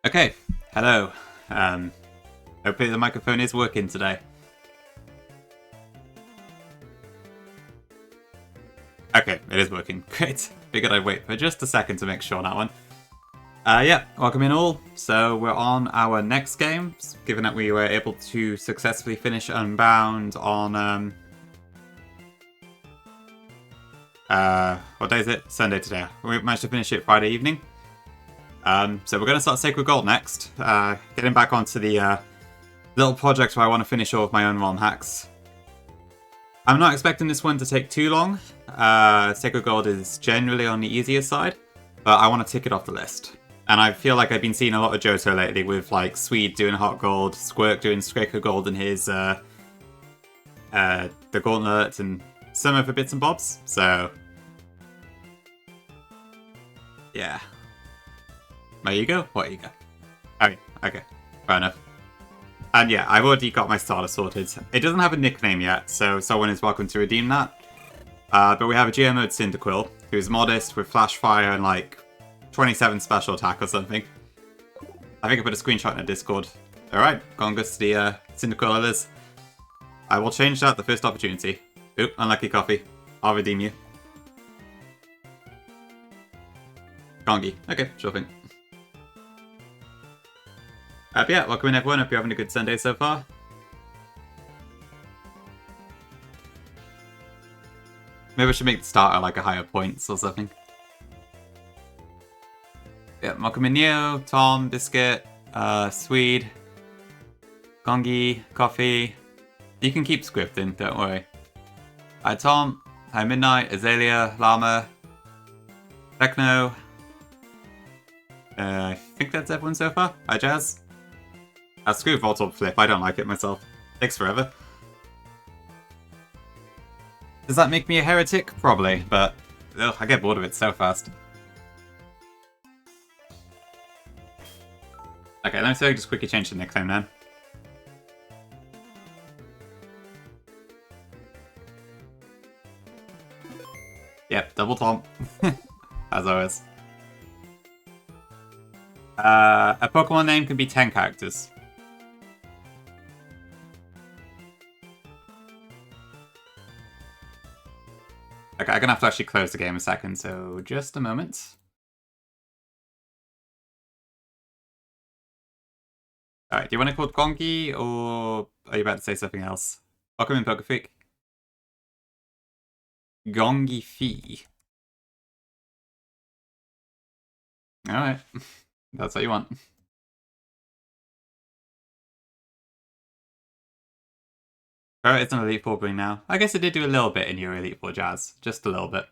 Okay, hello. Hopefully the microphone is working today. Okay, it is working. Great. Figured I'd wait for just a second to make sure on that one. Yeah, welcome in all. So we're on our next game, given that we were able to successfully finish Unbound on, what day is it? Sunday today. We managed to finish it Friday evening. So we're going to start Sacred Gold next. Getting back onto the little project where I want to finish all of my own ROM hacks. I'm not expecting this one to take too long. Sacred Gold is generally on the easier side, but I want to tick it off the list. And I feel like I've been seeing a lot of Johto lately with like Swede doing Hot Gold, Squirk doing Sacred Gold in his the Gauntlet, and some other bits and bobs. So yeah. My ego? What ego? Okay. Fair enough. And yeah, I've already got my starter sorted. It doesn't have a nickname yet, so someone is welcome to redeem that. But we have a GM mode Cyndaquil, who's modest with Flash Fire and like 27 special attack or something. I think I put a screenshot in the Discord. Alright, Gongus to the Cyndaquil others. I will change that the first opportunity. Oop, unlucky coffee. I'll redeem you. Gongi. Okay, sure thing. But yeah, welcome in everyone. Hope you're having a good Sunday so far. Maybe I should make the starter like a higher points or something. Yeah, welcome in Neo, Tom, Biscuit, Swede, Gongi, Coffee. You can keep scripting, don't worry. Hi Tom, hi Midnight, Azalea, Llama, Techno. I think that's everyone so far. Hi Jazz. Screw Voltorb Flip, I don't like it myself. Takes forever. Does that make me a heretic? Probably, but ugh, I get bored of it so fast. Okay, let me see if I can just quickly change the nickname then. Yep, double Tom. As always. A Pokemon name can be 10 characters. Okay, I'm gonna have to actually close the game a second, so just a moment. Alright, do you want it called Gongi, or are you about to say something else? Welcome in, Pokefreak. Gongi Fee. Alright, that's what you want. Oh, it's an Elite Four bring now. I guess it did do a little bit in your Elite Four Jazz. Just a little bit.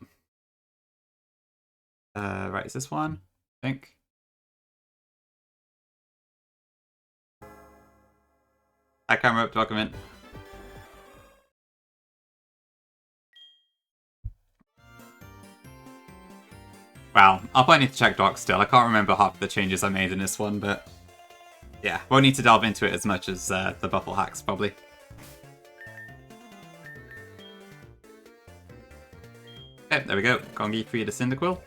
Right, is this one? I think. Hi, camera up, welcome in. Wow, I'll probably need to check docs still. I can't remember half the changes I made in this one, but yeah, won't need to delve into it as much as the Buffle hacks, probably. Okay, there we go. Gongi free to Cyndaquil.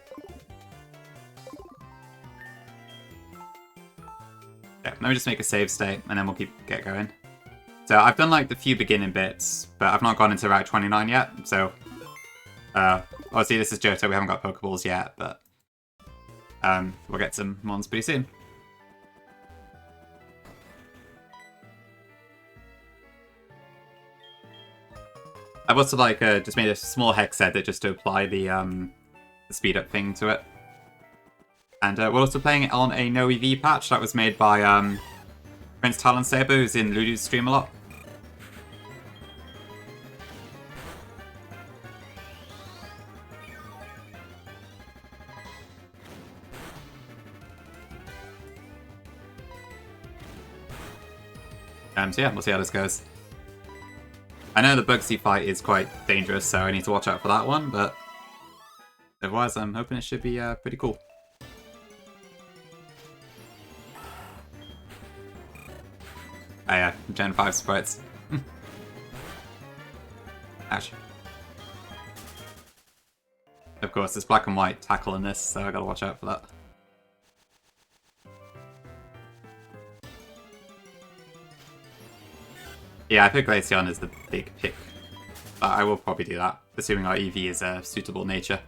Yeah, let me just make a save state, and then we'll get going. So I've done like the few beginning bits, but I've not gone into Route 29 yet, so obviously this is Johto, we haven't got Pokeballs yet, but we'll get some mons pretty soon. I've also like just made a small hex edit just to apply the speed up thing to it. And we're also playing it on a no EV patch that was made by Prince Talon Saber, who's in Ludu's stream a lot. So yeah, we'll see how this goes. I know the Bugsy fight is quite dangerous, so I need to watch out for that one, but otherwise I'm hoping it should be pretty cool. Oh yeah, Gen 5 sprites. Ash. Of course, there's black and white tackle in this, so I gotta watch out for that. Yeah, I think Glaceon is the big pick. But I will probably do that, assuming our EV is a suitable nature.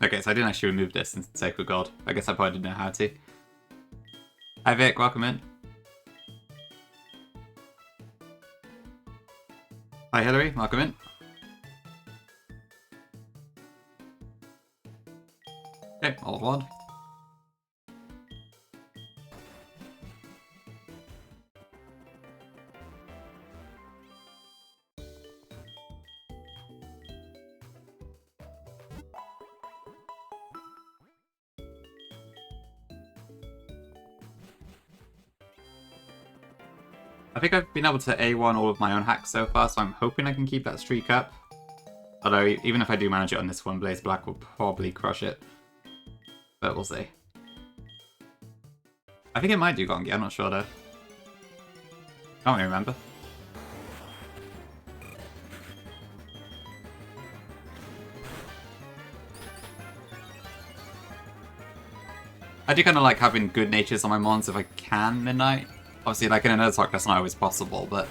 Okay, so I didn't actually remove this in Sacred God. I guess I probably didn't know how to. Hi Vic, welcome in. Hi Hillary, welcome in. Okay, all of one. I think I've been able to A1 all of my own hacks so far, so I'm hoping I can keep that streak up. Although, even if I do manage it on this one, Blaze Black will probably crush it. But we'll see. I think it might do Gongi, I'm not sure though. Can't really remember. I do kind of like having good natures on my mons if I can midnight. Obviously, like in a Nuzlocke, that's not always possible, but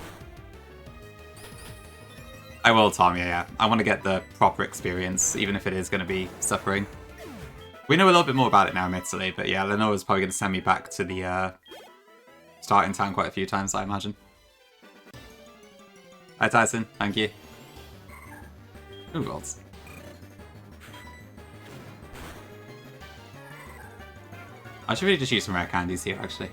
I will, Tom, yeah. I want to get the proper experience, even if it is going to be suffering. We know a little bit more about it now, admittedly, but yeah, Lenora's probably going to send me back to the starting town quite a few times, I imagine. Hi, Tyson. Thank you. Ooh, odds. I should really just use some rare candies here, actually.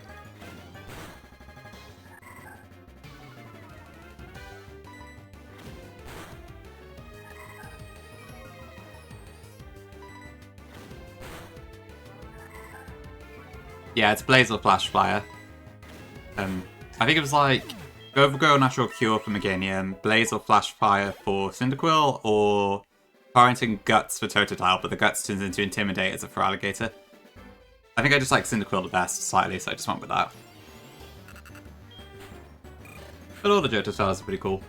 Yeah, it's Blaze or Flash Flyer. I think it was like Overgrow, Natural Cure for Meganium, Blaze or Flash Fire for Cyndaquil, or Parenting Guts for Totodile, but the Guts turns into Intimidator for Alligator. I think I just like Cyndaquil the best, slightly, so I just went with that. But all the Johto styles are pretty cool.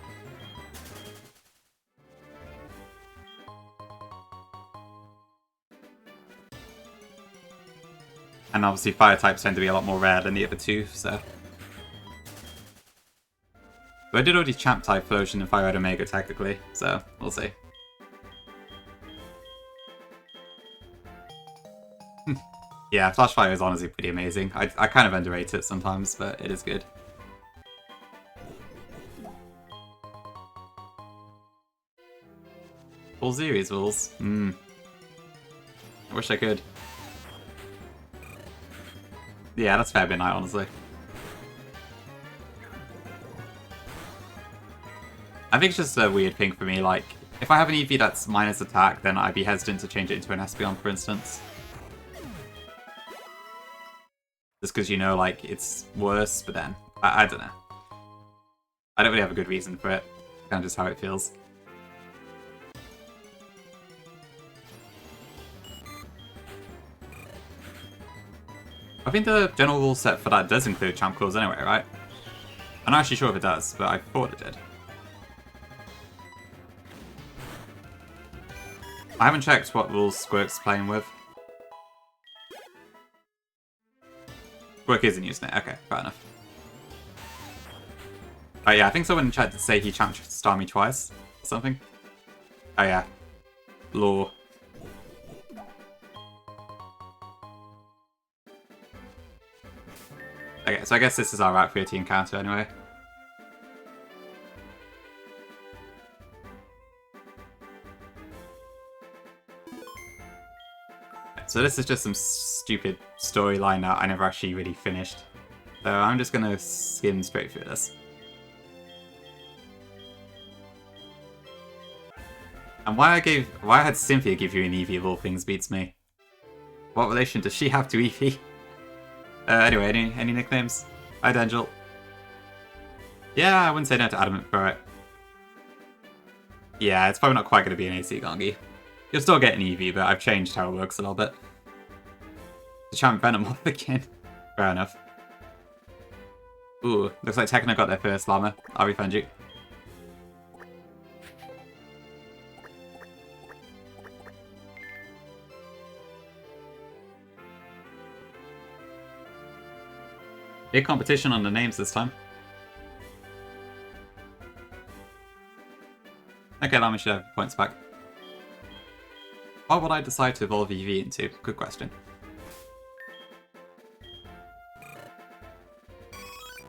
And obviously fire types tend to be a lot more rare than the other two, so... But I did already champ type Flosion and Fire Red Omega technically, so we'll see. Yeah, Flash Fire is honestly pretty amazing. I kind of underrate it sometimes, but it is good. Full series rules. I wish I could. Yeah, that's fair midnight, honestly. I think it's just a weird thing for me, like, if I have an EV that's minus attack, then I'd be hesitant to change it into an Espeon, for instance. Just because, you know, like, it's worse, but then, I don't know. I don't really have a good reason for it. Kind of just how it feels. I think the general rule set for that does include champ claws anyway, right? I'm not actually sure if it does, but I thought it did. I haven't checked what rules Squirk's playing with. Squirk isn't using it. Okay, fair enough. Oh yeah, I think someone in chat did say he champed Starmie twice or something. Oh yeah. Lore. Okay, so I guess this is our Route 30 encounter anyway. So this is just some stupid storyline that I never actually really finished. So I'm just gonna skim straight through this. And why I had Cynthia give you an Eevee of all things beats me. What relation does she have to Eevee? Anyway, any nicknames? Hi, Dangel. Yeah, I wouldn't say no to Adamant for it. Yeah, it's probably not quite going to be an AC Gongi. You'll still get an Eevee, but I've changed how it works a little bit. The Champ Venom again. Fair enough. Ooh, looks like Tekno got their first llama. I'll refund you. Big competition on the names this time. Okay, Lama should have points back. What would I decide to evolve EV into? Good question.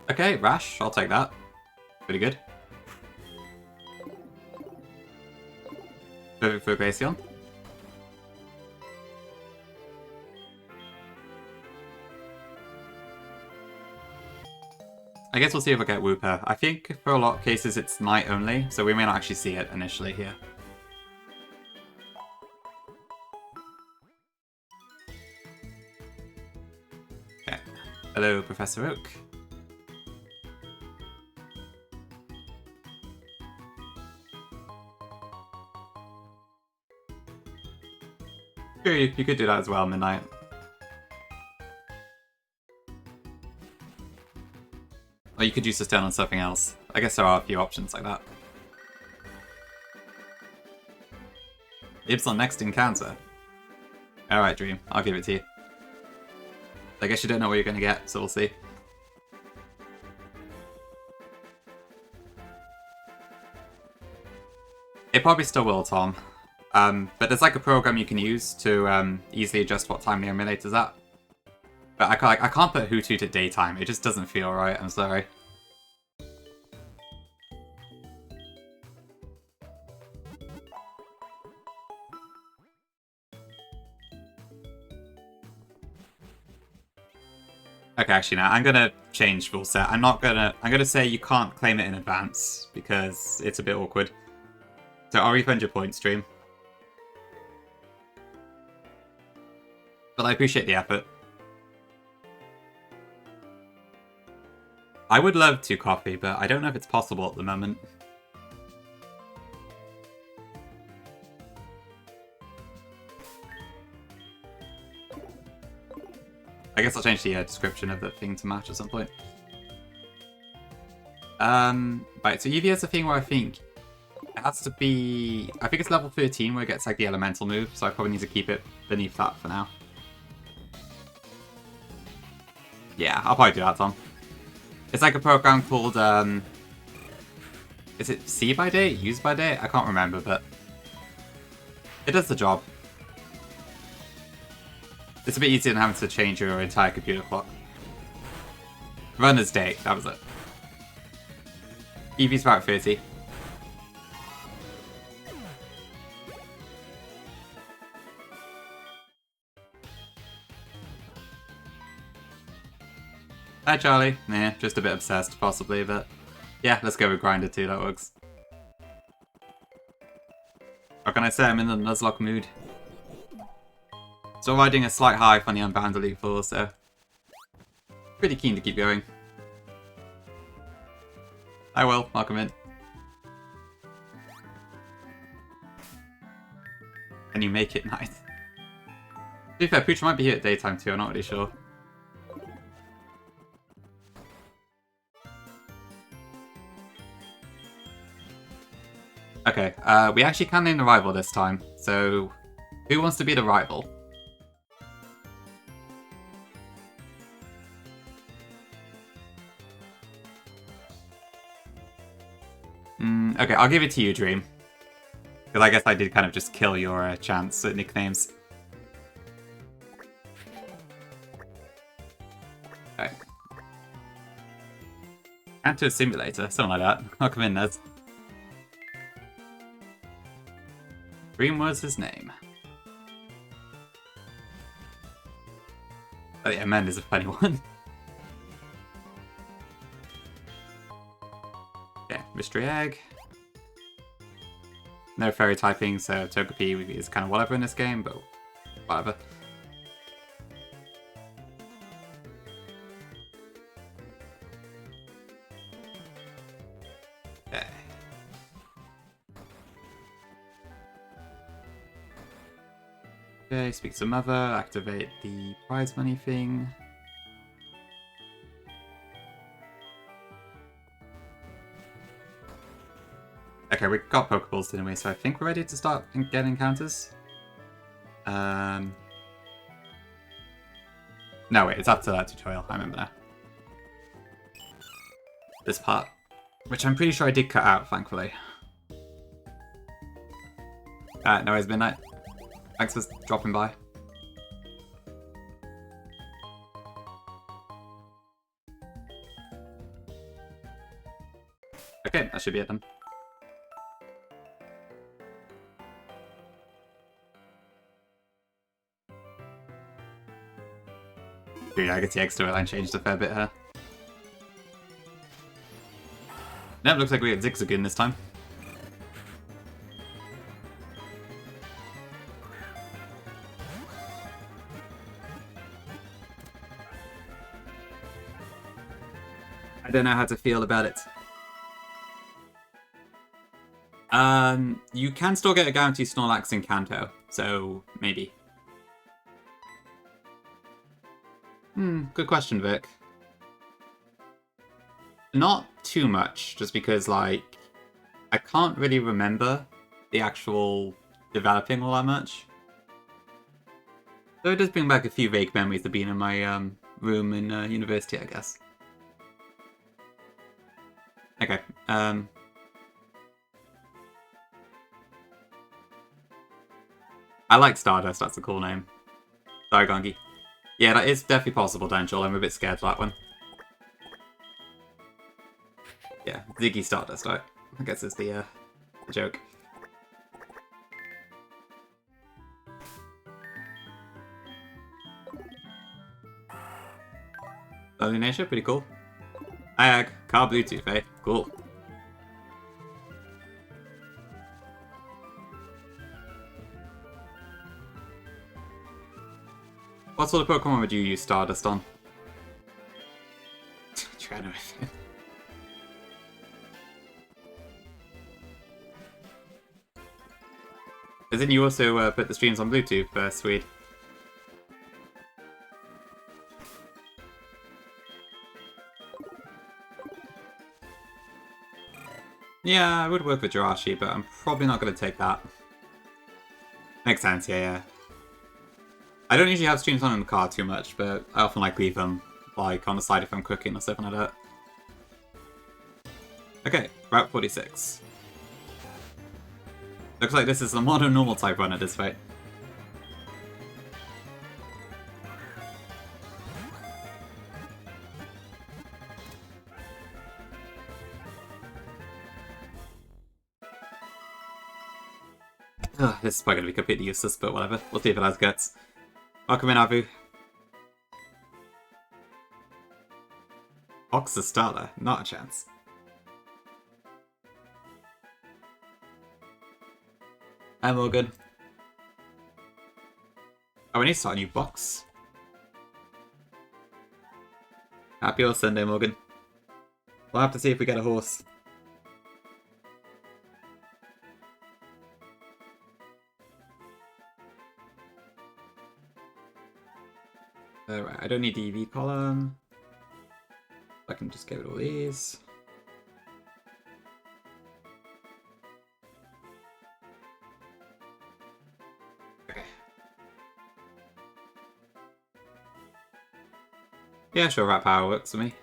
Okay, Rash, I'll take that. Pretty good. Perfect for Glaceon. I guess we'll see if I get Wooper. I think for a lot of cases it's night only, so we may not actually see it initially here. Okay. Hello, Professor Oak. Sure, you could do that as well, Midnight. Or you could use this down on something else. I guess there are a few options like that. Ibs on next encounter. Alright, Dream. I'll give it to you. I guess you don't know what you're going to get, so we'll see. It probably still will, Tom. But there's like a program you can use to easily adjust what time the emulator's at. But I can't put Hoothoot at daytime. It just doesn't feel right. I'm sorry. Okay, actually, now I'm gonna change full set. I'm gonna say you can't claim it in advance because it's a bit awkward. So I'll refund your points, Stream. But I appreciate the effort. I would love to coffee, but I don't know if it's possible at the moment. I guess I'll change the description of the thing to match at some point. Right, so Eevee has a thing where I think it has to be... I think it's level 13 where it gets like the elemental move, so I probably need to keep it beneath that for now. Yeah, I'll probably do that, Tom. It's like a program called, is it See by Date? Use by Date? I can't remember, but it does the job. It's a bit easier than having to change your entire computer clock. Runner's Date, that was it. Eevee's about 30. Hi, Charlie. Nah, just a bit obsessed, possibly, but yeah, let's go with Grinder too, that works. What can I say? I'm in the Nuzlocke mood. Still riding a slight high on the Unbound Elite 4, so pretty keen to keep going. Hi, Will. Welcome in. Can you make it night? To be fair, Pooch might be here at daytime too, I'm not really sure. Okay, we actually can name the rival this time, so who wants to be the rival? Okay, I'll give it to you, Dream. Because I guess I did kind of just kill your chance at nicknames. Okay. Enter a simulator, something like that. Welcome in, Nez. Dream was his name. Oh yeah, Mend is a funny one. Okay, Mystery Egg. No fairy typing, so Togepi is kind of whatever in this game, but whatever. Okay. Okay, speak to Mother, activate the prize money thing. Okay, we got Pokeballs, didn't we? So I think we're ready to start and get encounters. No, wait, it's after that tutorial. I remember now. this part. Which I'm pretty sure I did cut out, thankfully. No worries, Midnight. Thanks for dropping by. Okay, that should be it then. Yeah, I guess the X storyline changed a fair bit here. Nope, looks like we get Zigzagoon this time. I don't know how to feel about it. You can still get a guaranteed Snorlax in Kanto, so maybe. Good question, Vic. Not too much, just because, like, I can't really remember the actual developing all that much. So it does bring back a few vague memories of being in my room in university, I guess. Okay, I like Stardust, that's a cool name. Sorry, Gongi. Yeah, that is definitely possible, Dangel. I'm a bit scared for that one. Yeah, Ziggy Stardust, right? I guess it's the joke. Lovely nature, pretty cool. Ag, car Bluetooth, eh? Cool. What sort of Pokemon would you use Stardust on? Trainer. Didn't you also put the streams on Bluetooth, Swede? Yeah, I would work with Jirachi, but I'm probably not going to take that. Makes sense, yeah. I don't usually have streams on in the car too much, but I often like leave them like on the side if I'm cooking or something like that. Okay, Route 46. Looks like this is a modern normal type run at this rate. Ugh, this is probably going to be completely useless, but whatever. We'll see if it has guts. Welcome in, Abu. Oxa Starter, not a chance. Hi, Morgan. Oh, we need to start a new box. Happy Horse Sunday, Morgan. We'll have to see if we get a horse. Right, I don't need the EV column. I can just get rid of all these. Okay. Yeah, sure, Rat Power works for me.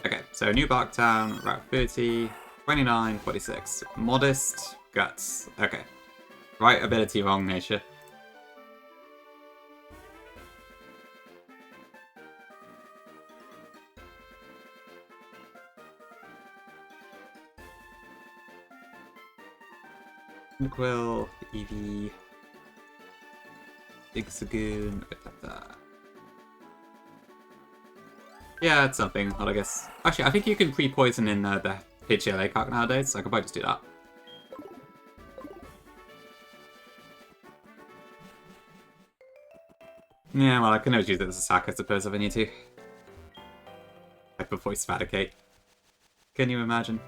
Okay, so New Barktown, Route 30, 29, 46. Modest, Guts. Okay. Right ability, wrong nature. Quill, Eevee, Zigzagoon. Yeah, it's something, but I guess. Actually, I think you can pre-poison in the HLA cock nowadays, so I could probably just do that. Yeah, well, I can always use it as a sack, I suppose, if I need to. Type of voice Faticate. Can you imagine?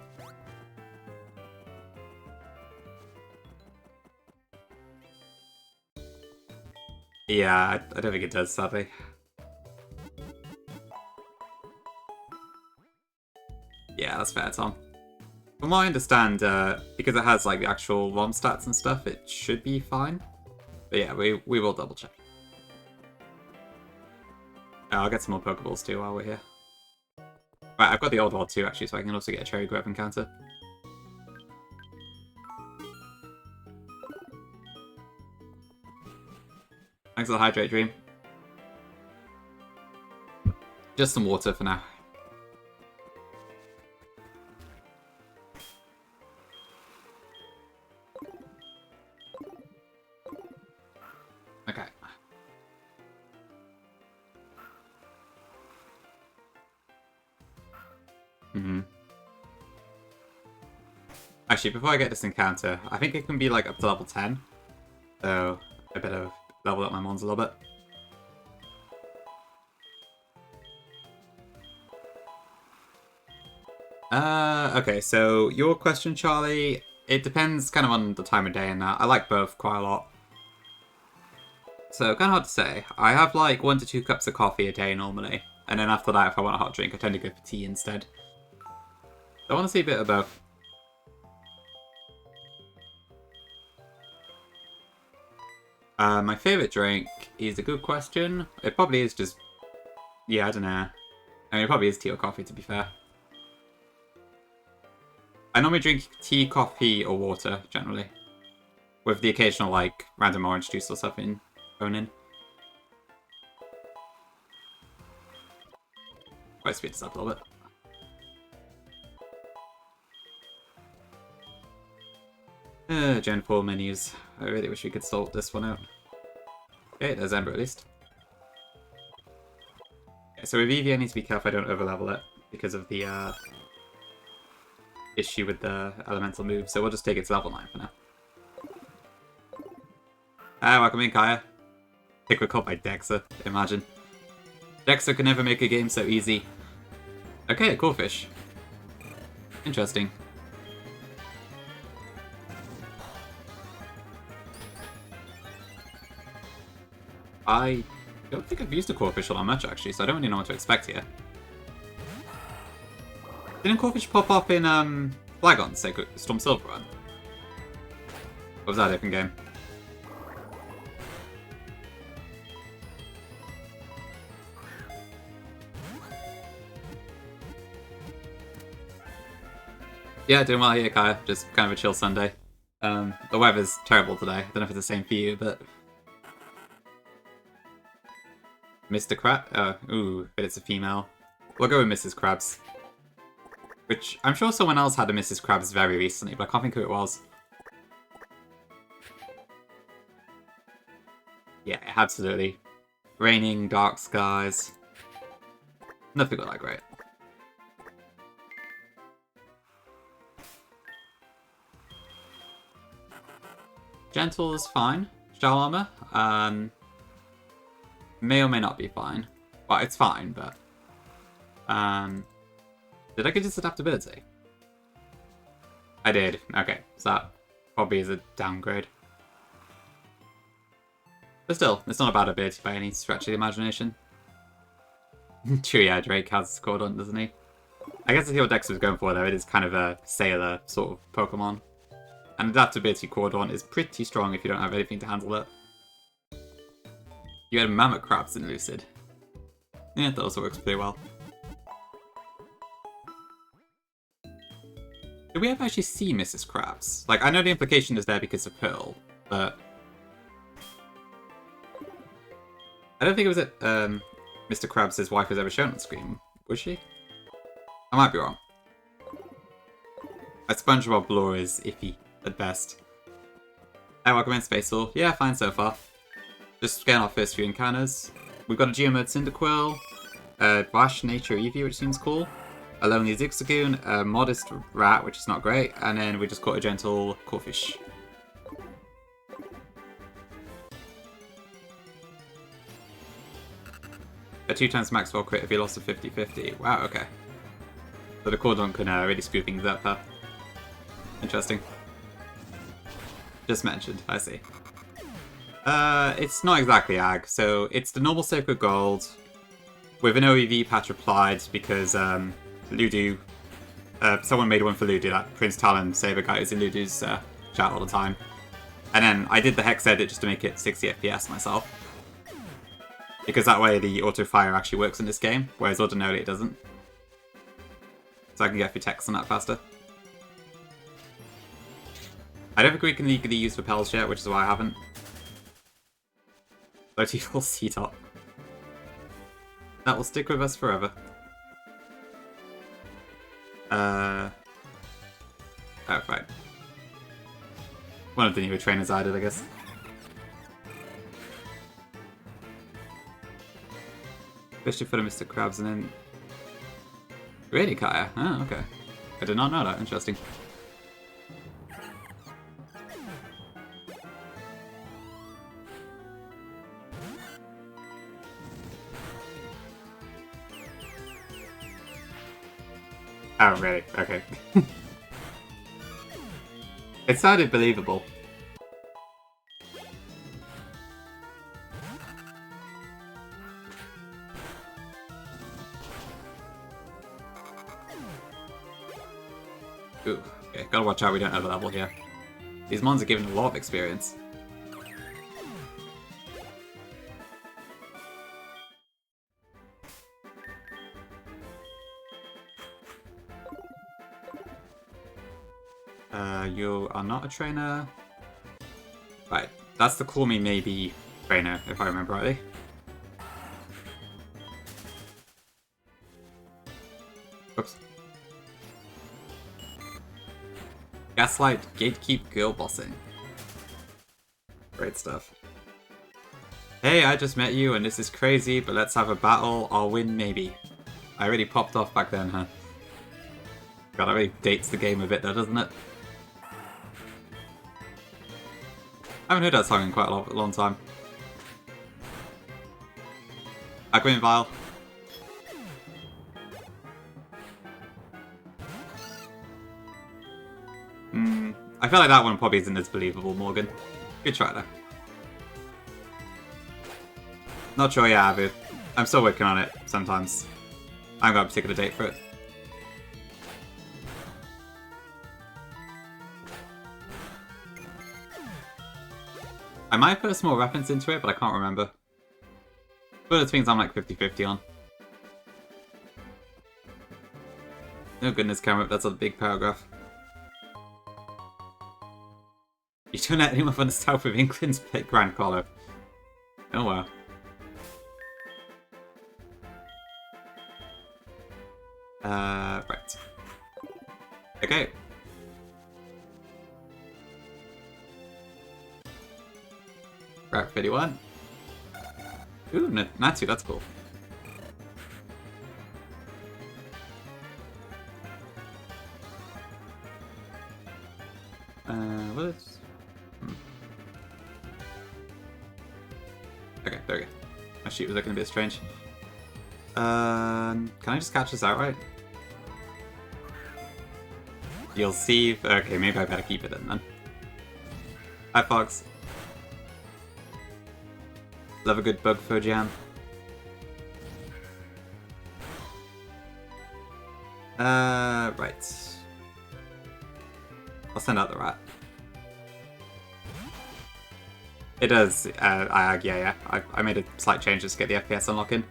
Yeah, I don't think it does, sadly. Yeah, that's fair, Tom. From what I understand, because it has like the actual ROM stats and stuff, it should be fine. But yeah, we will double check. I'll get some more Pokeballs too while we're here. Right, I've got the old world too actually, so I can also get a Cherry Grove encounter. Thanks for the hydrate, Dream. Just some water for now. Okay. Actually, before I get this encounter, I think it can be like up to level 10. So I better level up my mons a little bit. Okay, so your question, Charlie, it depends kind of on the time of day and that. I like both quite a lot. So, kind of hard to say. I have like 1 to 2 cups of coffee a day normally. And then after that, if I want a hot drink, I tend to go for tea instead. So I want to see a bit of both. My favourite drink is a good question. It probably is just... Yeah, I don't know. I mean, it probably is tea or coffee, to be fair. I normally drink tea, coffee, or water, generally. With the occasional, like, random orange juice or something thrown in. Quite speed this up a little bit. Gen 4 menus. I really wish we could sort this one out. Okay, there's Ember at least. Okay, so with Eevee I need to be careful I don't overlevel it because of the issue with the elemental move, so we'll just take it to level 9 for now. Ah, welcome in, Kaya. I think we're caught by Dexa, imagine. Dexa can never make a game so easy. Okay, cool fish. Interesting. I don't think I've used a Corphish all that much, actually, so I don't really know what to expect here. Didn't Corphish pop up in Flagon's Sacred Storm Silver Run? Or was that a different game? Yeah, doing well here, Kaya. Just kind of a chill Sunday. The weather's terrible today. I don't know if it's the same for you, but... Mr. Crab? Ooh, but it's a female. We'll go with Mrs. Krabs. Which, I'm sure someone else had a Mrs. Krabs very recently, but I can't think who it was. Yeah, absolutely. Raining, dark skies. Nothing got that great. Gentle is fine. Shell Armor, may or may not be fine. Well, it's fine, but... Did I get this adaptability? I did. Okay, so that probably is a downgrade. But still, it's not a bad ability by any stretch of the imagination. True, yeah, Drake has Cordon, doesn't he? I guess I see what Dex was going for, though. It is kind of a sailor sort of Pokemon. And adaptability Cordon is pretty strong if you don't have anything to handle it. You had Mammoth Crabs in Lucid. Yeah, that also works pretty well. Did we ever actually see Mrs. Krabs? Like, I know the implication is there because of Pearl, but... I don't think it was that Mr. Krabs' wife was ever shown on screen, was she? I might be wrong. A SpongeBob lore is iffy, at best. Hey, welcome in, Spaceall. Yeah, fine so far. Just getting our first few encounters. We've got a Geomode Cyndaquil, a Vash Nature Eevee, which seems cool, a Lonely Zigzagoon, a Modest Rat, which is not great, and then we just caught a Gentle Corphish. A 2x Maxwell crit if you lost a 50-50. Wow, okay. So the Cordon can really screw things up, huh? Interesting. Just mentioned, I see. It's not exactly Ag, so it's the normal Sacred Gold with an OEV patch applied because Ludo someone made one for Ludo, that Prince Talon saber guy who's in Ludo's chat all the time. And then I did the hex edit just to make it 60 FPS myself. Because that way the auto fire actually works in this game, whereas ordinarily it doesn't. So I can get through text on that faster. I don't think we can legally use repels yet, which is why I haven't. 30 full C-top. That will stick with us forever. Oh, right. One of the newer trainers added, I guess. Especially for the Mr. Krabs and then... Really, Kaya? Oh, okay. I did not know that. Interesting. Oh, really? Okay. It sounded believable. Ooh, okay, gotta watch out we don't overlevel here. These mons are giving a lot of experience. You are not a trainer. Right, that's the Call Me Maybe trainer, if I remember rightly. Oops. Gaslight, Gatekeep, Girl Bossing. Great stuff. Hey, I just met you and this is crazy, but let's have a battle. I'll win maybe. I already popped off back then, huh? God, that really dates the game a bit though, doesn't it? I haven't heard that song in quite a long time. Aquaman Vile. I feel like that one probably isn't as believable, Morgan. Good try though. Not sure, yeah, Abu. I'm still working on it sometimes. I haven't got a particular date for it. I might put a small reference into it, but I can't remember. One of the things I'm like 50-50 on. Oh goodness, Cameron, that's a big paragraph. You don't let anyone from the south of England's play Grand Collar. Oh wow. Right. Okay. Route 51. Ooh, Natsu, that's cool. What is... Okay, there we go. My sheet was looking a bit strange. Can I just catch this outright? You'll see... Okay, maybe I better keep it in then. Hi, Fox. Love a good bug for jam. Right. I'll send out the rat. It does, yeah. I made a slight change just to get the FPS unlock in.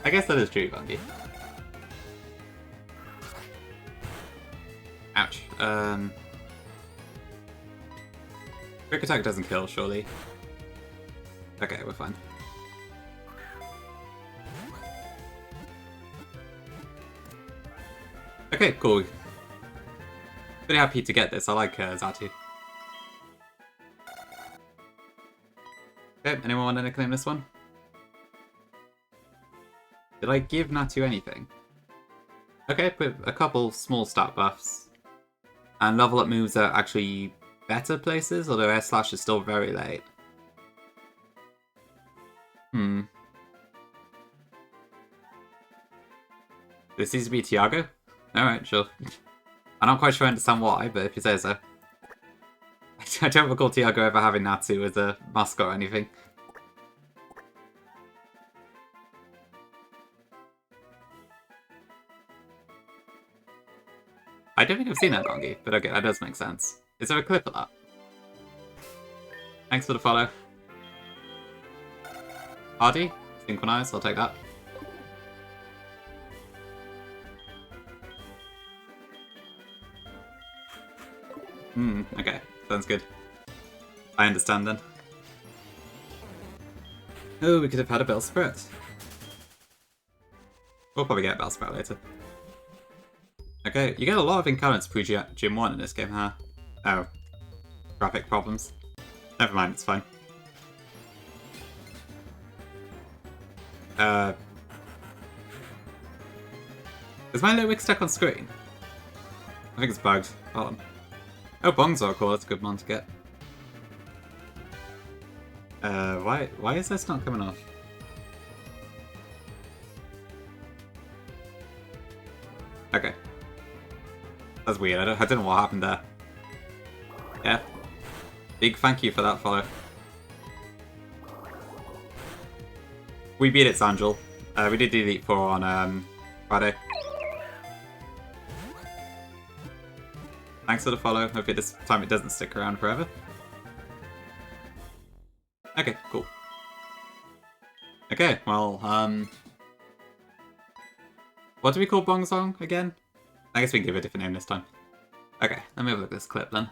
I guess that is true, Bungie. Ouch. Quick attack doesn't kill, surely. Okay, we're fine. Okay, cool. Pretty happy to get this. I like Zatu. Okay, anyone want to claim this one? Did I give Natu anything? Okay, put a couple small stat buffs. And level up moves are actually better places, although Air Slash is still very late. This needs to be Tiago? Alright, sure. I'm not quite sure I understand why, but if you say so. I I don't recall Tiago ever having Natsu as a mascot or anything. I don't think I've seen that Dongi, but okay, that does make sense. Is there a clip of that? Thanks for the follow. Hardy? Synchronize, I'll take that. Okay. Sounds good. I understand then. Oh, we could have had a Bellsprout. We'll probably get a Bellsprout later. Okay, you get a lot of encounters pre-Gym 1 in this game, huh? Oh. Graphic problems. Never mind, it's fine. Is my Litwick stuck on screen? I think it's bugged. Hold on. Oh, bongs are cool, that's a good one to get. Why is this not coming off? Okay. That's weird, I don't know what happened there. Yeah. Big thank you for that follow. We beat it, Sangel. We did do Elite 4 on Friday. Thanks for the follow. Hopefully this time it doesn't stick around forever. Okay, cool. Okay, well, what do we call Bongsong again? I guess we can give it a different name this time. Okay, let me have a look at this clip then.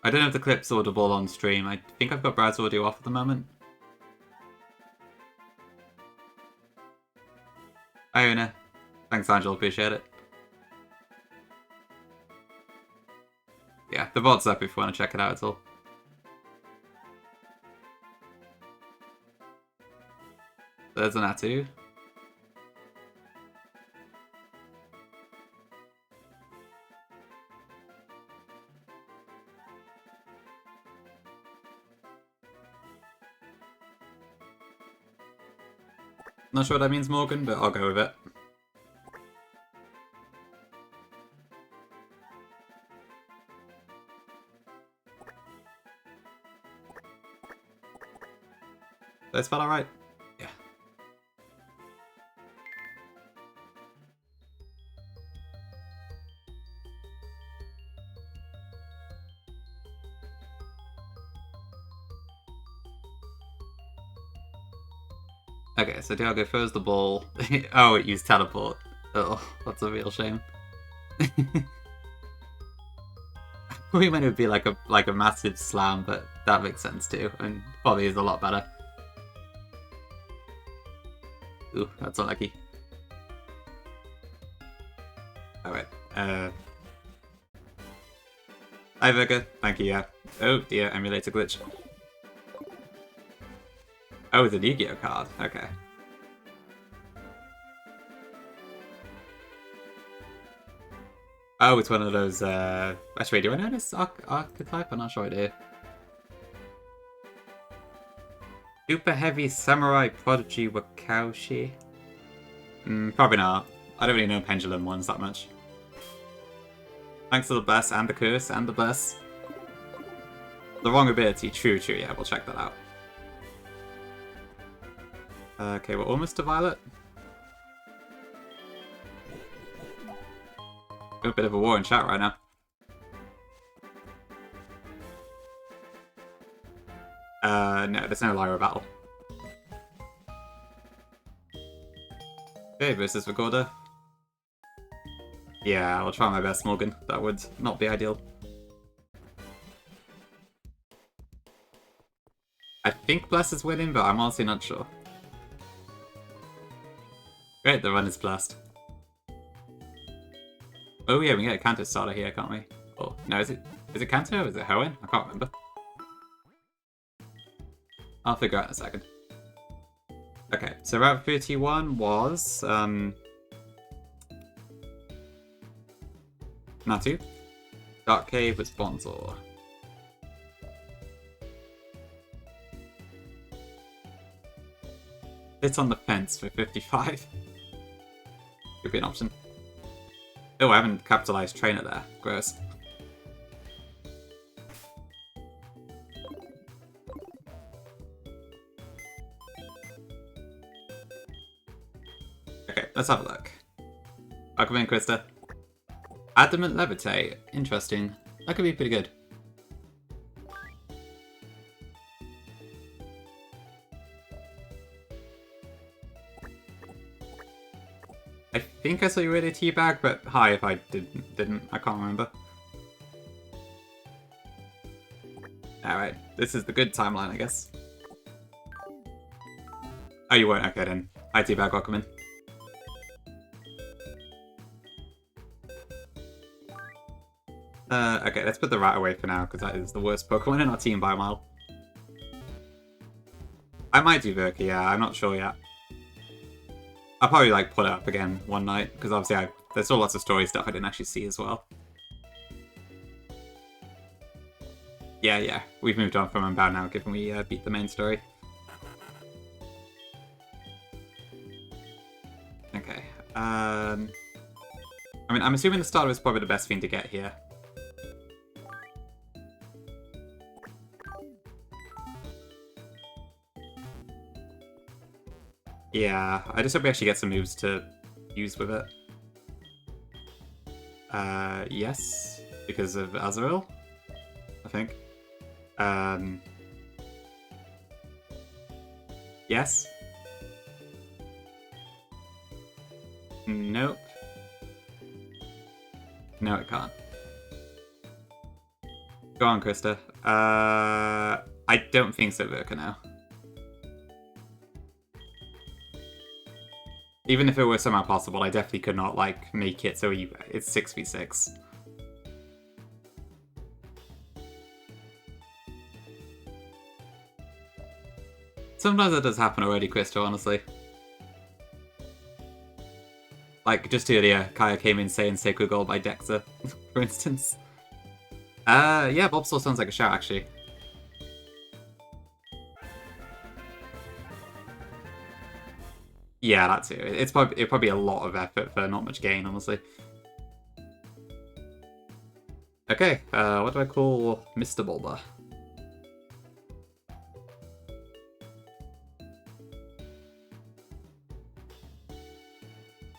I don't know if the clip's audible on stream. I think I've got Brad's audio off at the moment. Hi, Una. Thanks, Angel. Appreciate it. Yeah, the VOD's up if you want to check it out at all. There's an Atu. Not sure what that means, Morgan, but I'll go with it. Did I spell that right? Yeah. Okay, so Dialgo throws the ball. Oh, it used teleport. Oh, that's a real shame. We meant it would be like a massive slam, but that makes sense too, and probably is a lot better. Ooh, that's unlucky. Alright, Hi Virga, thank you, yeah. Oh dear, emulator glitch. Oh, it's a Yu-Gi-Oh card, okay. Oh, it's one of those, actually, do I know this archetype? I'm not sure I do. Super Heavy Samurai Prodigy Wakaushi? Probably not. I don't really know Pendulum ones that much. Thanks for the bless and the curse and the bless. The wrong ability, true, yeah, we'll check that out. Okay, we're almost to Violet. A bit of a war in chat right now. No, there's no Lyra battle. Okay, versus Recorder. Yeah, I'll try my best, Morgan. That would not be ideal. I think Bless is winning, but I'm honestly not sure. Great, the run is blessed. Oh yeah, we can get a Kanto starter here, can't we? Oh, no, is it Kanto or is it Hoenn? I can't remember. I'll figure out in a second. Okay, so Route 31 was, Natu. Dark Cave was Bonzor. It's on the fence for 55. be an option. Oh, I haven't capitalized trainer there. Gross. Okay, let's have a look. Welcome in, Krista. Adamant Levitate. Interesting. That could be pretty good. I think I saw you ready to teabag, but hi if I didn't. I can't remember. Alright, this is the good timeline, I guess. Oh, you weren't? Okay then. Hi teabag, welcome in. Okay, let's put the rat away for now, because that is the worst Pokemon in our team by a mile. I might do Verka, yeah, I'm not sure yet. I'll probably like put it up again one night, because obviously there's still lots of story stuff I didn't actually see as well. Yeah, we've moved on from Unbound now, given we beat the main story. Okay, I mean, I'm assuming the starter is probably the best thing to get here. Yeah, I just hope we actually get some moves to use with it. Yes, because of Azrael, I think. Yes. Nope. No, it can't. Go on, Krista. I don't think so, Verka, now. Even if it were somehow possible, I definitely could not, like, make it so it's 6v6. Sometimes that does happen already, Krista, honestly. Like, just earlier, Kaya came in saying Sacred Gold by Dexa, for instance. Yeah, Bulbasaur sounds like a shout, actually. Yeah, that too. It'd probably be a lot of effort for not much gain, honestly. Okay, what do I call Mr. Bulba?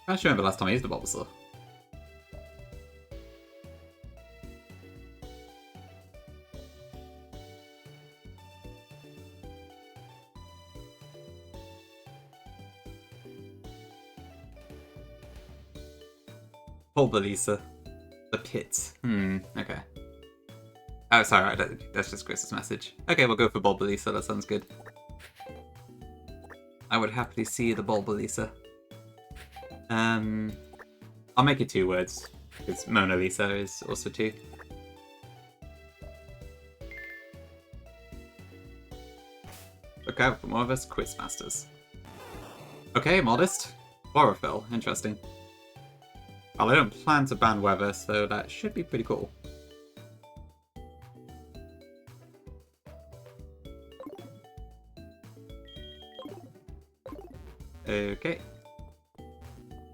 I actually remember last time I used a Bulbasaur. Bulbalisa. The pit. Okay. Oh, sorry, that's just Chris's message. Okay, we'll go for Bulbalisa, that sounds good. I would happily see the Bulbalisa. I'll make it 2 words, because Mona Lisa is also 2. Look out for more of us Quizmasters. Okay, modest. Chlorophyll, interesting. Well, I don't plan to ban weather, so that should be pretty cool. Okay.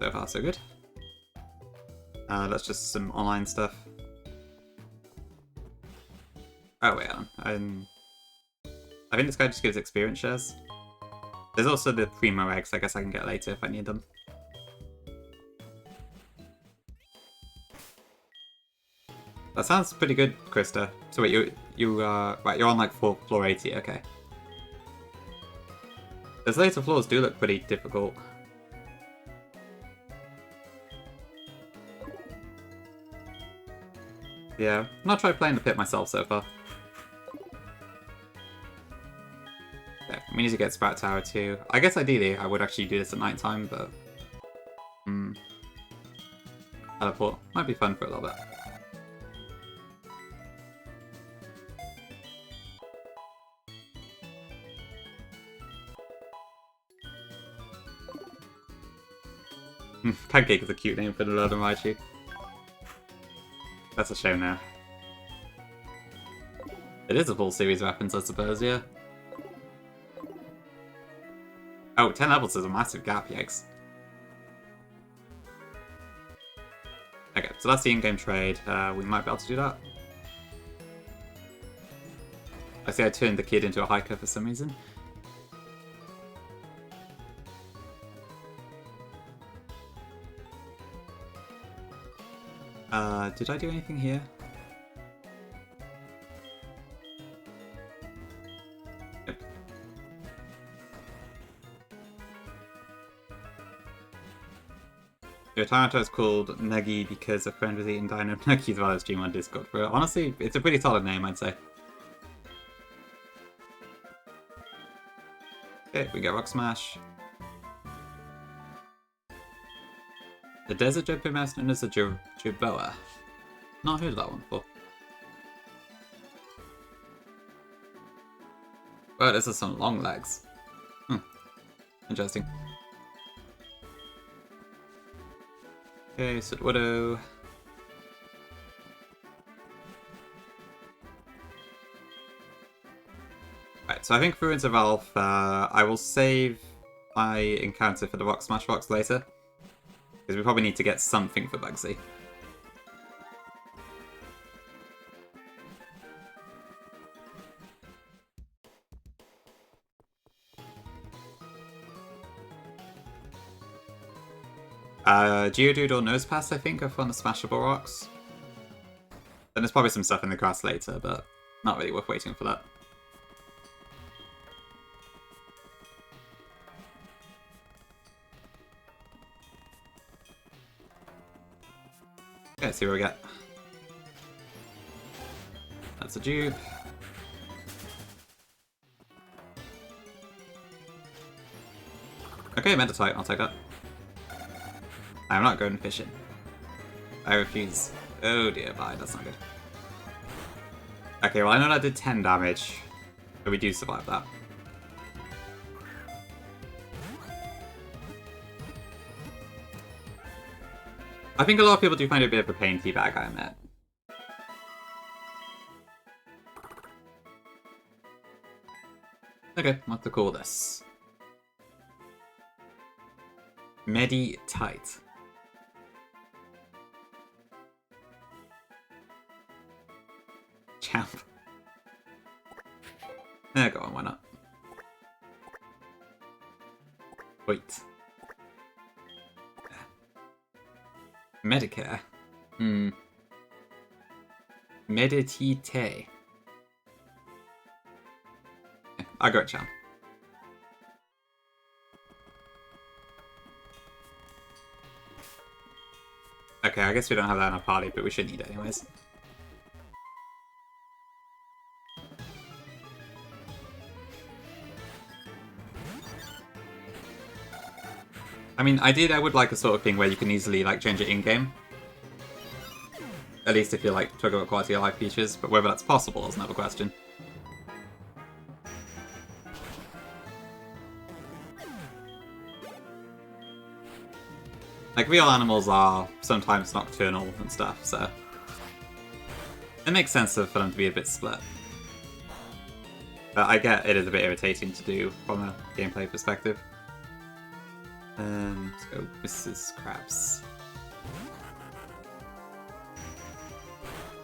So far, so good. That's just some online stuff. Oh, wait on. I think this guy just gives experience shares. There's also the Primo eggs, I guess I can get later if I need them. That sounds pretty good, Krista. So wait, right, you're on like floor 80, okay. Those later floors do look pretty difficult. Yeah, I've not tried playing the pit myself so far. Yeah, we need to get Sprout Tower too. I guess ideally I would actually do this at night time, but teleport might be fun for a little bit. Pancake is a cute name for the Lord of Raichu. That's a shame now. It is a full series of weapons, I suppose, yeah. Oh, 10 levels is a massive gap, yikes. so that's the in-game trade. We might be able to do that. I see I turned the kid into a hiker for some reason. Did I do anything here? Yep. Your Taranto is called Negi because a friend was eating Dino Nuggies while I was streaming on Discord. But honestly, it's a pretty solid name, I'd say. Okay, we get Rock Smash. The Desert Jumping Mouse known as a Jerboa. Not heard of that one before. But this has some long legs. Interesting. Okay, Sudwidow. Right, so I think for Ruins of Alph, I will save my encounter for the Rock Smash Rocks later. Because we probably need to get something for Bugsy. Geodude or Nosepass, I think, are from the Smashable Rocks. Then there's probably some stuff in the grass later, but not really worth waiting for that. Okay, let's see what we get. That's a dupe. Okay, Meditite, I'll take that. I'm not going fishing. I refuse. Oh dear, bye, that's not good. Okay, well I know that did 10 damage, but we do survive that. I think a lot of people do find it a bit of a pain teabag, I admit. Okay, what to call this? Meditite. Champ. There, go on, why not? Wait. Medicare. Meditite. I got Champ. Okay, I guess we don't have that in our party, but we should need it anyways. I mean, ideally I would like a sort of thing where you can easily like change it in-game. At least if you're like talking about quality of life features, but whether that's possible is another question. Like, real animals are sometimes nocturnal and stuff, so it makes sense for them to be a bit split. But I get it is a bit irritating to do from a gameplay perspective. Let's go Mrs. Krabs.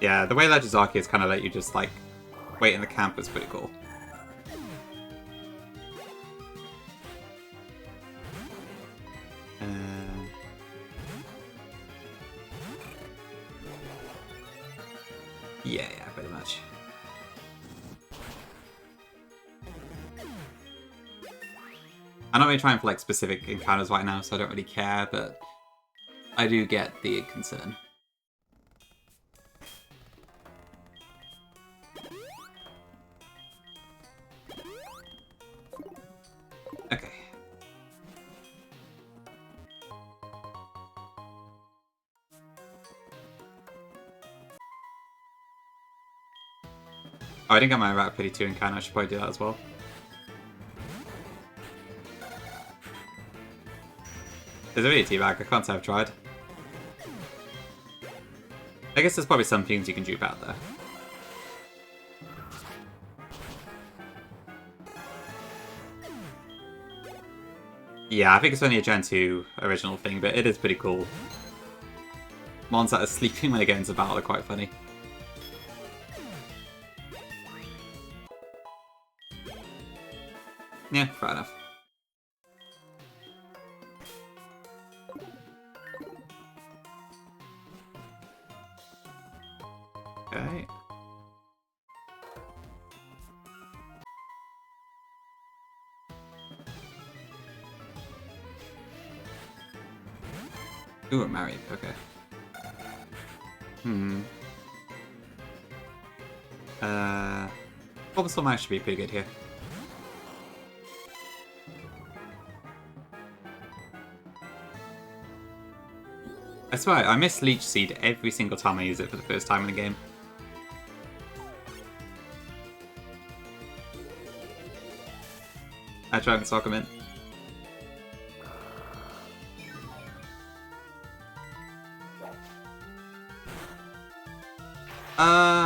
Yeah, the way Legends Arceus kind of let you just, like, wait in the camp was pretty cool. Yeah, pretty much. I'm not really trying for like specific encounters right now, so I don't really care, but I do get the concern. Okay. Oh, I didn't get my Rat Pity 2 encounter, I should probably do that as well. There's a really teabag, I can't say I've tried. I guess there's probably some things you can dupe out there. Yeah, I think it's only a Gen 2 original thing, but it is pretty cool. Mons that are sleeping when they get into battle are quite funny. Yeah, fair enough. Okay. Ooh, we're married. Okay. Bulbasaur might should be pretty good here. I swear, I miss Leech Seed every single time I use it for the first time in the game. I try and sock him in.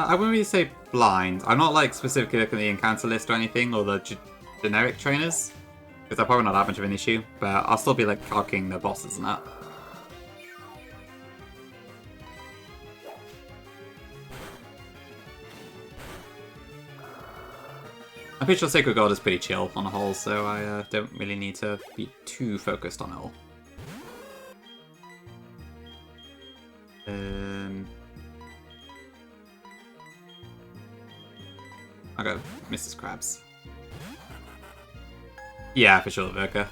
I wouldn't really say blind. I'm not like specifically looking at the encounter list or anything, or the generic trainers, because they're probably not that much of an issue, but I'll still be like cocking the bosses and that. I'm pretty sure Sacred God is pretty chill on the whole, so I don't really need to be too focused on it all. I'll go Mrs. Krabs. Yeah, for sure, Verka.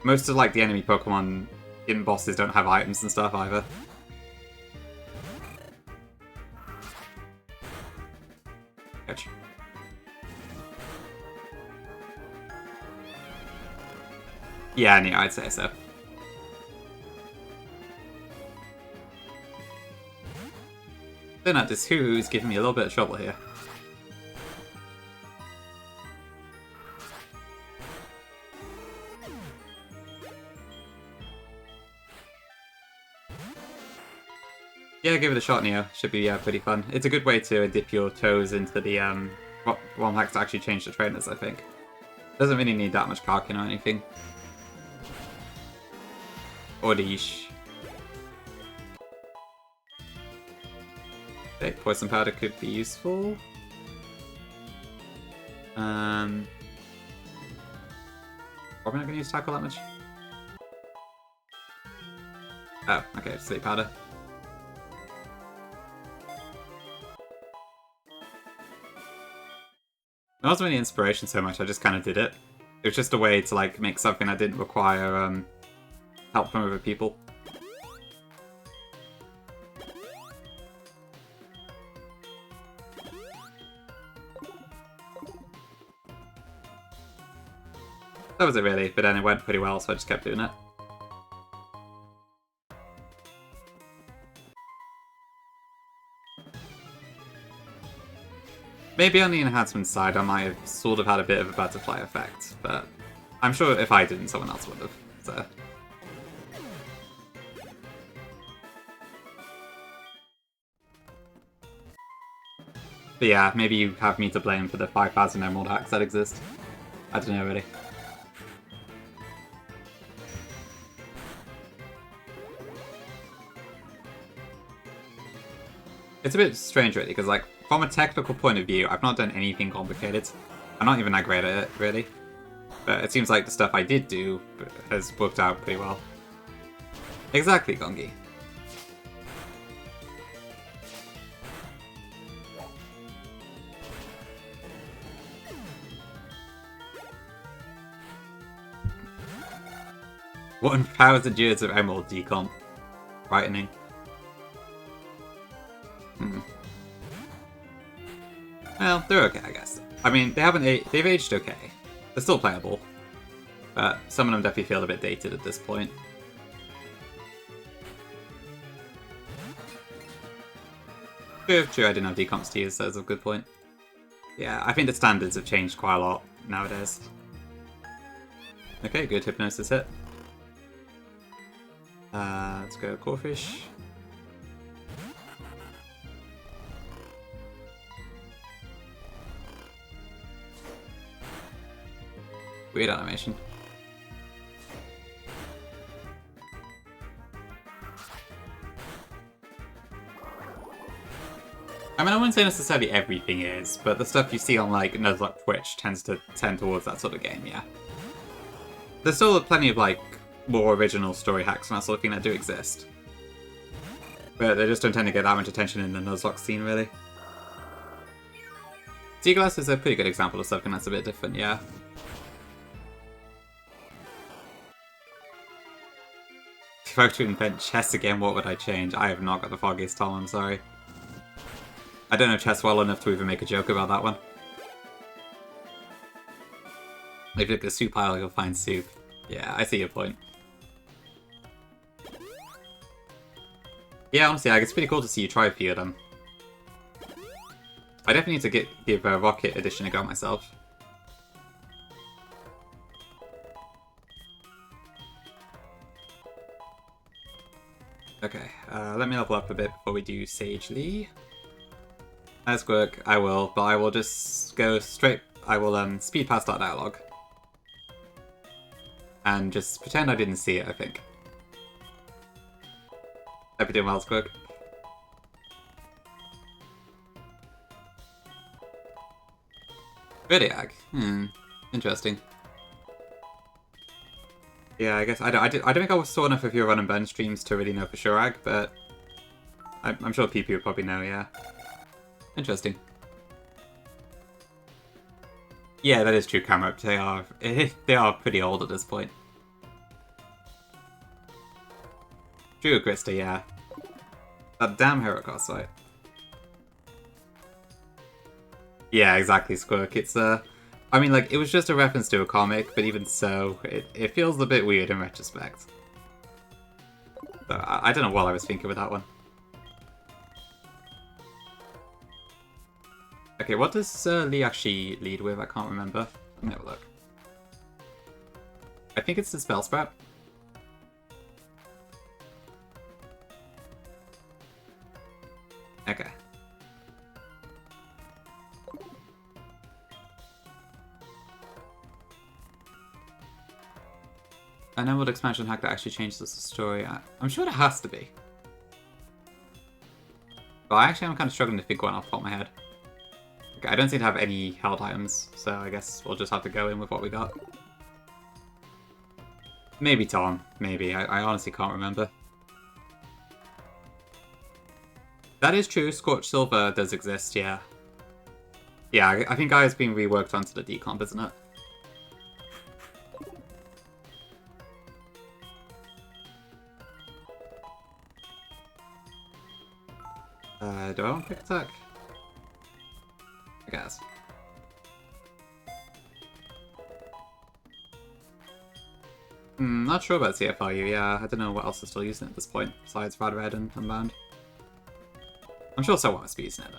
Most of like the enemy Pokemon in bosses don't have items and stuff either. Catch. Yeah, yeah, I'd say so. Then this Hoo is giving me a little bit of trouble here. Yeah, give it a shot, Neo. Should be pretty fun. It's a good way to dip your toes into the one hacks to actually change the trainers, I think. Doesn't really need that much carking or anything. Or Leash. Okay, Poison Powder could be useful. Probably not going to use Tackle that much. Oh, okay, Sleep Powder. It wasn't really inspiration so much, I just kind of did it. It was just a way to like make something that didn't require help from other people. That was it really, but then it went pretty well, so I just kept doing it. Maybe on the enhancement side I might have sort of had a bit of a butterfly effect, but I'm sure if I didn't, someone else would have, so... But yeah, maybe you have me to blame for the 5,000 emerald hacks that exist. I don't know really. It's a bit strange really, because like, from a technical point of view, I've not done anything complicated. I'm not even that great at it, really. But it seems like the stuff I did do has worked out pretty well. Exactly, Gongi. What empowers the Gears of Emerald decomp? Frightening. Well, they're okay, I guess. I mean, they've aged okay. They're still playable. But some of them definitely feel a bit dated at this point. True, I didn't have decomps to use, so that's a good point. Yeah, I think the standards have changed quite a lot nowadays. Okay, good Hypnosis hit. Let's go Corfish. Weird animation. I mean, I wouldn't say necessarily everything is, but the stuff you see on, like, Nuzlocke Twitch tends to tend towards that sort of game, yeah. There's still plenty of, like, more original story hacks and that sort of thing that do exist. But they just don't tend to get that much attention in the Nuzlocke scene, really. Seaglass is a pretty good example of something that's a bit different, yeah. If I were to invent chess again, what would I change? I have not got the foggiest Tom, I'm sorry. I don't know chess well enough to even make a joke about that one. If you look at the soup aisle, you'll find soup. Yeah, I see your point. Yeah, honestly, it's pretty cool to see you try a few of them. I definitely need to give a Rocket Edition a go myself. Okay, let me level up a bit before we do Sage Lee. As Squirk, I will, but I will just go straight. I will speed past that dialogue. And just pretend I didn't see it, I think. Hope you're doing well, Squirk. Vidiag. Interesting. Yeah, I guess I don't think I saw enough of your run and burn streams to really know for sure, Ag, but I'm sure PP would probably know, yeah. Interesting. Yeah, that is true, Camera. They are pretty old at this point. True, Krista, yeah. That damn hero cost, right? Yeah, exactly, Squirk. It's I mean, like, it was just a reference to a comic, but even so, it feels a bit weird in retrospect. So, I don't know what I was thinking with that one. Okay, what does Lee actually lead with? I can't remember. Let me have a look. I think it's the Spell Sprout. Okay. I know what expansion hack that actually changes the story. I'm sure there has to be. But actually I'm kind of struggling to think one off the top of my head. Okay, I don't seem to have any held items, so I guess we'll just have to go in with what we got. Maybe Tom. Maybe. I honestly can't remember. That is true. Scorched Silver does exist, yeah. Yeah, I think Gaia's been reworked onto the decomp, isn't it? Do I want quick attack? I guess. Not sure about CFRU, yeah. I don't know what else is still using it at this point, besides Rad Red and Unbound. I'm sure someone must be using it, though.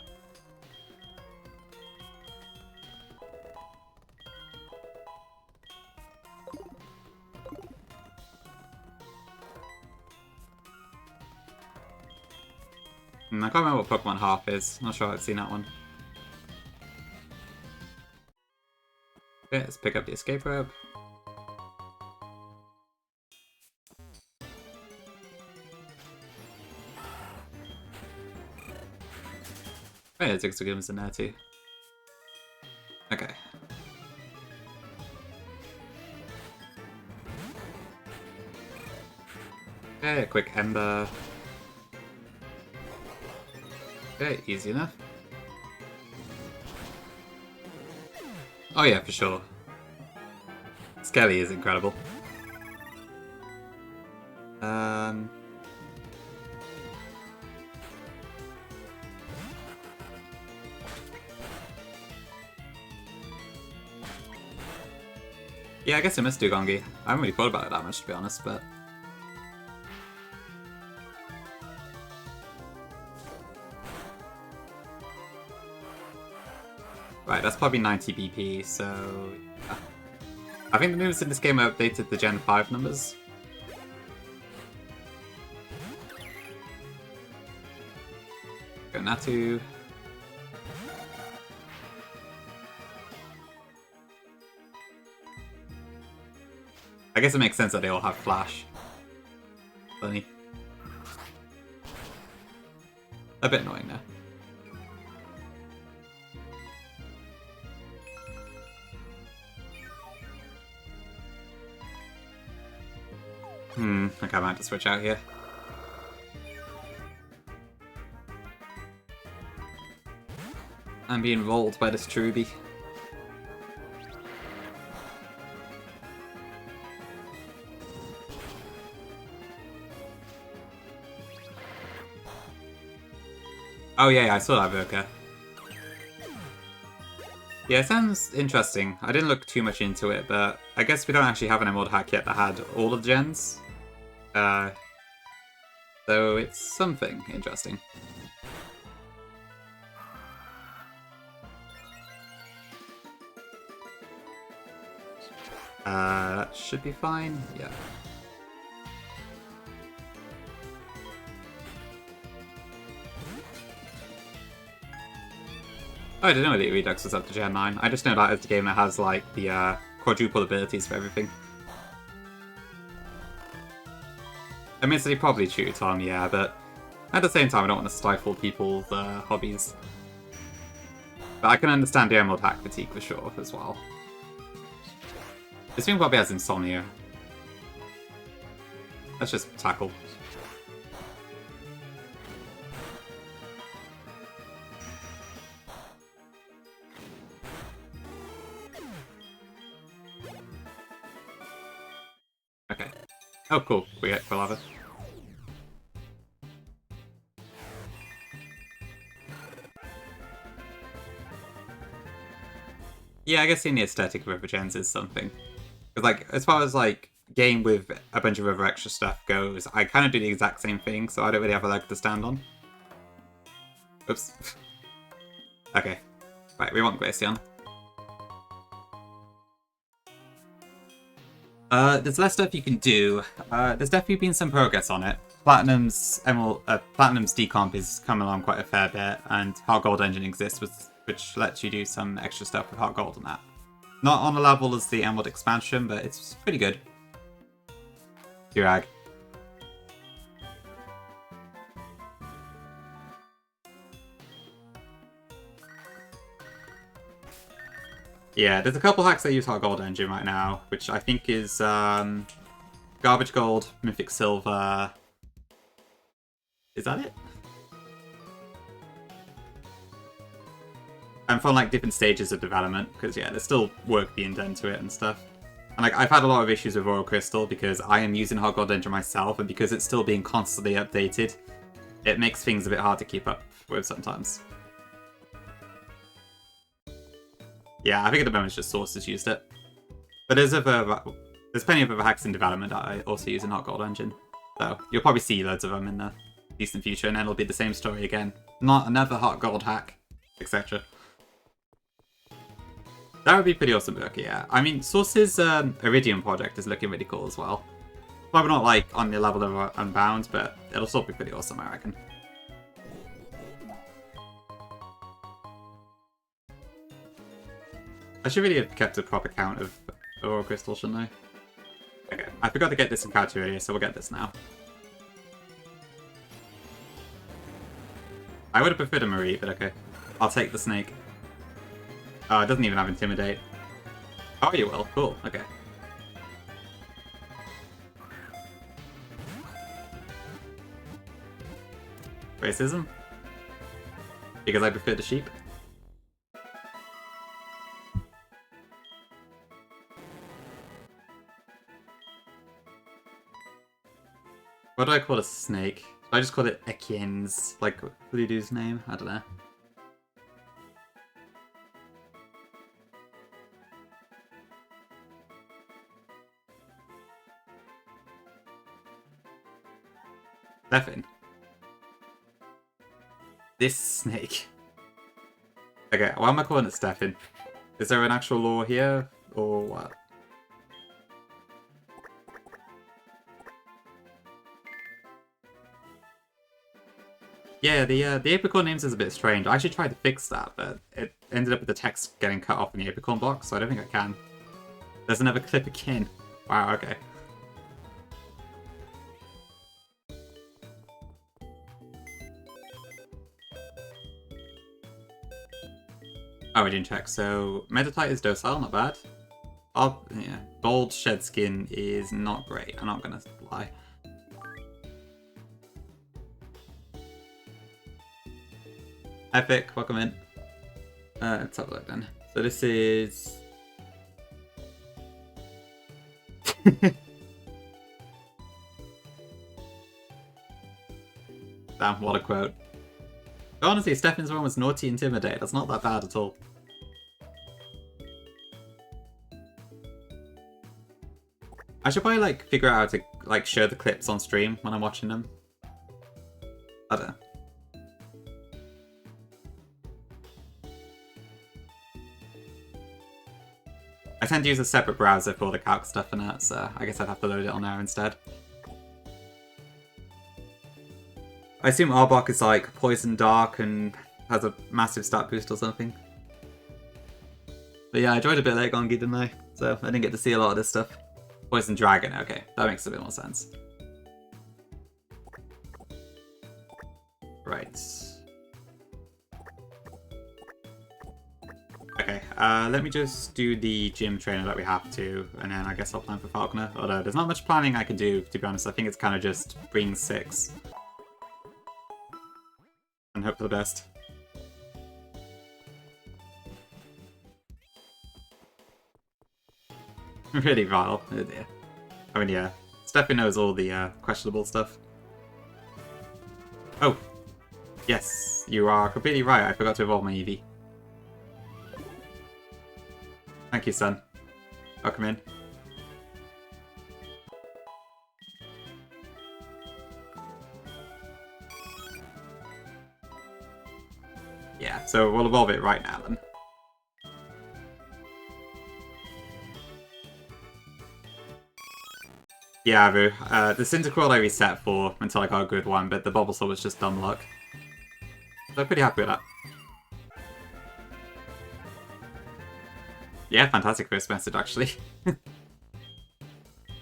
I can't remember what Pokemon Harp is. Not sure I've seen that one. Okay, let's pick up the escape rope. Oh yeah, Zigzagoon's in there too. Okay. Okay, a quick Ember. Okay, easy enough. Oh yeah, for sure. Skelly is incredible. Yeah, I guess I missed Dugongi. I haven't really thought about it that much, to be honest, but... Right, that's probably 90 BP, so... Yeah. I think the moves in this game are updated the Gen 5 numbers. Go Natu. I guess it makes sense that they all have Flash. Funny. A bit annoying though. Okay, I might have to switch out here. I'm being rolled by this Truby. Oh yeah, I saw that Voca. Yeah, it sounds interesting. I didn't look too much into it, but I guess we don't actually have an emerald hack yet that had all of the gens. So it's something interesting. That should be fine. Yeah. Oh, I didn't know that Redux was up to Gen 9. I just know that as the game that has, like, the quadruple abilities for everything. I mean, so they probably true, Tom, yeah, but at the same time, I don't want to stifle people's hobbies. But I can understand the Emerald hack fatigue for sure, as well. This thing probably has insomnia. Let's just tackle. Okay. Oh, cool. We get Quilava. Yeah, I guess seeing the aesthetic of Rivergens is something. Because, like, as far as, like, game with a bunch of other extra stuff goes, I kind of do the exact same thing, so I don't really have a leg to stand on. Oops. Okay. Right, we want Glaceon. There's less stuff you can do. There's definitely been some progress on it. Platinum's decomp is coming along quite a fair bit, and Heart Gold Engine exists, which lets you do some extra stuff with Heart Gold and that. Not on a level as the Emerald expansion, but it's pretty good. Durag. Yeah, there's a couple hacks that use Heart Gold Engine right now, which I think is Garbage Gold, Mythic Silver. Is that it? And from like different stages of development, because yeah, there's still work being done to it and stuff. And like I've had a lot of issues with Royal Crystal because I am using Heart Gold Engine myself, and because it's still being constantly updated, it makes things a bit hard to keep up with sometimes. Yeah, I think at the moment it's just Sources used it. But there's plenty of other hacks in development that I also use in Heart Gold Engine. So you'll probably see loads of them in the distant future, and then it'll be the same story again. Not another Heart Gold hack, etc. That would be pretty awesome work, yeah. I mean, Source's Iridium project is looking really cool as well. Probably not like on the level of Unbound, but it'll still be pretty awesome, I reckon. I should really have kept a proper count of Aurora Crystal, shouldn't I? Okay, I forgot to get this in character earlier, so we'll get this now. I would have preferred a Marie, but okay. I'll take the snake. Oh, it doesn't even have Intimidate. Oh, you will. Cool. Okay. Racism? Because I prefer the sheep? What do I call a snake? I just call it Ekins, like Voodoo's name? I don't know. Stefan. This snake. Okay, why am I calling it Stefan? Is there an actual lore here, or what? Yeah, the apicorn names is a bit strange. I actually tried to fix that, but it ended up with the text getting cut off in the apicorn box, so I don't think I can. There's another clip again. Wow, okay. Oh, we didn't check. So, Meditite is docile, not bad. Yeah, Bold Shed Skin is not great, I'm not gonna lie. lie. Epic, welcome in. Let's have a look then. So this is... Damn, what a quote. But honestly, Stefan's one was naughty intimidate. That's not that bad at all. I should probably like figure out how to like show the clips on stream when I'm watching them. I don't know. I tend to use a separate browser for the calc stuff and that, so I guess I'd have to load it on there instead. I assume Arbok is like Poison Dark and has a massive stat boost or something. But yeah, I joined a bit late Gongi, didn't I? So I didn't get to see a lot of this stuff. Poison Dragon, okay, that makes a bit more sense. Right. Okay, let me just do the gym trainer that we have to, and then I guess I'll plan for Falconer. Although there's not much planning I can do, to be honest. I think it's kind of just bring 6. And hope for the best. Really vile. Oh dear. I mean, yeah. Steffi knows all the questionable stuff. Oh. Yes, you are completely right. I forgot to evolve my Eevee. Thank you, son. Welcome in. Yeah, so we'll evolve it right now then. Yeah, Avu. The Cyndaquil I reset for until I got a good one, but the Bulbasaur was just dumb luck. So I'm pretty happy with that. Yeah, fantastic first message, actually.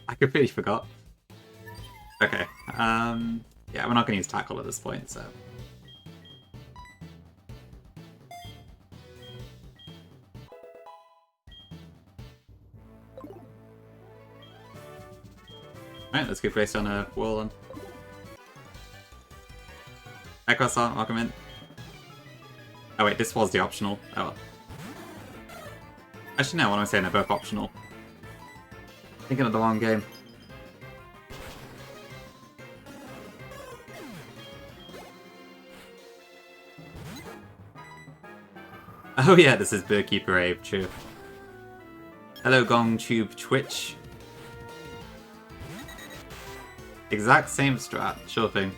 I completely forgot. Okay, yeah, we're not going to use Tackle at this point, so... Alright, let's go place on a wall then. Echo-san, welcome in. Oh wait, this was the optional. Oh well. Actually no, what am I saying? They're both optional. Thinking of the wrong game. Oh yeah, this is Burkeeper Abe, true. Hello GongTube Twitch. Exact same strat, sure thing.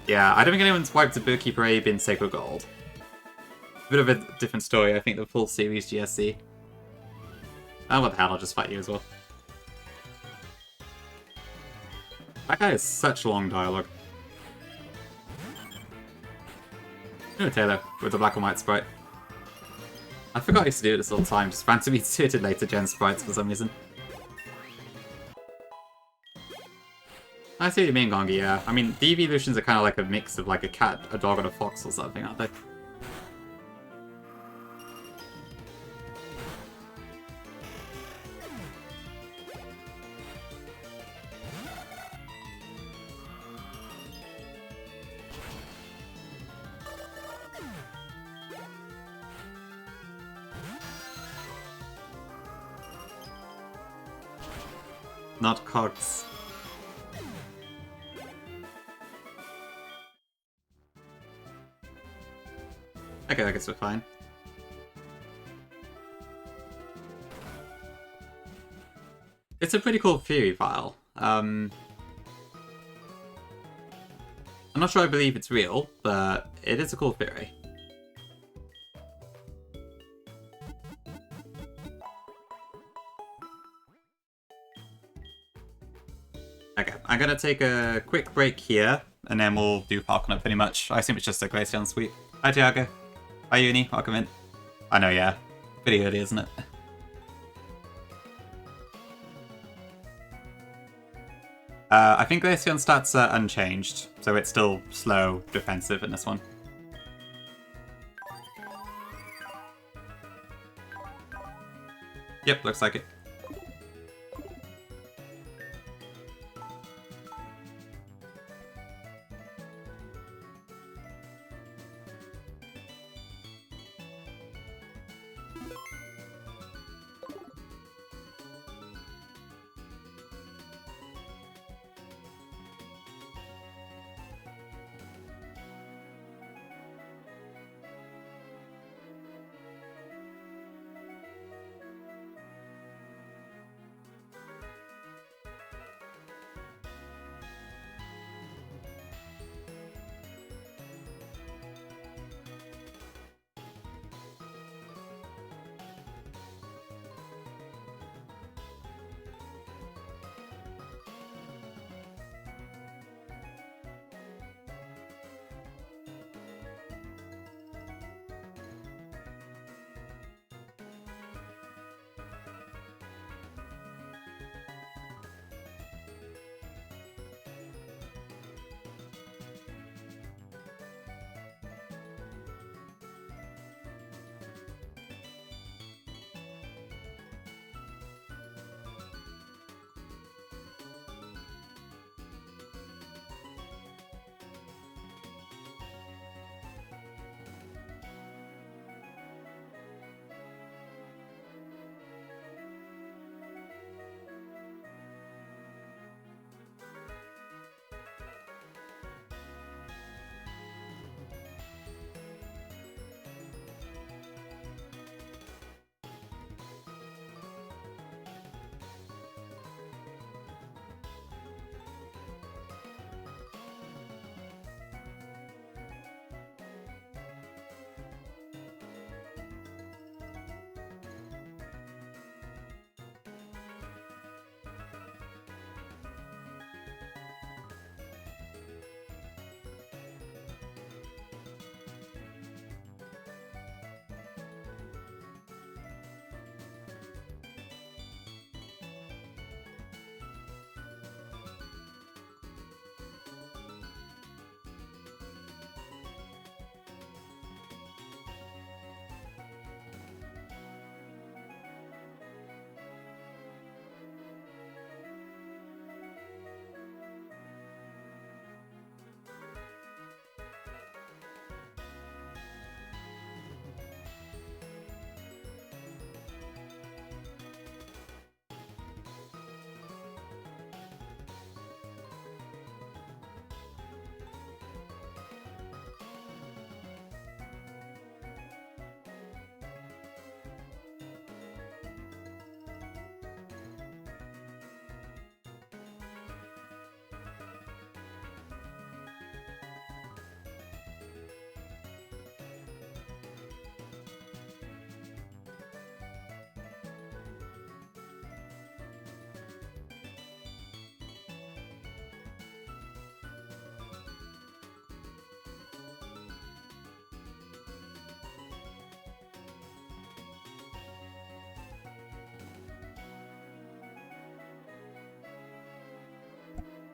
Yeah, I don't think anyone's wiped a Bookkeeper Abe in Sacred Gold. Bit of a different story, I think the full series GSC. Oh, what the hell, I'll just fight you as well. That guy has such long dialogue. No, Taylor, with the black and white sprite. I forgot I used to do this all the time, just randomly suited later gen sprites for some reason. I see what you mean, Gongi, yeah. I mean, the evolutions are kind of like a mix of like a cat, a dog, and a fox or something, aren't they? Not cogs. Okay, I guess we're fine. It's a pretty cool theory file. I'm not sure I believe it's real, but it is a cool theory. Okay, I'm gonna take a quick break here, and then we'll do Falconer pretty much. I assume it's just a Glaceon sweep. Hi, Tiago. Hi, Uni. Welcome in. I know, yeah. Pretty early, isn't it? I think Glaceon stats are unchanged, so it's still slow defensive in this one. Yep, looks like it.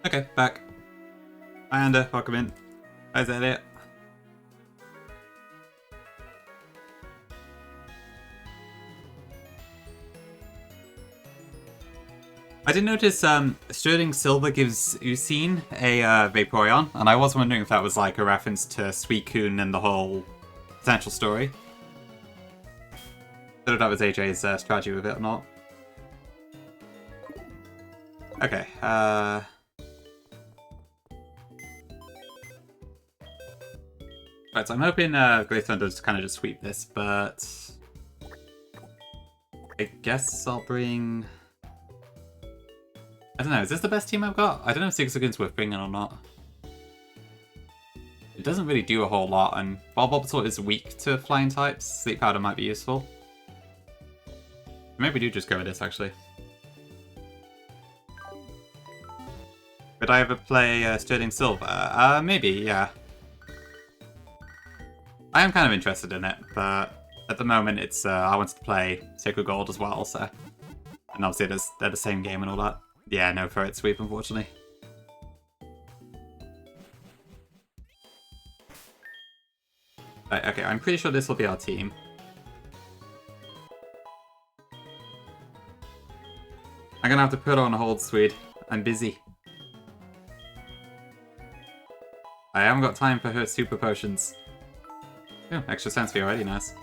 Okay, back. Hi, Ander. Welcome in. How's Elliot? I did notice Sterling Silver gives Ucine a Vaporeon, and I was wondering if that was like a reference to Suicune and the whole potential story. I don't know if that was AJ's strategy with it or not. Okay, right, so I'm hoping Great Thunder does kind of just sweep this, but I guess I'll bring... I don't know, is this the best team I've got? I don't know if Zigzagoon's worth bringing or not. It doesn't really do a whole lot, and while Bulbasaur is weak to flying types, Sleep Powder might be useful. Maybe we do just go with this, actually. Could I ever play Sterling Silver? Maybe, yeah. I am kind of interested in it, but at the moment it's I wanted to play Sacred Gold as well, so... And obviously they're the same game and all that. Yeah, no for it sweep, unfortunately. Right, okay, I'm pretty sure this will be our team. I'm gonna have to put on hold, Swede. I'm busy. I haven't got time for her super potions. Oh, extra sense fee already, nice.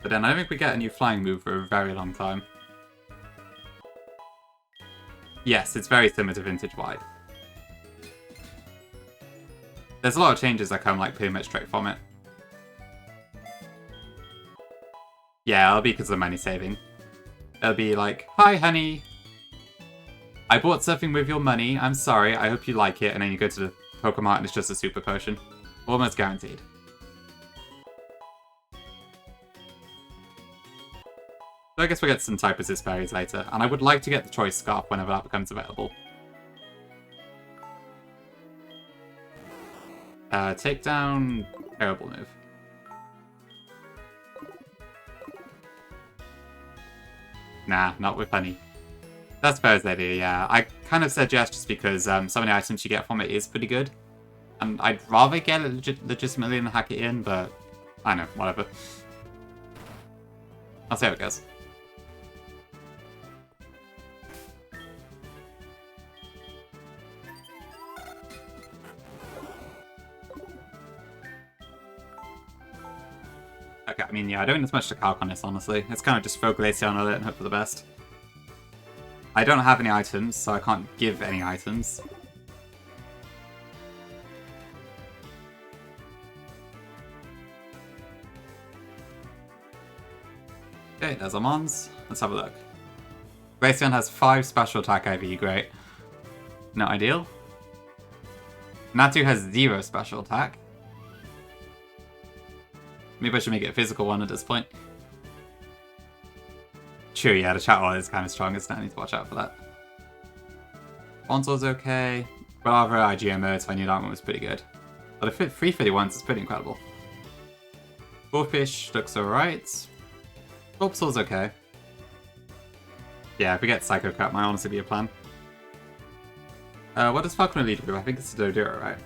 But then I don't think we get a new flying move for a very long time. Yes, it's very similar to Vintage White. There's a lot of changes that come like pretty much straight from it. Yeah, it'll be because of money saving. It'll be like, hi honey, I bought something with your money, I'm sorry, I hope you like it, and then you go to the Pokemon and it's just a super potion. Almost guaranteed. So I guess we'll get some Type Resist berries later, and I would like to get the Choice Scarf whenever that becomes available. Takedown, terrible move. Nah, not with honey. That's fair as idea, yeah. I kind of said yes just because some of the items you get from it is pretty good. And I'd rather get it legitimately than hack it in, but I know, whatever. I'll see how it goes. Okay, I mean, yeah, I don't think there's much to calc on this, honestly. It's kind of just throw Glaceon on it and hope for the best. I don't have any items, so I can't give any items. Okay, there's our Mons. Let's have a look. Glaceon has 5 special attack IV, great. Not ideal. Natu has 0 special attack. Maybe I should make it a physical one at this point. True, yeah, the chat wall is kind of strong, isn't it? I need to watch out for that. Bonsor's okay. Bravo, IGMO, so I knew that one was pretty good. But the 351s is pretty incredible. Bullfish looks alright. Bulbasaur's okay. Yeah, if we get Psycho Cut, might honestly be a plan. What does Falconer lead do? I think it's a Dodura, right?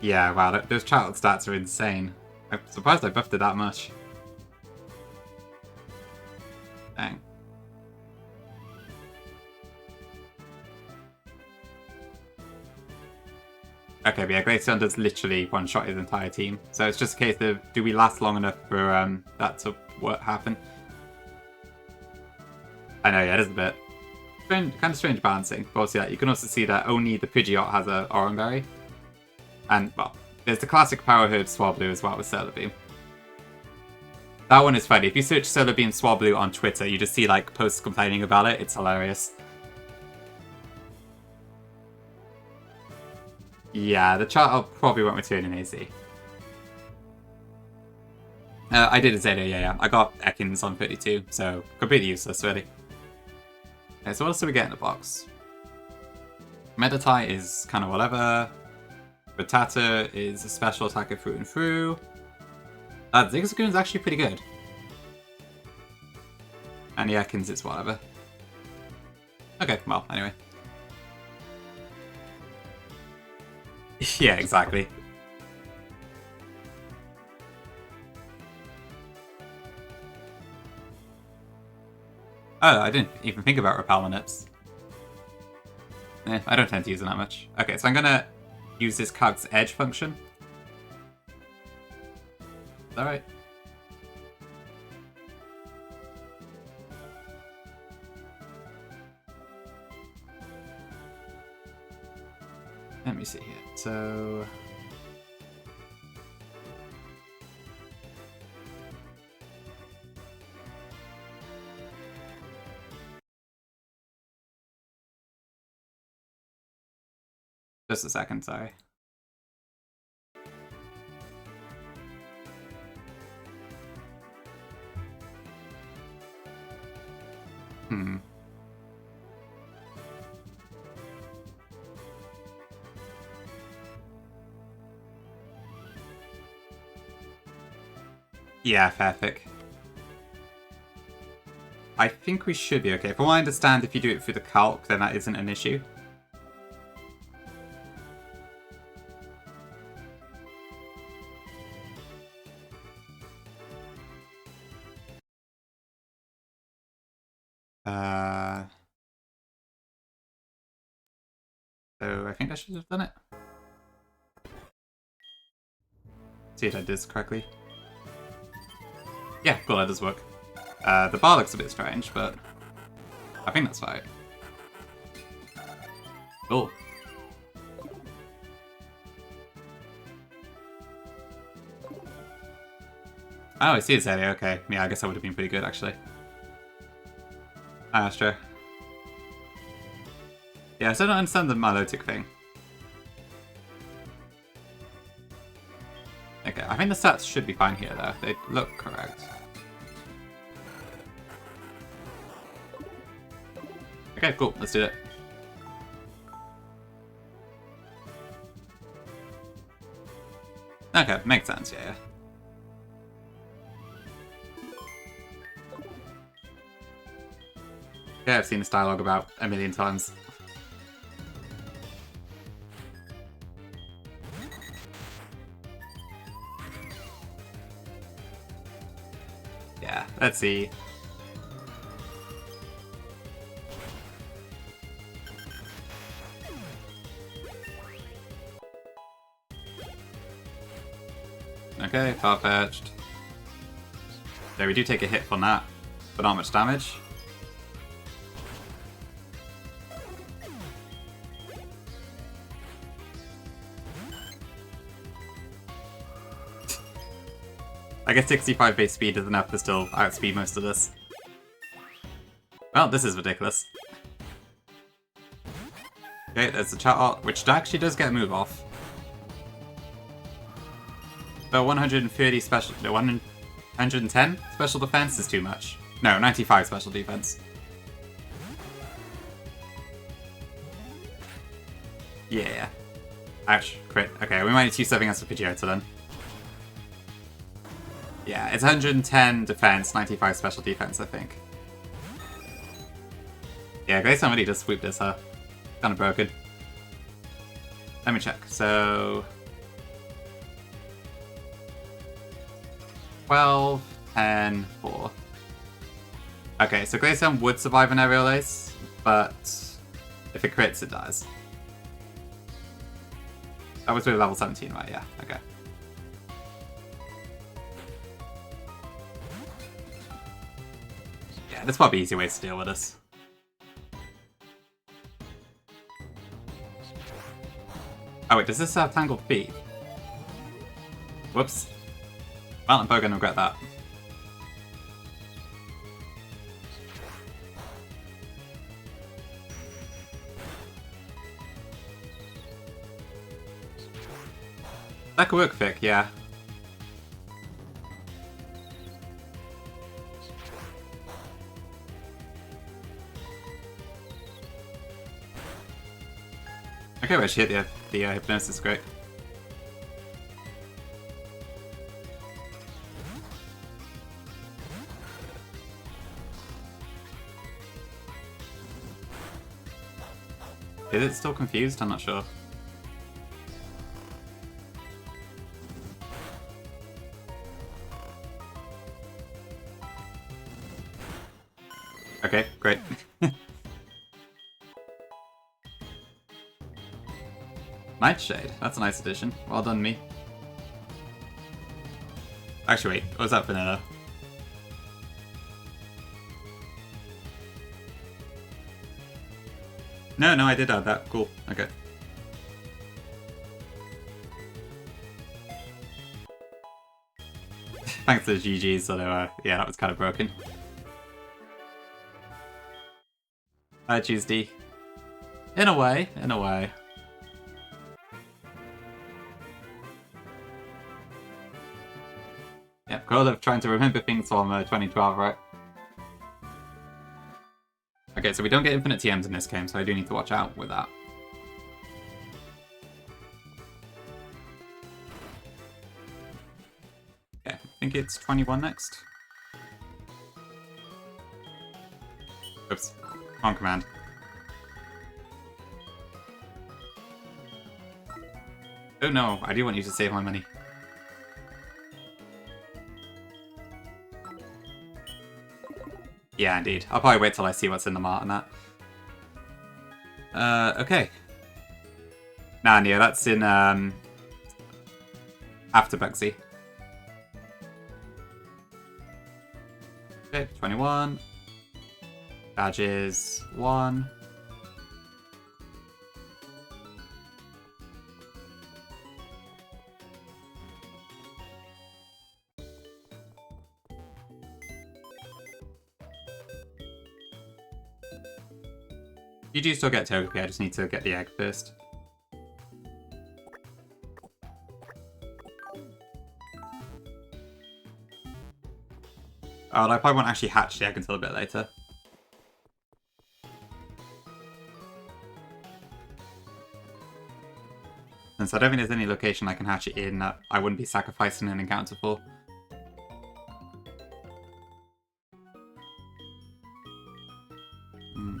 Yeah, wow, those child stats are insane. I'm surprised I buffed it that much. Dang. Okay, but yeah, Glaceon does literally one-shot his entire team. So it's just a case of, do we last long enough for that to happen? I know, yeah, it is a bit kind of strange balancing. But also, yeah, you can also see that only the Pidgeot has a Oran Berry. And, well, there's the classic Power Herb Swablu as well with Solar Beam. That one is funny. If you search Solar Beam Swablu on Twitter, you just see, like, posts complaining about it. It's hilarious. Yeah, the chart probably won't return in AZ. I did a Zeta, yeah. I got Ekans on 32, so completely useless, really. Okay, so what else do we get in the box? Meditite is kind of whatever. Rattata is a special attacker through and through. Zigzagoon is actually pretty good. And the Ekans is whatever. Okay, well, anyway. Yeah, exactly. Oh, I didn't even think about repel nips. I don't tend to use them that much. Okay, so I'm gonna use this cog's edge function. Is that right? Let me see here. So... Just a second, sorry. Yeah, fair pick. I think we should be okay. From what I understand, if you do it through the calc, then that isn't an issue. So I think I should have done it. See if I did this correctly. Yeah, cool, that does work. The bar looks a bit strange, but I think that's fine. Cool. Oh, I see it's area, okay. Yeah, I guess that would have been pretty good, actually. Ah, that's true. Yeah, I still don't understand the Milotic thing. Okay, I think the stats should be fine here, though. They look correct. Okay, cool. Let's do it. Okay, makes sense, yeah. Yeah, I've seen this dialogue about a million times. Yeah, let's see. Okay, far-fetched. Yeah, we do take a hit from that, but not much damage. I guess 65 base speed is enough to still outspeed most of this. Well, this is ridiculous. Okay, there's the chat art, which actually does get a move off. But 130 special... No, 110 special defense is too much. No, 95 special defense. Yeah. Ouch, crit. Okay, we might need to use something else for Pidgeotto then. Yeah, it's 110 defense, 95 special defense, I think. Yeah, Grace really just swooped this, huh? Kind of broken. Let me check. So... 12, 10, 4. Okay, so Glaceon would survive an aerial ace, but if it crits, it dies. That was with level 17, right? Yeah, okay. Yeah, there's probably easier ways to deal with this. Oh wait, does this have Tangled Feet? Whoops. Well, I'm probably gonna regret that. That could work, Vic, yeah. Okay, well, she hit the hypnosis, great. Is it still confused? I'm not sure. Okay, great. Nightshade, that's a nice addition. Well done, me. Actually, wait, was that vanilla? No, I did add that. Cool. Okay. Thanks to the GG's, although, yeah, that was kind of broken. I choose D. In a way, in a way. Yep, goal of trying to remember things from 2012, right? Okay, so we don't get infinite TMs in this game, so I do need to watch out with that. Okay, I think it's 21 next. Oops, on command. Oh no, I do want you to save my money. Yeah, indeed. I'll probably wait till I see what's in the mart and that. Okay. Nah, Neo, that's in, after Bugsy. Okay, 21. Badges, 1. You do still get Togepi, I just need to get the egg first. Oh, I probably won't actually hatch the egg until a bit later. Since I don't think there's any location I can hatch it in that I wouldn't be sacrificing an encounter for.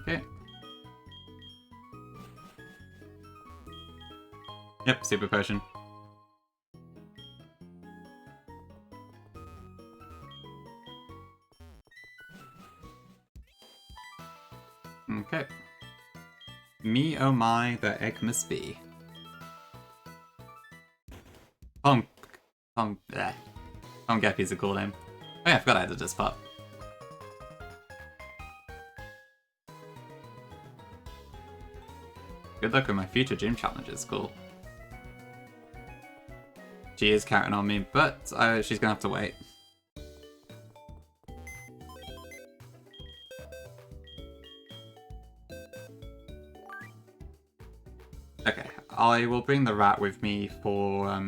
Okay. Yep, super potion. Okay. Me oh my, the egg must be. Geppy's a cool name. Oh yeah, I forgot I added this part. Good luck with my future gym challenges, cool. She is counting on me, but she's gonna have to wait. Okay, I will bring the rat with me for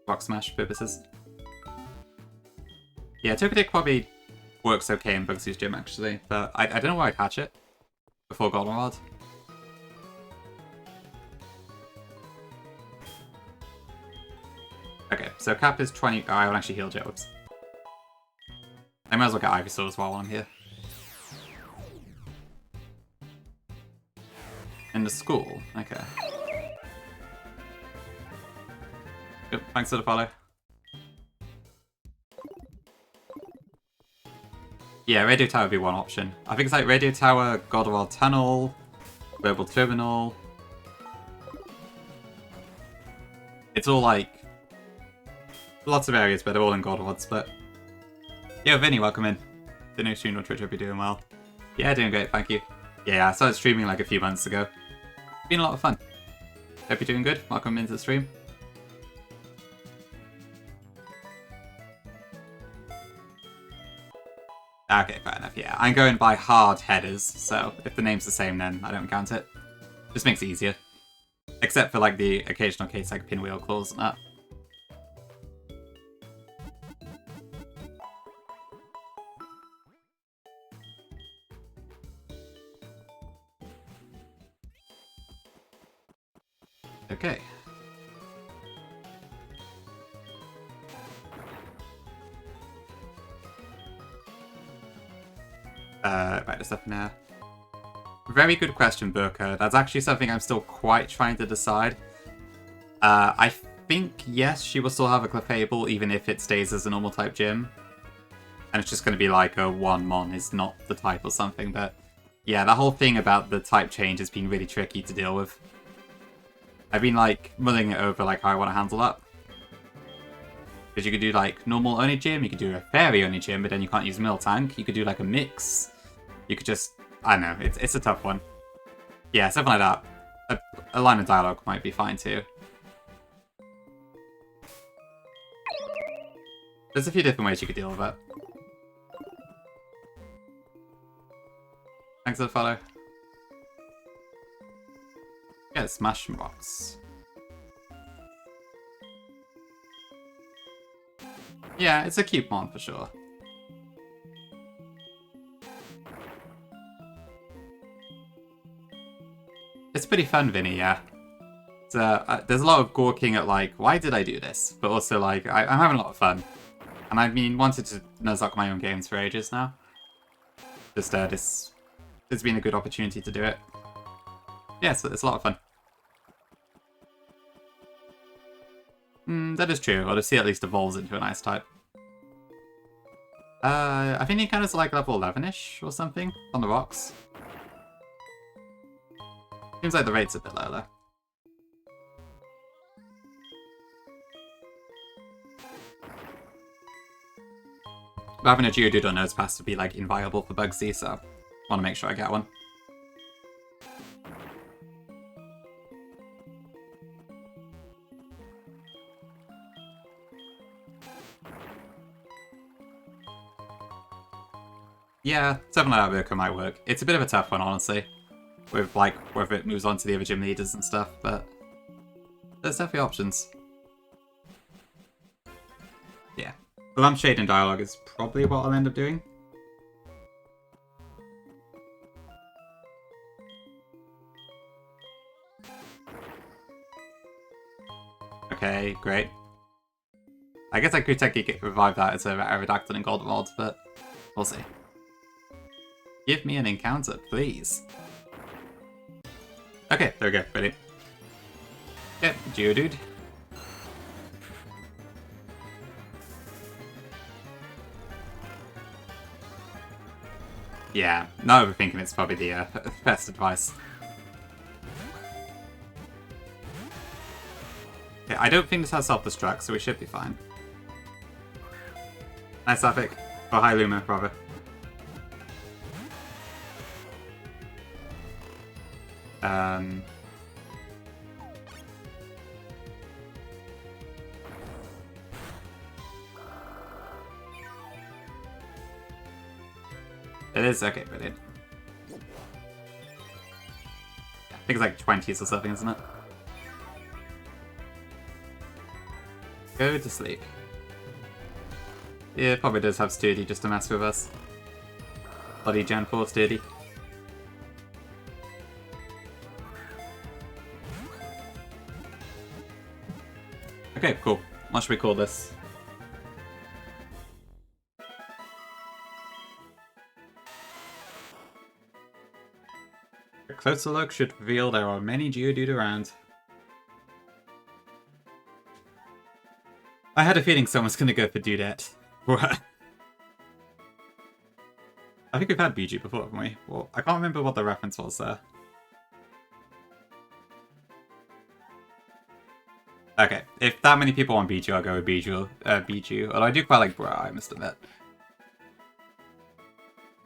Rock Smash purposes. Yeah, Togetic probably works okay in Bugsy's gym actually, but I don't know why I'd hatch it before Goldenrod. Okay, so cap is 20. Oh, I will actually heal Jobs. I might as well get Ivysaur as well while I'm here. In the school, okay. Yep, thanks for the follow. Yeah, Radio Tower would be one option. I think it's like Radio Tower, Goldenrod Tunnel, Global Terminal. It's all like lots of areas, but they're all in Goldenrod split. Yo, Vinny, welcome in. The new stream on Twitch, hope you're doing well. Yeah, doing great, thank you. Yeah, I started streaming like a few months ago. Been a lot of fun. Hope you're doing good. Welcome into the stream. Okay, fair enough, yeah. I'm going by hard headers, so if the name's the same, then I don't count it. Just makes it easier. Except for like the occasional case like pinwheel claws and that. Okay. Right, there's stuff in there. Very good question, Burka. That's actually something I'm still quite trying to decide. I think, yes, she will still have a Clefable, even if it stays as a normal type gym. And it's just going to be like a 1-mon is not the type or something, but... Yeah, the whole thing about the type change has been really tricky to deal with. I've been, like, mulling it over, like, how I want to handle that. Because you could do, like, normal only gym, you could do a fairy only gym, but then you can't use Miltank. You could do, like, a mix. You could just... I don't know, it's a tough one. Yeah, something like that. A line of dialogue might be fine, too. There's a few different ways you could deal with it. Thanks for the follow. Yeah, smash box. Yeah, it's a cute mon for sure. It's pretty fun, Vinny, yeah. There's a lot of gawking at, like, why did I do this? But also, like, I'm having a lot of fun. And I've been wanted to Nuzlocke my own games for ages now. Just, it's been a good opportunity to do it. Yeah, it's a lot of fun. That is true. Odyssey at least evolves into a nice type. I think he kind of like level 11-ish or something on the rocks. Seems like the rate's a bit low though. But having a Geodude on Nosepass would be like inviolable for Bugsy, so I want to make sure I get one. Yeah, something like that Burka might work. It's a bit of a tough one, honestly. With, like, whether it moves on to the other gym leaders and stuff, but... there's definitely options. Yeah. Lampshade and dialogue is probably what I'll end up doing. Okay, great. I guess I could technically revive that as a Aerodactyl and Golden Rod, but we'll see. Give me an encounter, please. Okay, there we go, ready. Yep, Geodude. Yeah, not overthinking it's probably the best advice. Okay, I don't think this has self-destruct, so we should be fine. Nice epic. Oh, hi Luma, brother. It is, okay, brilliant. I think it's like 20s or something, isn't it? Go to sleep. Yeah, it probably does have Sturdy just to mess with us. Bloody Gen 4 Sturdy. Okay, cool. What should we call this? A closer look should reveal there are many Geodude around. I had a feeling someone's gonna go for Dudette. What? I think we've had Bijou before, haven't we? Well, I can't remember what the reference was there. Okay, if that many people want Bijou, I'll go with Bijou. Although I do quite like Bra, I must admit.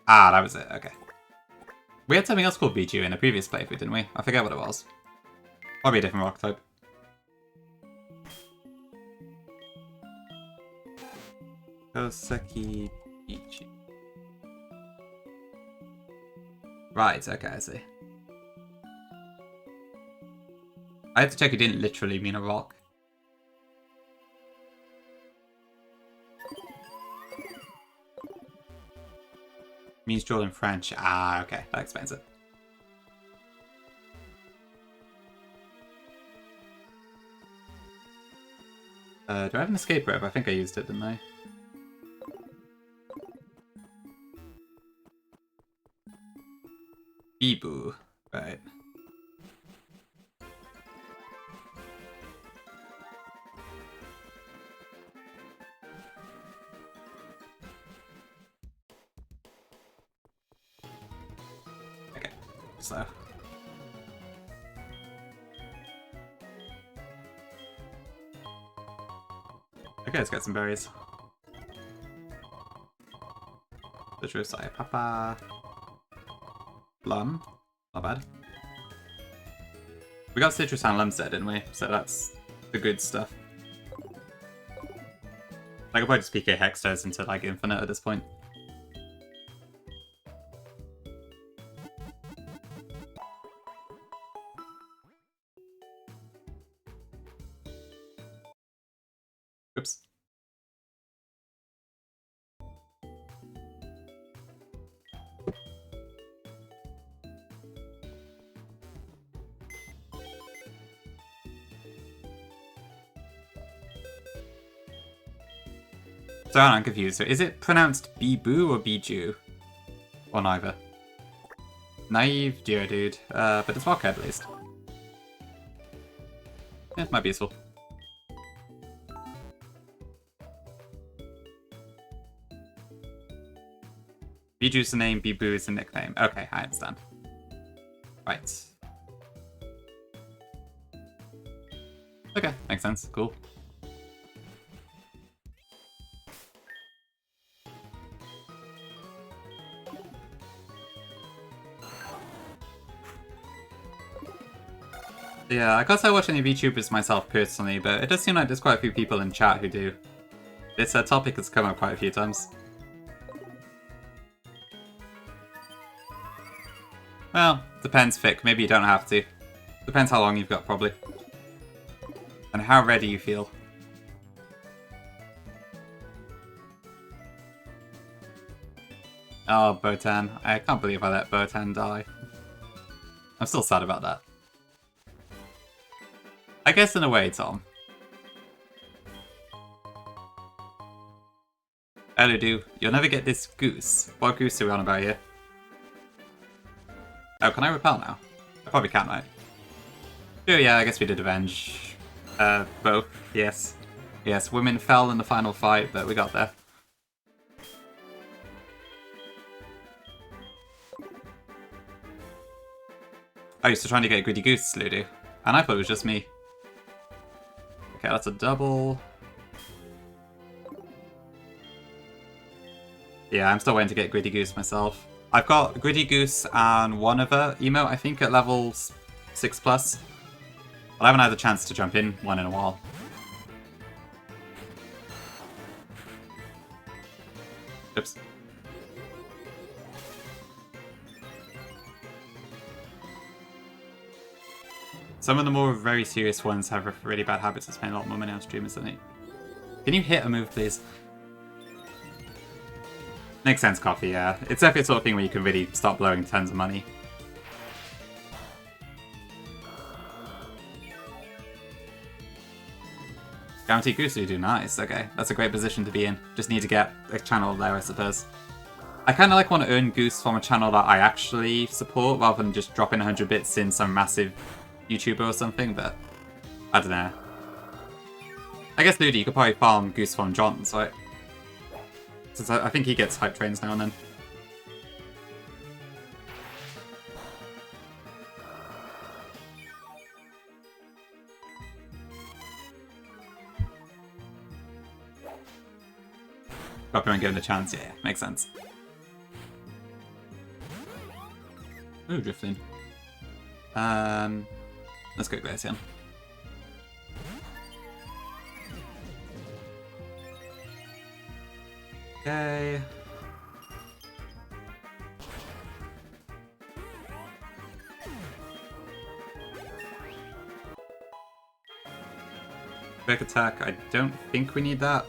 Ah, that was it, okay. We had something else called Bijou in a previous playthrough, didn't we? I forget what it was. Probably a different rock type. Koseki Bijou. Right, okay, I see. I had to check it didn't literally mean a rock. Means draw in French. Ah, okay, that explains it. Do I have an escape rope? I think I used it, didn't I? Bibu. Right. Okay. So. Okay, let's get some berries. Citrus, papa. Plum. Not bad. We got citrus and lemon, didn't we? So that's the good stuff. I could probably just PK Hexters into like infinite at this point. Oops. So I'm confused. So is it pronounced Bibu or Biju? Or neither? Naive Geodude. But it's Rockhead at least. Yeah, might be useful. Biju's the name, Bibu is the nickname. Okay, I understand. Right. Okay, makes sense. Cool. Yeah, I can't say I watch any VTubers myself personally, but it does seem like there's quite a few people in chat who do. This topic has come up quite a few times. Well, depends, Vic. Maybe you don't have to. Depends how long you've got, probably. And how ready you feel. Oh, Botan. I can't believe I let Botan die. I'm still sad about that. I guess in a way, Tom. Eludu, you'll never get this goose. What goose are we on about here? Oh, can I repel now? I probably can't, right? Sure, yeah, I guess we did avenge. Both, yes. Yes, women fell in the final fight, but we got there. Oh, you're still trying to get a greedy goose, Ludu. And I thought it was just me. Okay, that's a double. Yeah, I'm still waiting to get Gritty Goose myself. I've got Gritty Goose and one other emote, I think, at level 6+. But I haven't had the chance to jump in one in a while. Oops. Some of the more very serious ones have really bad habits of spending a lot more money on streamers than me. Can you hit a move, please? Makes sense, Coffee, yeah. It's definitely the sort of thing where you can really start blowing tons of money. Guaranteed Goose do nice, okay. That's a great position to be in. Just need to get a channel there, I suppose. I kind of like want to earn Goose from a channel that I actually support, rather than just dropping 100 bits in some massive YouTuber or something, but I don't know. I guess, Ludi, you could probably farm Goose from John's, right? Since I think he gets hype trains now and then. Drop him and give him a chance, yeah, makes sense. Ooh, drifting. Let's go Glaceon. Okay. Quick attack, I don't think we need that.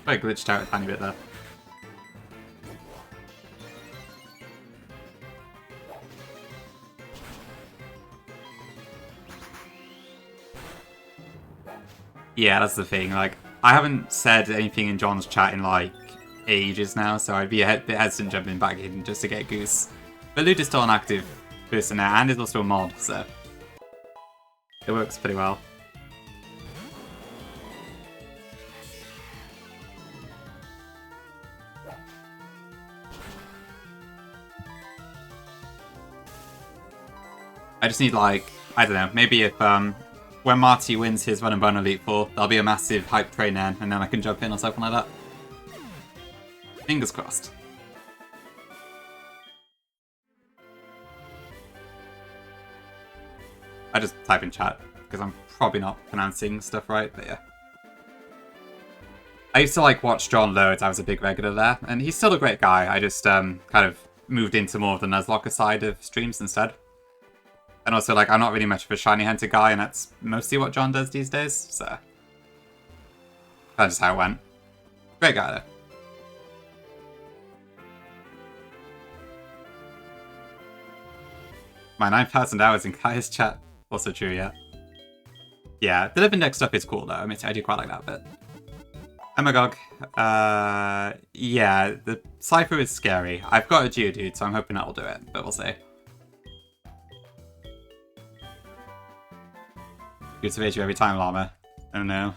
I glitched out a tiny bit there. Yeah, that's the thing. Like, I haven't said anything in John's chat in, like, ages now, so I'd be a bit hesitant jumping back in just to get Goose. But Lute is still an active person now, and is also a mod, so it works pretty well. I just need, like, I don't know, maybe if, when Marty wins his Run and Bone Elite Four, there'll be a massive hype train then, and then I can jump in or something like that. Fingers crossed. I just type in chat, because I'm probably not pronouncing stuff right, but yeah. I used to, like, watch John loads, I was a big regular there, and he's still a great guy, I just, kind of moved into more of the Nuzlocke side of streams instead. And also, like, I'm not really much of a shiny hunter guy, and that's mostly what John does these days, so that's just how it went. Great guy, though. My 9,000 hours in Kaya's chat. Also true, yeah. Yeah, the Live Index stuff is cool, though. I mean, I do quite like that bit. Emagog. Yeah, the Cypher is scary. I've got a Geodude, so I'm hoping that'll do it, but we'll see. Good to you every time, Llama. Oh no.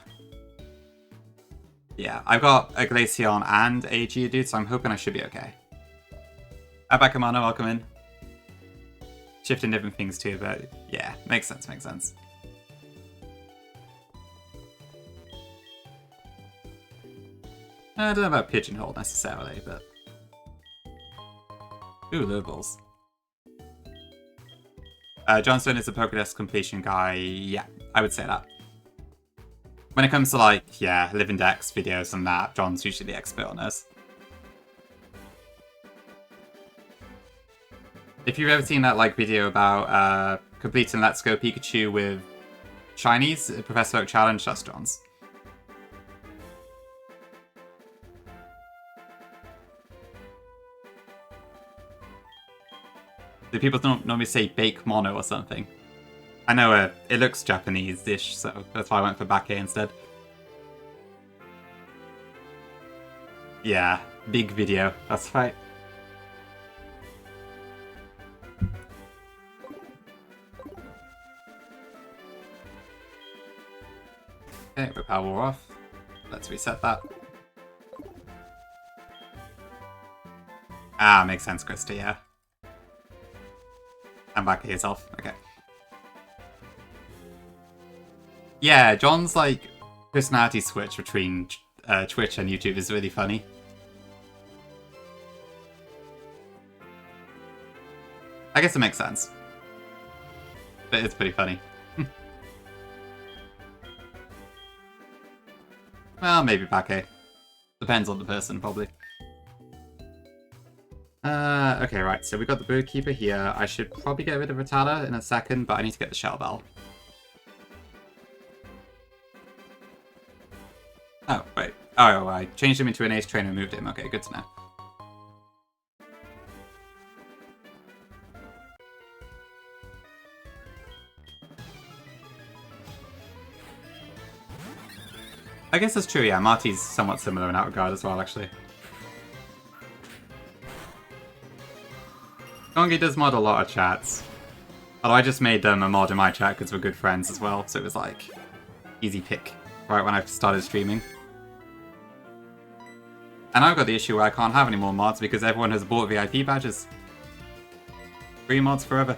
Yeah, I've got a Glaceon and a Geodude, so I'm hoping I should be okay. Abakamano, welcome in. Shifting different things too, but yeah, makes sense, makes sense. I don't know about Pigeonhole necessarily, but... Ooh, Lurbles. Johnstone is a Pokédex completion guy. Yeah, I would say that. When it comes to, like, yeah, Live Index videos and that, John's usually the expert on this. If you've ever seen that, like, video about completing Let's Go Pikachu with Shinies, Professor Oak Challenge, that's John's. Do people don't normally say bake mono or something? I know it looks Japanese-ish, so that's why I went for Bake instead. Yeah, big video, that's right. Okay, we're power off. Let's reset that. Ah, makes sense, Krista, yeah. And back to yourself. Okay. Yeah, John's, like, personality switch between Twitch and YouTube is really funny. I guess it makes sense. But it's pretty funny. Well, maybe Bake. Depends on the person, probably. Okay, right, so we got the Bird Keeper here. I should probably get rid of Rattata in a second, but I need to get the Shell Bell. Oh, wait. Oh, I changed him into an Ace Trainer and moved him. Okay, good to know. I guess that's true, yeah. Marty's somewhat similar in that regard as well, actually. Gongi does mod a lot of chats. Although I just made them a mod in my chat because we're good friends as well, so it was like, easy pick right when I started streaming. And I've got the issue where I can't have any more mods because everyone has bought VIP badges. Free mods forever.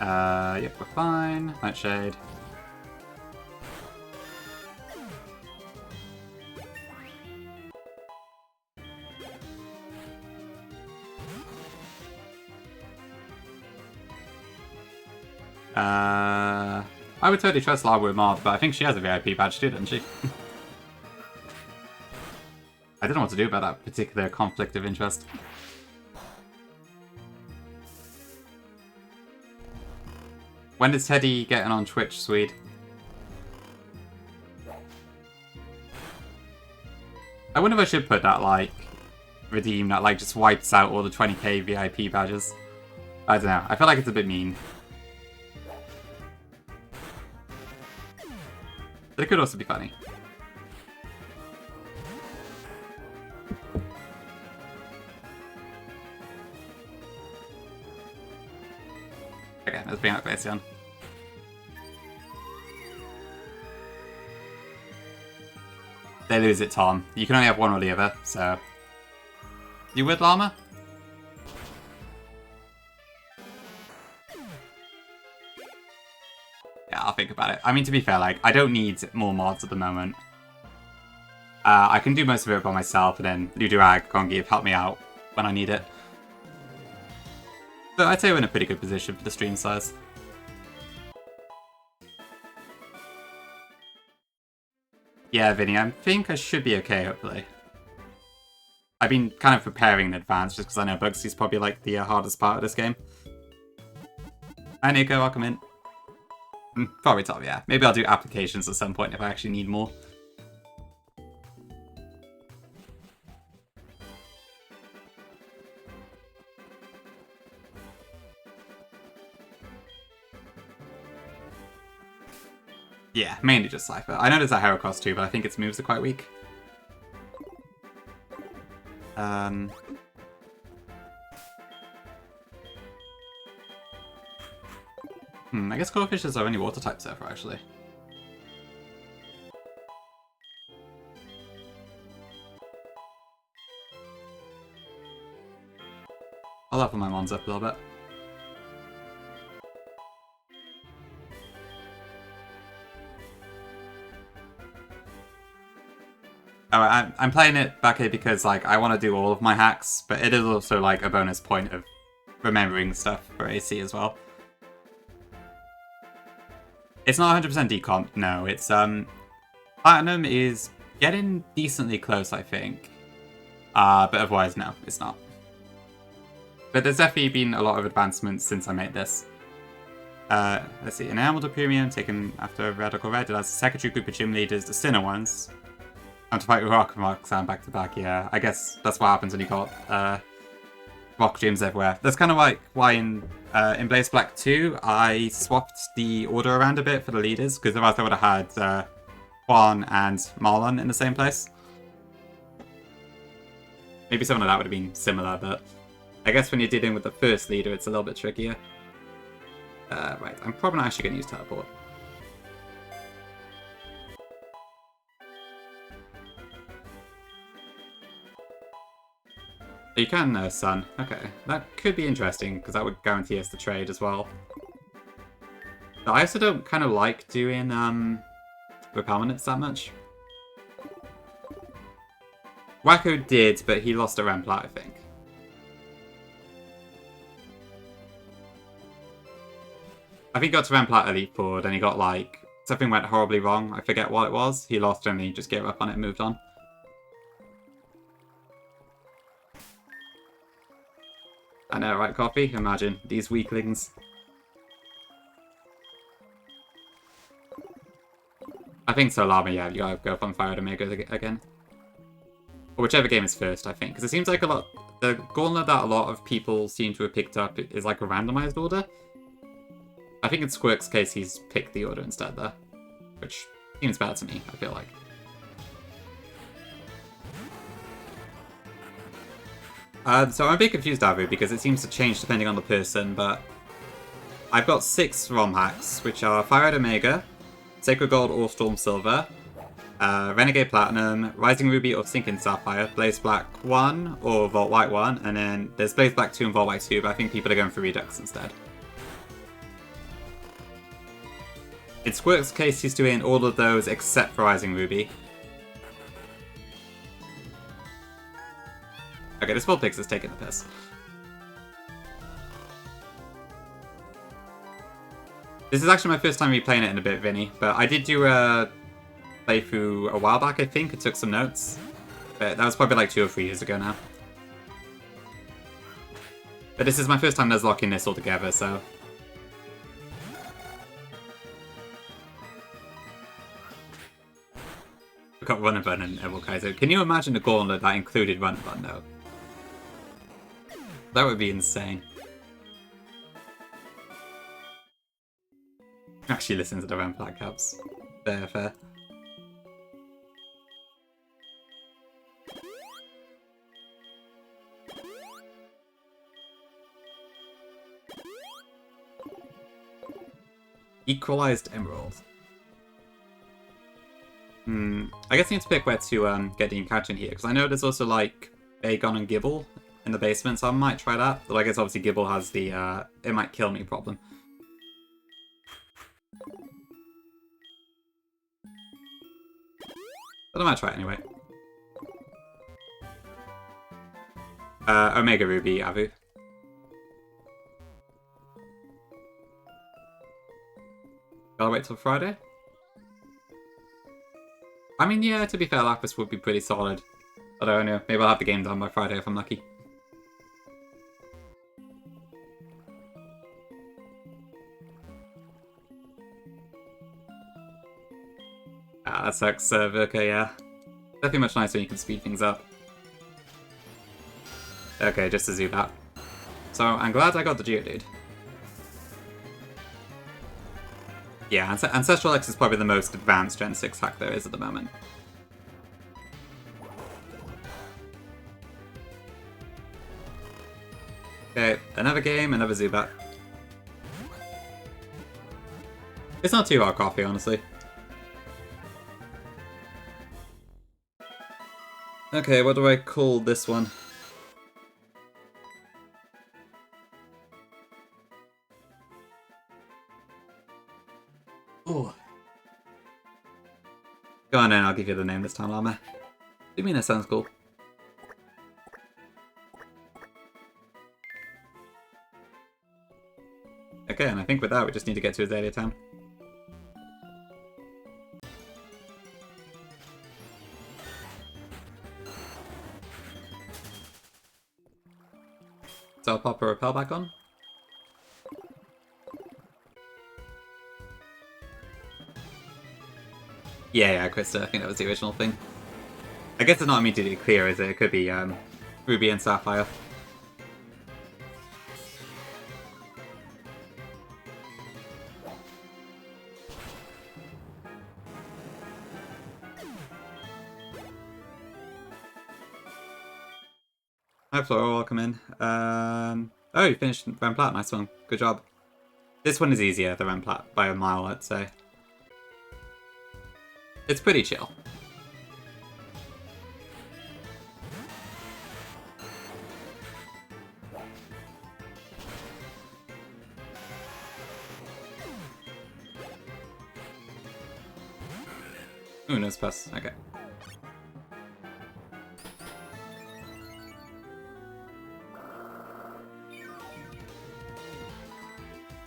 Yep, we're fine. Nightshade. I would totally trust Lara with mod, but I think she has a VIP badge too, doesn't she? I don't know what to do about that particular conflict of interest. When is Teddy getting on Twitch, Swede? I wonder if I should put that, like, redeem that like just wipes out all the 20k VIP badges. I don't know. I feel like it's a bit mean. But it could also be funny. Okay, let's bring out Glaceon. They lose it, Tom. You can only have one or the other, so... You with Llama? Yeah, I'll think about it. I mean, to be fair, like, I don't need more mods at the moment. I can do most of it by myself, and then Ludurag, Kongi have helped me out when I need it. But I'd say we're in a pretty good position for the stream size. Yeah, Vinny, I think I should be okay, hopefully. I've been kind of preparing in advance, just because I know Bugsy's probably, like, the hardest part of this game. Hi, Nico, welcome in. Probably top, yeah. Maybe I'll do applications at some point if I actually need more. Yeah, mainly just Cypher. I know there's a Heracross too, but I think its moves are quite weak. I guess Goldfish is our only water type surfer, actually. I'll level my mons up a little bit. Oh, I'm playing it back here because like I want to do all of my hacks, but it is also like a bonus point of remembering stuff for AC as well. It's not 100% decomp, no. It's Platinum is getting decently close, I think. But otherwise, no, it's not. But there's definitely been a lot of advancements since I made this. Let's see, Enameled Premium taken after Radical Red. It has secondary group of gym leaders, the Sinner ones. And to fight with Rock and Roxanne back to back, yeah. I guess that's what happens when you got rock gyms everywhere. That's kind of like why in Blaze Black 2, I swapped the order around a bit for the leaders, because otherwise I would have had Juan and Marlon in the same place. Maybe something like that would have been similar, but I guess when you're dealing with the first leader, it's a little bit trickier. Right, I'm probably not actually going to use Teleport. You can, Sun. Okay, that could be interesting, because that would guarantee us the trade as well. But I also don't kind of like doing repellments that much. Wacko did, but he lost a Remplat, I think. I think he got to Remplat Elite Four, then he got like... Something went horribly wrong, I forget what it was. He lost and he just gave up on it and moved on. I know, right, Coffee? Imagine, these weaklings. I think so, Llama, yeah, you gotta go on Fire to Omega again. Or whichever game is first, I think. Because it seems like a lot... The Gauntlet that a lot of people seem to have picked up is like a randomized order. I think in Squirk's case, he's picked the order instead, though. Which seems better to me, I feel like. So I'm a bit confused, Avu, because it seems to change depending on the person, but... I've got 6 ROM hacks, which are Fire Red Omega, Sacred Gold or Storm Silver, Renegade Platinum, Rising Ruby or Sinking Sapphire, Blaze Black 1 or Vault White 1, and then there's Blaze Black 2 and Vault White 2, but I think people are going for Redux instead. In Squirk's case, he's doing all of those except for Rising Ruby. Okay, this Vulpix is taking the piss. This is actually my first time replaying it in a bit, Vinny, but I did do a playthrough a while back, I think. I took some notes, but that was probably like 2 or 3 years ago now. But this is my first time Nuzlocking this all together, so... We've got Run and Bun and Evil Kaiser. Can you imagine a gauntlet that included Run and Bun, though? That would be insane. Actually listen to the Rampart caps. Fair, fair. Equalized Emerald. I guess I need to pick where to get the encounter in here, because I know there's also like Aegon and Gibble in the basement, so I might try that. But I guess obviously Gibble has the it might kill me problem. But I might try it anyway. Omega Ruby, Avu. Gotta wait till Friday? I mean, yeah, to be fair, Lapis would be pretty solid. But I don't know, maybe I'll have the game done by Friday if I'm lucky. Ah, that sucks, Virka, yeah. Definitely much nicer when you can speed things up. Okay, just to do that. So, I'm glad I got the Geodude. Yeah, Ancestral X is probably the most advanced Gen 6 hack there is at the moment. Okay, another game, another Zubat. It's not too hard coffee, honestly. Okay, what do I call this one? Oh. Go on in, I'll give you the name this time, Llama. You mean that sounds cool? Okay, and I think with that we just need to get to Azalea Town. So I'll pop a repel back on. Yeah, Krista, I think that was the original thing. I guess it's not immediately clear, is it? It could be Ruby and Sapphire. Hi Flora, welcome in. Oh, you finished Rampart, nice one. Good job. This one is easier, the Rampart, by a mile, I'd say. It's pretty chill. Ooh, no pass. Okay.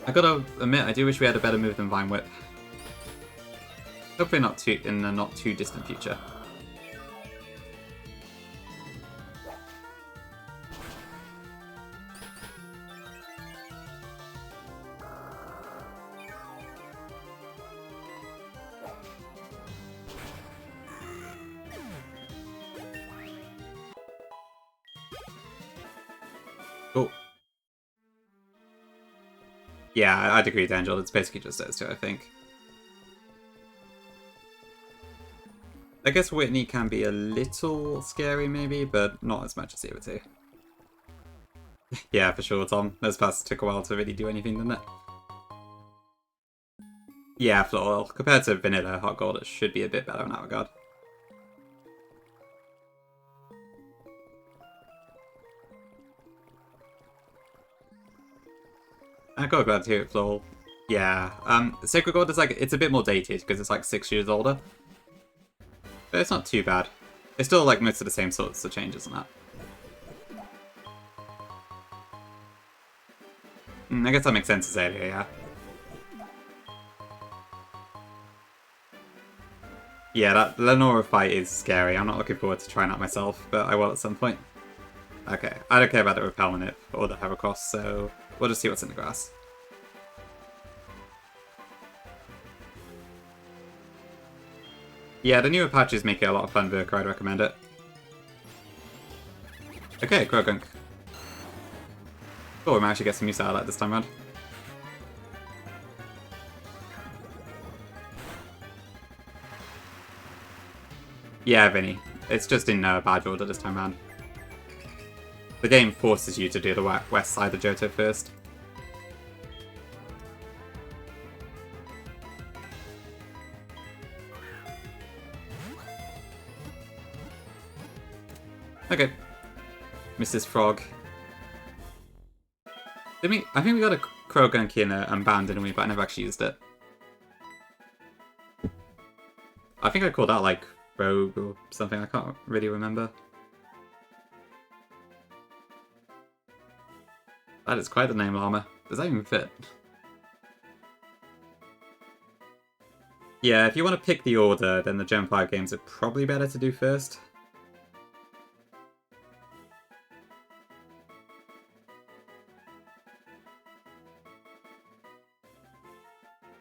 I gotta admit, I do wish we had a better move than Vine Whip. Hopefully not too in the not too distant future. Cool. Yeah, I'd agree with Angel. It's basically just those two, I think. I guess Whitney can be a little scary, maybe, but not as much as the other two. Yeah, for sure, Tom. Those passes took a while to really do anything, didn't it? Yeah, Floral. Compared to Vanilla Hot Gold, it should be a bit better in that regard. I'm quite glad to hear it, Floral. Yeah, Sacred Gold is like, it's a bit more dated because it's like 6 years older. But it's not too bad. It's still like most of the same sorts of changes and that. I guess that makes sense, Azalea, yeah. Yeah, that Lenora fight is scary. I'm not looking forward to trying that myself, but I will at some point. Okay, I don't care about the Repel in it or the Heracross, so we'll just see what's in the grass. Yeah, the newer patches make it a lot of fun, Virka. I'd recommend it. Okay, Krogunk. Oh, we managed to get some use out of that this time around. Yeah, Vinny. It's just in bad order this time around. The game forces you to do the west side of Johto first. Okay. Mrs. Frog. I think we got a Kroganki and a Unbound, didn't we? But I never actually used it. I think I called that like Rogue or something. I can't really remember. That is quite the name, Llama. Does that even fit? Yeah, if you want to pick the order, then the Gen 5 games are probably better to do first.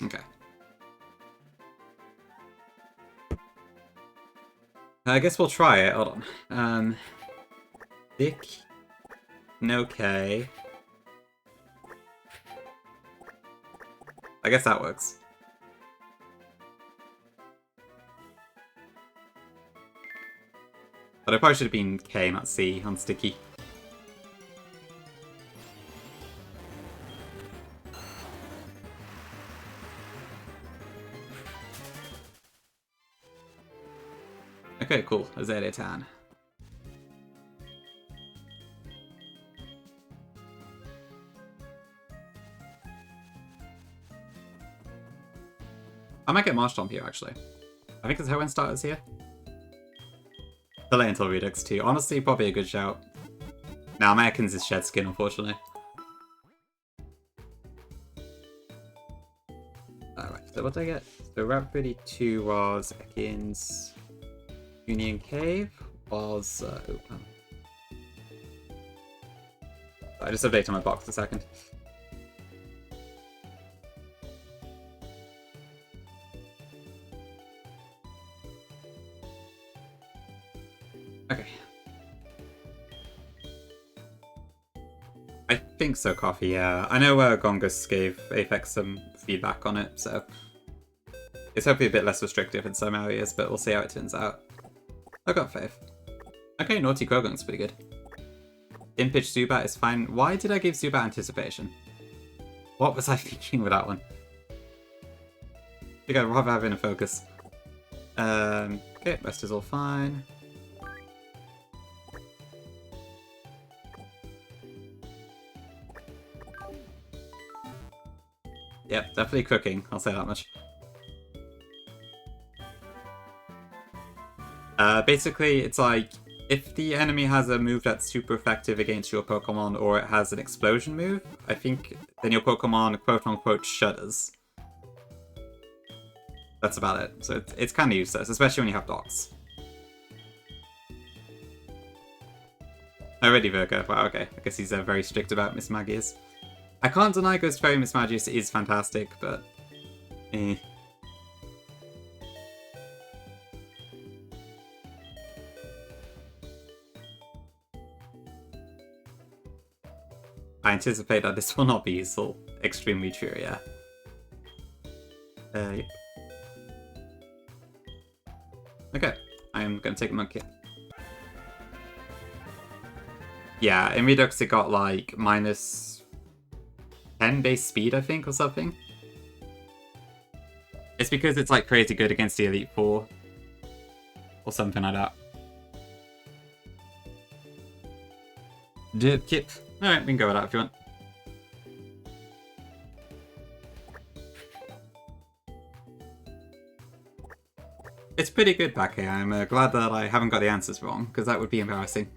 Okay. I guess we'll try it. Hold on. Dick. No K. I guess that works. But I probably should have been K, not C, on Sticky. Okay, cool. Azalea Tan. I might get Marshtomp here, actually. I think it's Hoenn starters here. Delay until Redux too. Honestly, probably a good shout. Now, Americans is Shed Skin, unfortunately. Alright, so what did I get? So Rapidity 2 was Ekans. Union Cave was... I just updated my box a second. Okay. I think so, Coffee, yeah. I know Gongus gave Apex some feedback on it, so... It's hopefully a bit less restrictive in some areas, but we'll see how it turns out. I got faith. Okay, Naughty Krogung's pretty good. Impitch Zubat is fine. Why did I give Zubat Anticipation? What was I thinking with that one? I think I'd rather have Inner Focus. Okay, rest is all fine. Yep, definitely cooking, I'll say that much. Basically, it's like, if the enemy has a move that's super effective against your Pokemon, or it has an explosion move, I think then your Pokemon quote-unquote shudders. That's about it. So it's kind of useless, especially when you have dogs. Already Virgo. Wow, okay. I guess he's very strict about Miss Magius. I can't deny Ghost Fairy Miss Magius is fantastic, but... I anticipate that this will not be useful. Extremely true, yeah. Yep. Okay, I am going to take a monkey. Yeah, in Redux it got like minus 10 base speed, I think, or something. It's because it's like crazy good against the Elite Four. Or something like that. Derp Kip. Alright, we can go with that if you want. It's pretty good back here. I'm glad that I haven't got the answers wrong, because that would be embarrassing.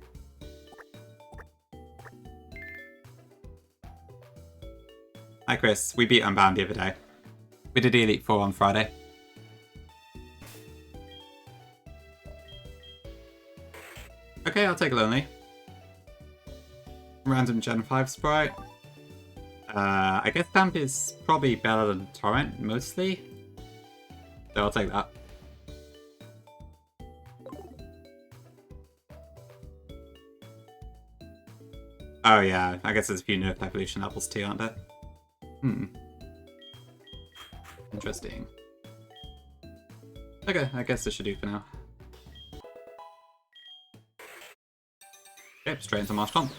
Hi Chris, we beat Unbound the other day. We did the Elite Four on Friday. Okay, I'll take Lonely. Random Gen 5 sprite. I guess Damp is probably better than Torrent, mostly. So I'll take that. Oh yeah, I guess there's a few nerf evolution levels too, aren't there? Hmm. Interesting. Okay, I guess this should do for now. Okay, straight into Marsh Tomb.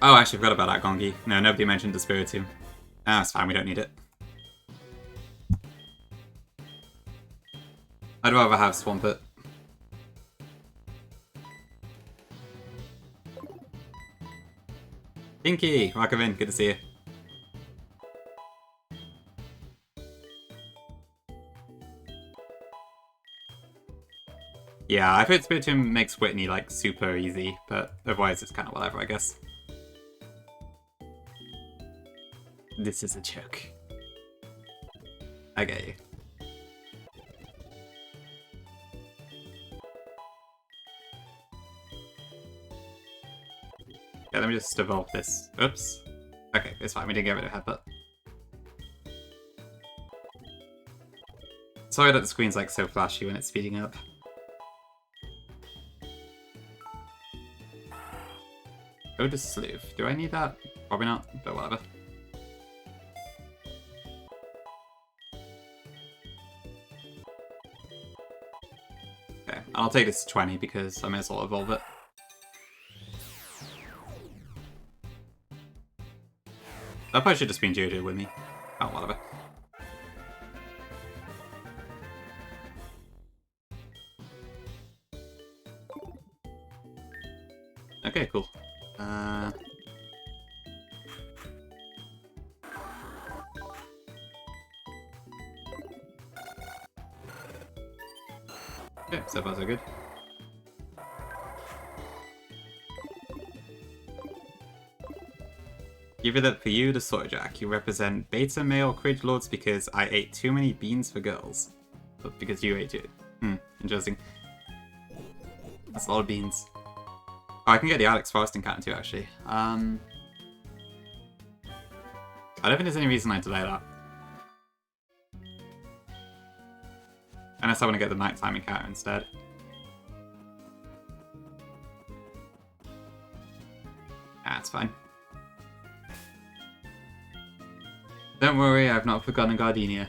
Oh, I actually forgot about that Gongi. No, nobody mentioned the Spiritomb. Ah, it's fine, we don't need it. I'd rather have Swampert. Pinky! Welcome in, good to see you. Yeah, I think Spiritomb makes Whitney, like, super easy, but otherwise it's kind of whatever, I guess. This is a joke. I get you. Yeah, let me just evolve this. Oops. Okay, it's fine, we didn't get rid of Headbutt. Sorry that the screen's like so flashy when it's speeding up. Go to Sleuth. Do I need that? Probably not, but whatever. Okay, I'll take this to 20 because I may as well evolve it. That probably should have just been Jojo with me. Oh, whatever. Okay, cool. Okay, so far so good. Give it up for you, the Soyjack. You represent beta male Cridge Lords because I ate too many beans for girls. But because you ate it. Interesting. That's a lot of beans. Oh, I can get the Alex Forest encounter too, actually. I don't think there's any reason I'd delay that. Unless I want to get the nighttime encounter instead. Ah, it's fine. Don't worry, I've not forgotten Gardenia.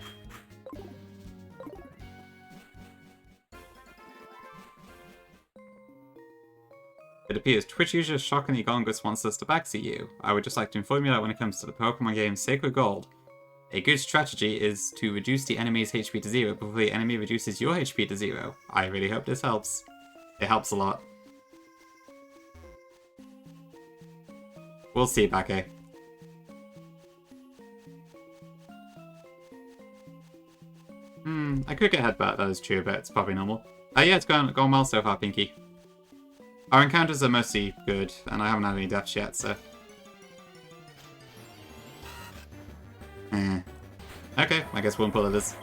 It appears Twitch user Shockingly Gongus wants us to backseat you. I would just like to inform you that when it comes to the Pokemon game Sacred Gold, a good strategy is to reduce the enemy's HP to 0 before the enemy reduces your HP to 0. I really hope this helps. It helps a lot. We'll see, Bake. I could get Headbutt, that is true, but it's probably normal. Yeah, it's gone well so far, Pinky. Our encounters are mostly good, and I haven't had any deaths yet, so... Okay, I guess one pull of this.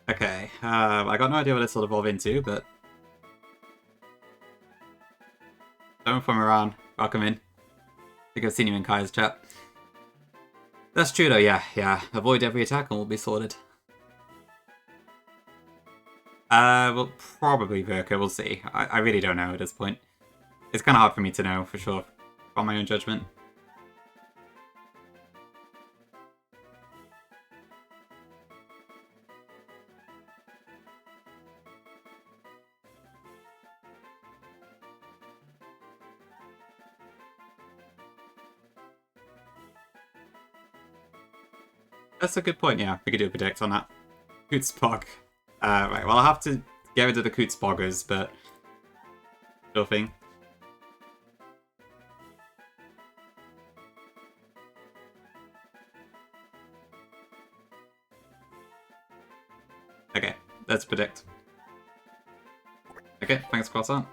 Okay, I got no idea what this will evolve into, but... Don't from around. Welcome in. I think I've seen you in Kai's chat. That's true though, yeah. Avoid every attack and we'll be sorted. Well, probably Verka, we'll see. I really don't know at this point. It's kind of hard for me to know, for sure, on my own judgment. That's a good point, yeah. We could do a predict on that. Kootspog. Right, well, I'll have to get rid of the Kootspoggers, but... Sure thing. Okay, let's predict. Okay, thanks, Croissant.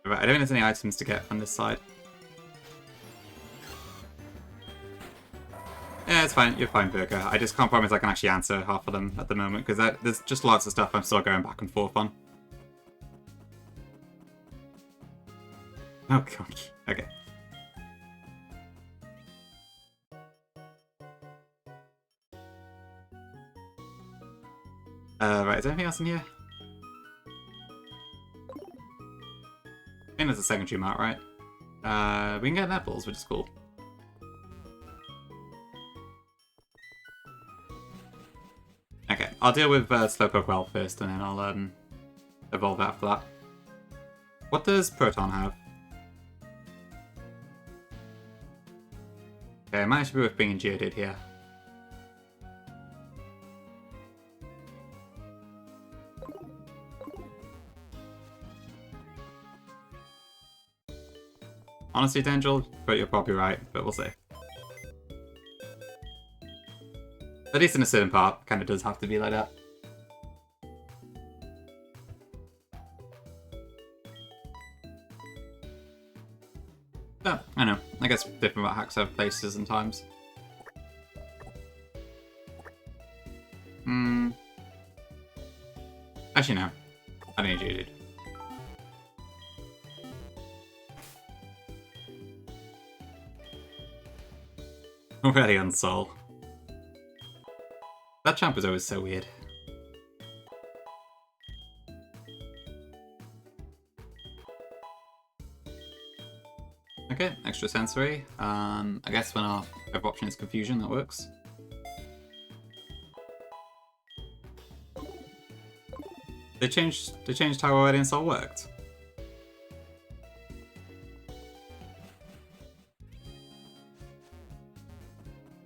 Right, I don't think there's any items to get on this side. Yeah, it's fine. You're fine, Burger. I just can't promise I can actually answer half of them at the moment, because there's just lots of stuff I'm still going back and forth on. Oh, God. Okay. Right, is there anything else in here? I think there's a secondary map, right? We can get apples, which is cool. Okay, I'll deal with Slowpoke well first, and then I'll evolve after that. What does Proton have? Okay, it might actually be worth bringing Geodude here. Honestly, Dangel, but you're probably right, but we'll see. At least in a certain part, kind of does have to be like that. Oh, I know. I guess different hacks have places and times. Actually, no. I don't need you, dude. Already on Soul. That champ is always so weird. Okay, extra sensory. I guess when our other option is confusion, that works. They changed how Radiant Soul worked.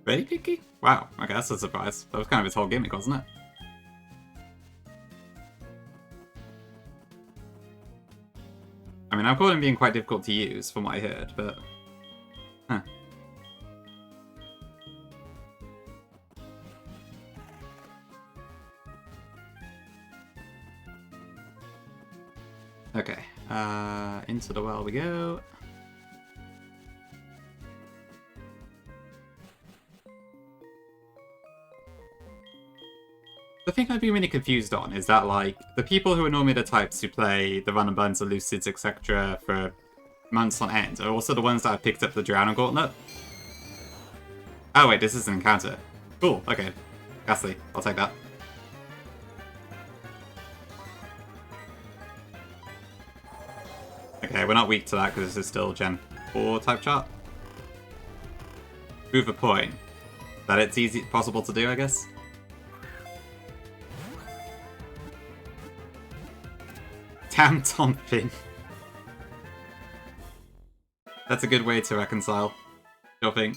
Really, Kiki? Wow, okay, that's a surprise. That was kind of its whole gimmick, wasn't it? I mean, I recall him being quite difficult to use, from what I heard, but... Huh. Okay, into the well we go. The thing I'd be really confused on is that, like, the people who are normally the types who play the random buttons, the Lucids, etc. for months on end are also the ones that have picked up the Drowning Gauntlet. Oh wait, this is an encounter. Cool, okay. Ghastly, I'll take that. Okay, we're not weak to that because this is still Gen 4 type chart. Prove a point. That it's possible to do, I guess. Damn Tom Finn. That's a good way to reconcile. Don't think.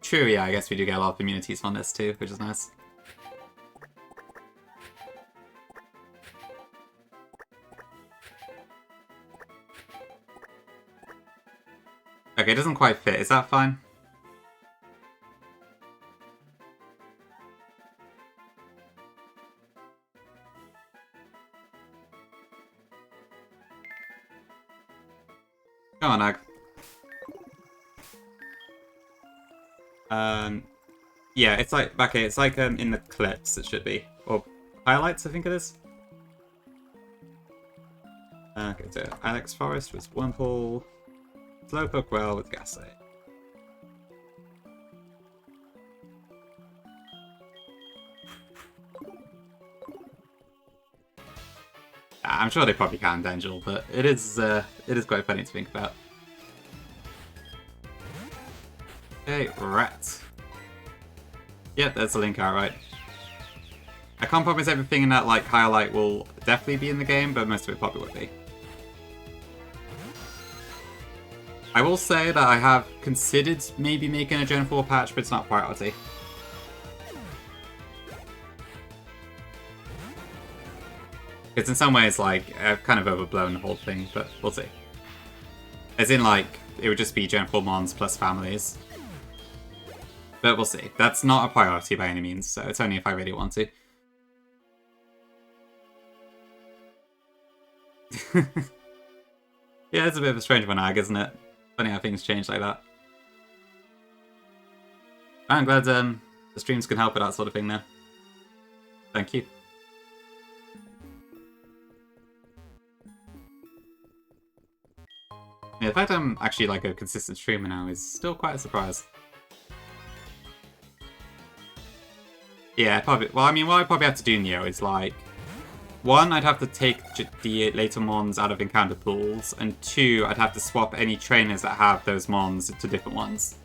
True, yeah, I guess we do get a lot of immunities on this too, which is nice. Okay, it doesn't quite fit. Is that fine? Go on, Ag. Yeah, it's like, okay, it's like in the clips it should be. Or highlights, I think it is. Okay, so Alex Forest with Wurmple. Slowpoke well with Ghastly. I'm sure they probably can, Dangel, but it is quite funny to think about. Okay, Rat. Yep, there's the link out, right. I can't promise everything in that like highlight will definitely be in the game, but most of it probably would be. I will say that I have considered maybe making a Gen 4 patch, but it's not a priority. It's in some ways like I've kind of overblown the whole thing, but we'll see. As in like, it would just be Gen 4 mons plus families. But we'll see. That's not a priority by any means, so it's only if I really want to. Yeah, it's a bit of a strange one, isn't it? Funny how things change like that. I'm glad the streams can help with that sort of thing now. Thank you. Yeah, the fact I'm actually like a consistent streamer now is still quite a surprise. Yeah, probably. Well, I mean, what I probably have to do, Neo, is like, one, I'd have to take the later mons out of encounter pools, and two, I'd have to swap any trainers that have those mons to different ones.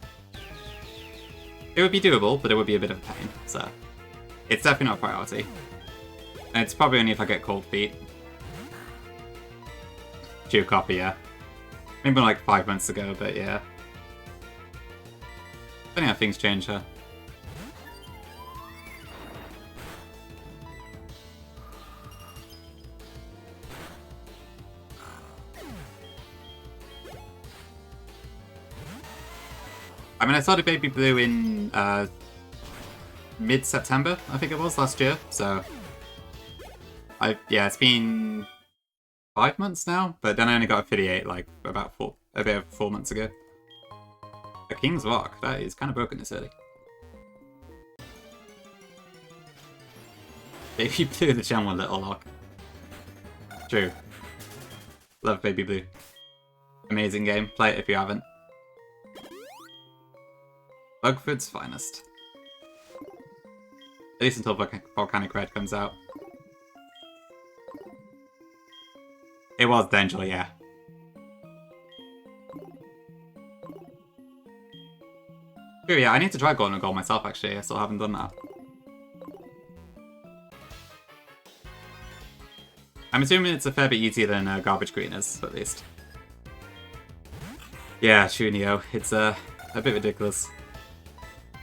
It would be doable, but it would be a bit of a pain, so it's definitely not a priority. And it's probably only if I get cold feet. Due copy, yeah. Maybe like 5 months ago, but yeah. Funny how things change, huh? I mean, I started Baby Blue in mid-September, I think it was, last year, so... yeah, it's been 5 months now, but then I only got Affiliate like about 4 months ago. A King's Rock, that is kind of broken this early. Baby Blue, the Gen 1 Little Lock. True. Love Baby Blue. Amazing game, play it if you haven't. Bugford's finest. At least until Volcanic Red comes out. It was Dengel, yeah. True, yeah, I need to try Golden and Gold myself, actually. I still haven't done that. I'm assuming it's a fair bit easier than Garbage Green is, at least. Yeah, true, Neo. It's a bit ridiculous.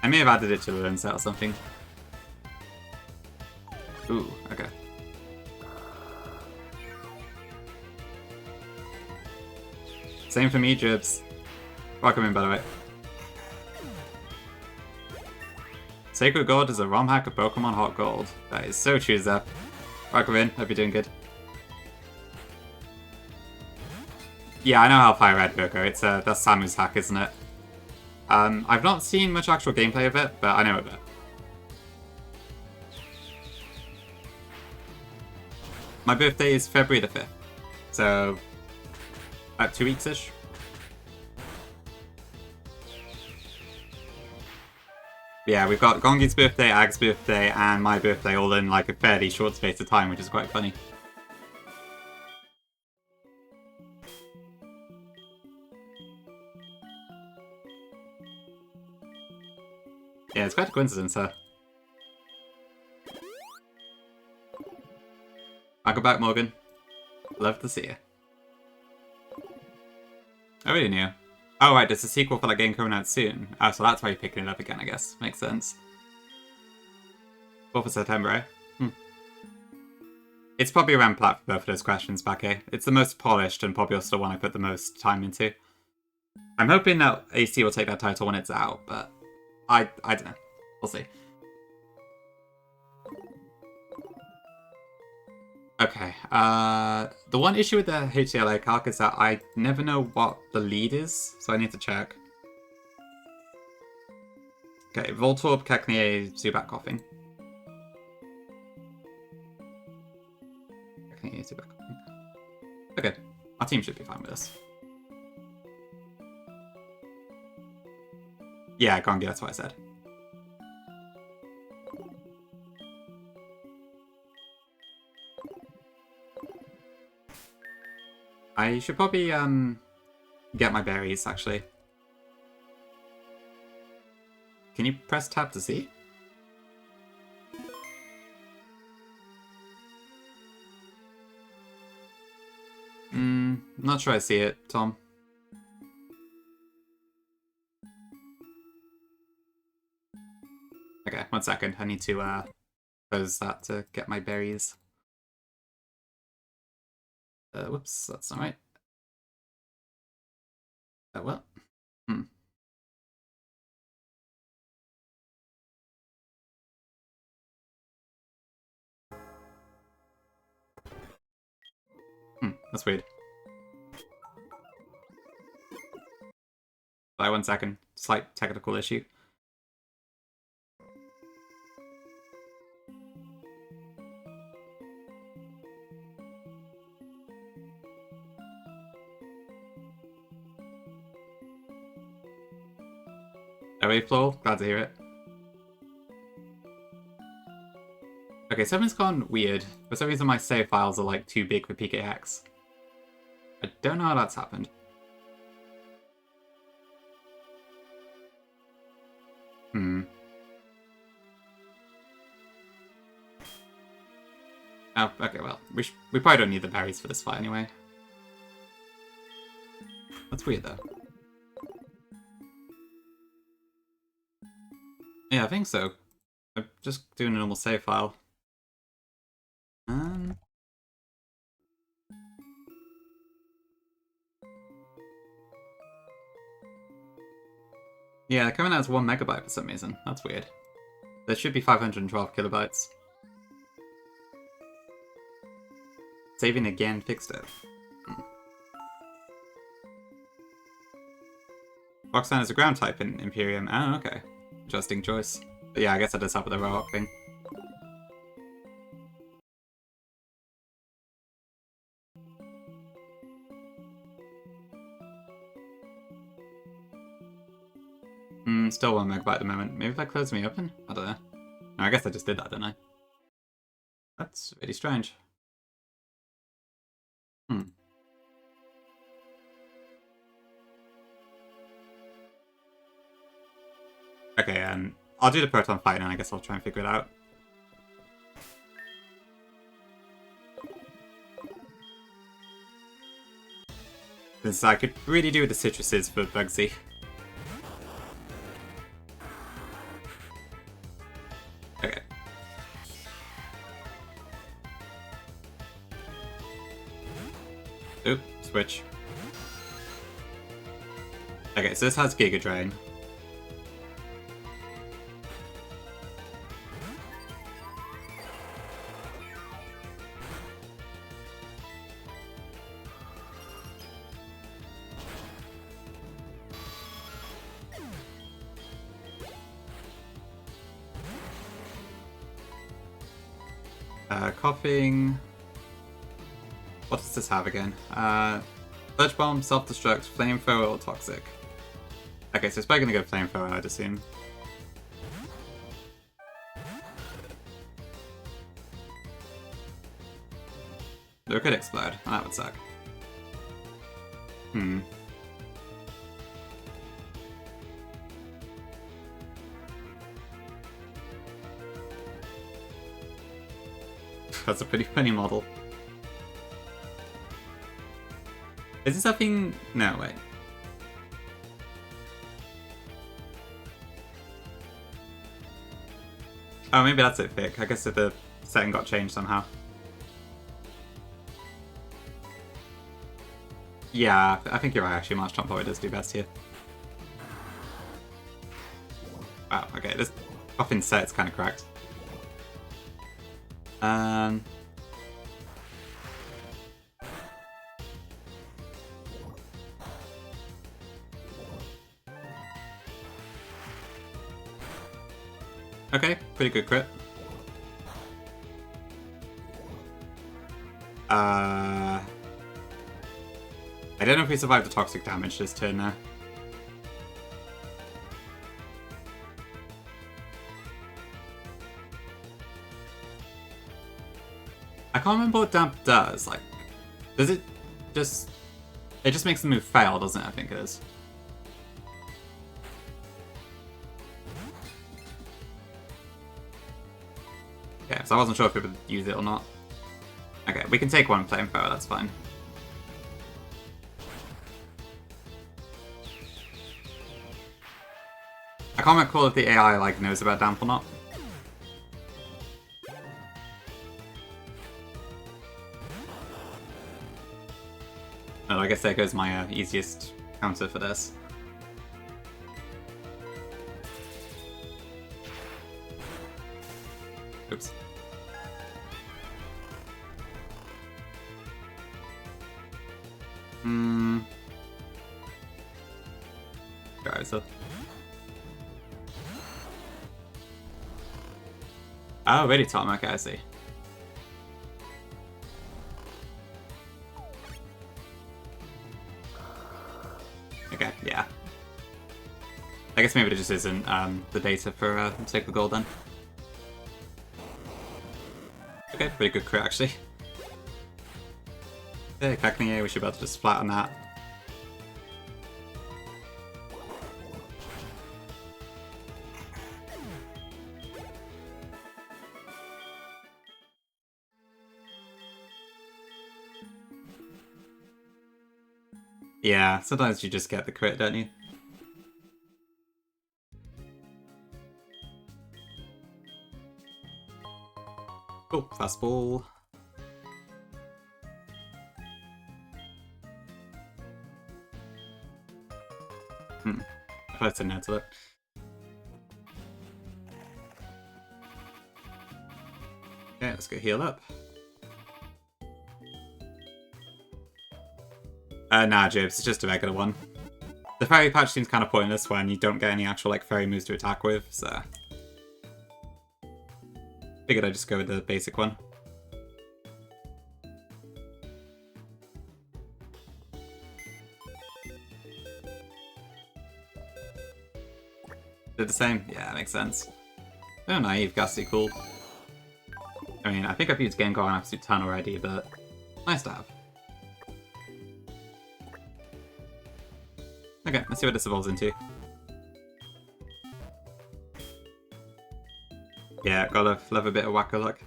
I may have added it to the lens set or something. Ooh, okay. Same for me, Jibs. Welcome in, by the way. Sacred Gold is a ROM hack of Pokemon Hot Gold. That is so true, Zep. Welcome in, hope you're doing good. Yeah, I know how Fire Red Coco. It's that's Samu's hack, isn't it? I've not seen much actual gameplay of it, but I know a bit. My birthday is February the 5th, so about 2 weeks-ish. Yeah, we've got Gongi's birthday, Ag's birthday, and my birthday all in like a fairly short space of time, which is quite funny. Yeah, it's quite a coincidence, huh? Welcome back, Morgan. Love to see you. I really knew. Oh, right, there's a sequel for that game coming out soon. Oh, so that's why you're picking it up again, I guess. Makes sense. 4th of September, eh? It's probably around plat for both of those questions, Bakke. It's the most polished and probably also the one I put the most time into. I'm hoping that AC will take that title when it's out, but I don't know. We'll see. Okay, the one issue with the HCLA calc is that I never know what the lead is, so I need to check. Okay, Voltorb, Keknier, Zubat, Coughing. Keknier, Zubat, Coughing. Okay, our team should be fine with this. Yeah, Gongi, that's what I said. I should probably, get my berries, actually. Can you press tab to see? Not sure I see it, Tom. Okay, 1 second. I need to, close that to get my berries. Whoops, that's not right. Well. That's weird. By 1 second. Slight technical issue. Away floor, glad to hear it. Okay, something's gone weird. For some reason my save files are like too big for PKX. I don't know how that's happened. Oh, okay, well, we probably don't need the berries for this fight anyway. That's weird though. Yeah, I think so. I'm just doing a normal save file. Yeah, they're coming out as 1 megabyte for some reason. That's weird. There should be 512 kilobytes. Saving again fixed it. Roxanne is a ground type in Imperium. Oh, okay. Interesting choice. But yeah, I guess I just have with the Rock thing. Still 1 megabyte at the moment. Maybe if I close me open? I don't know. No, I guess I just did that, didn't I? That's really strange. Okay, I'll do the proton fight and I guess I'll try and figure it out. Since I could really do with the citruses for Bugsy. Okay. Oop, switch. Okay, so this has Giga Drain. Coughing. What does this have again? Sludge Bomb, Self-Destruct, Flamethrower, or Toxic? Okay, so it's probably gonna go Flamethrower, I'd assume. It could explode. Oh, that would suck. That's a pretty funny model. Is this something? No, wait. Oh, maybe that's it, Vic. I guess if the setting got changed somehow. Yeah, I think you're right, actually. March-Trump probably does do best here. Wow, okay, this Puffin set's kind of cracked. Okay, pretty good crit. I don't know if we survived the toxic damage this turn now. I can't remember what damp does. Like, does it just... It just makes the move fail, doesn't it? I think it is. Okay, so I wasn't sure if it would use it or not. Okay, we can take 1 Flamethrower, that's fine. I can't recall if the AI like knows about damp or not. Oh, I guess there goes my easiest counter for this. Oops. Hmm. Drives up. Oh, really, Tom? Okay, I see. Okay, yeah. I guess maybe it just isn't the data for Sacred Gold then. Okay, pretty good crit actually. Okay, Cacnea, we should be able to just flatten that. Yeah, sometimes you just get the crit, don't you? Oh, fastball. I said no to that. Okay, let's go heal up. Nah, Jibs, it's just a regular one. The fairy patch seems kind of pointless when you don't get any actual like fairy moves to attack with, so figured I'd just go with the basic one. Did the same? Yeah, that makes sense. Oh, naive, ghastly, cool. I mean, I think I've used Gengar an absolute ton already, but nice to have. Okay, let's see what this evolves into. Yeah, gotta love a bit of wacko luck.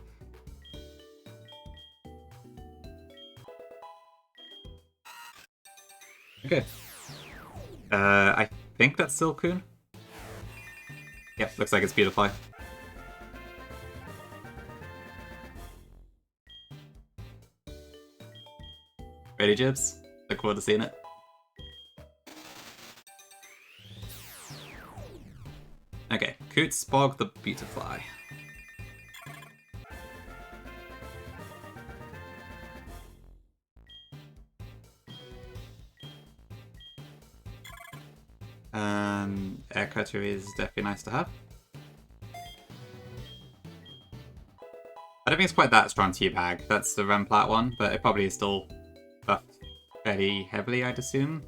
Okay. I think that's still Coon. Yep, looks like it's Beautifly. Ready, Jibs? Look forward to seeing it. Okay, Coots, Bog the Beautifly. Air Cutter is definitely nice to have. I don't think it's quite that strong Teabag. That's the Remplat one, but it probably is still buffed fairly heavily, I'd assume.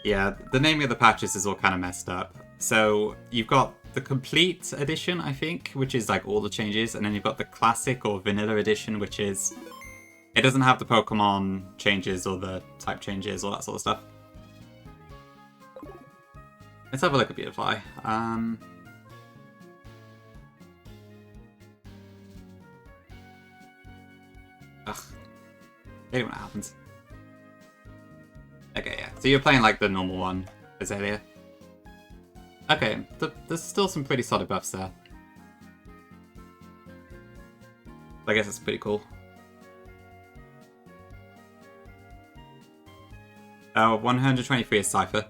Yeah, the naming of the patches is all kind of messed up. So you've got the complete edition, I think, which is like all the changes, and then you've got the classic or vanilla edition, which is it doesn't have the Pokemon changes or the type changes, all that sort of stuff. Let's have a look at Beautifly. Ugh. I hate when it happens. Okay, yeah. So you're playing like the normal one, Azalea. Okay, there's still some pretty solid buffs there. I guess it's pretty cool. 123 is Cypher.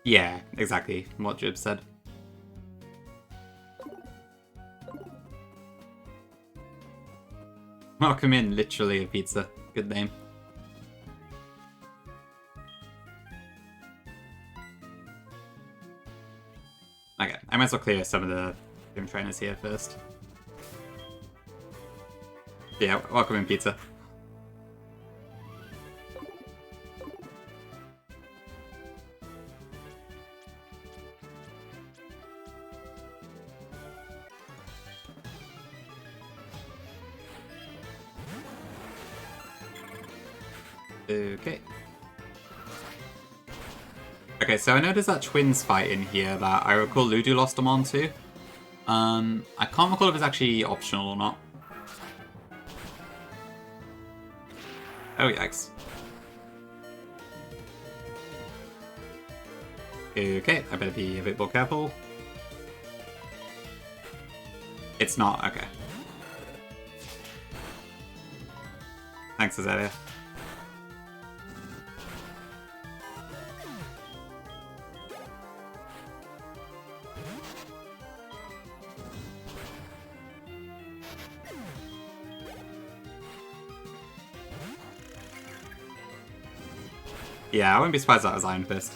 Yeah, exactly what Jib said. Welcome in, literally a pizza. Good name. Okay, I might as well clear some of the gym trainers here first. Yeah, welcome in, pizza. Okay. Okay, so I know there's that twins fight in here that I recall Ludu lost them on to. I can't recall if it's actually optional or not. Oh, yikes. Okay, I better be a bit more careful. It's not, okay. Thanks, Azalea. Yeah, I wouldn't be surprised if that was Iron Fist.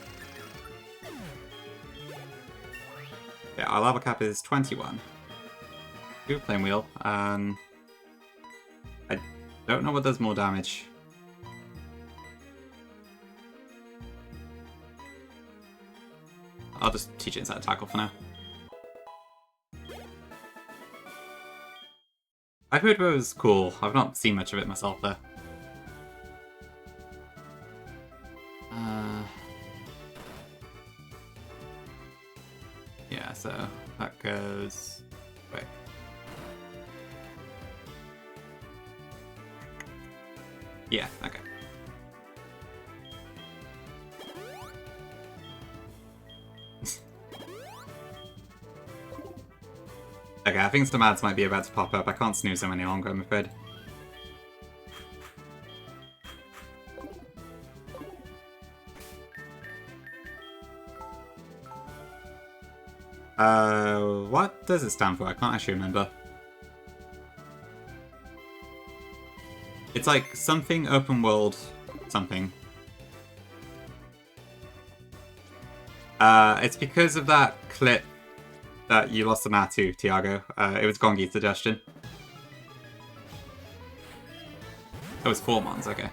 Yeah, our level cap is 21. Ooh, Flame Wheel. I don't know what does more damage. I'll just teach it inside tackle for now. I've heard it was cool. I've not seen much of it myself though. Yeah, so that goes... Wait. Yeah, okay. Okay, I think some ads might be about to pop up. I can't snooze them any longer, I'm afraid. What does it stand for? I can't actually remember. It's like something open world something. It's because of that clip that you lost the Natu, Tiago. It was Gongi's suggestion. It was 4 months, okay.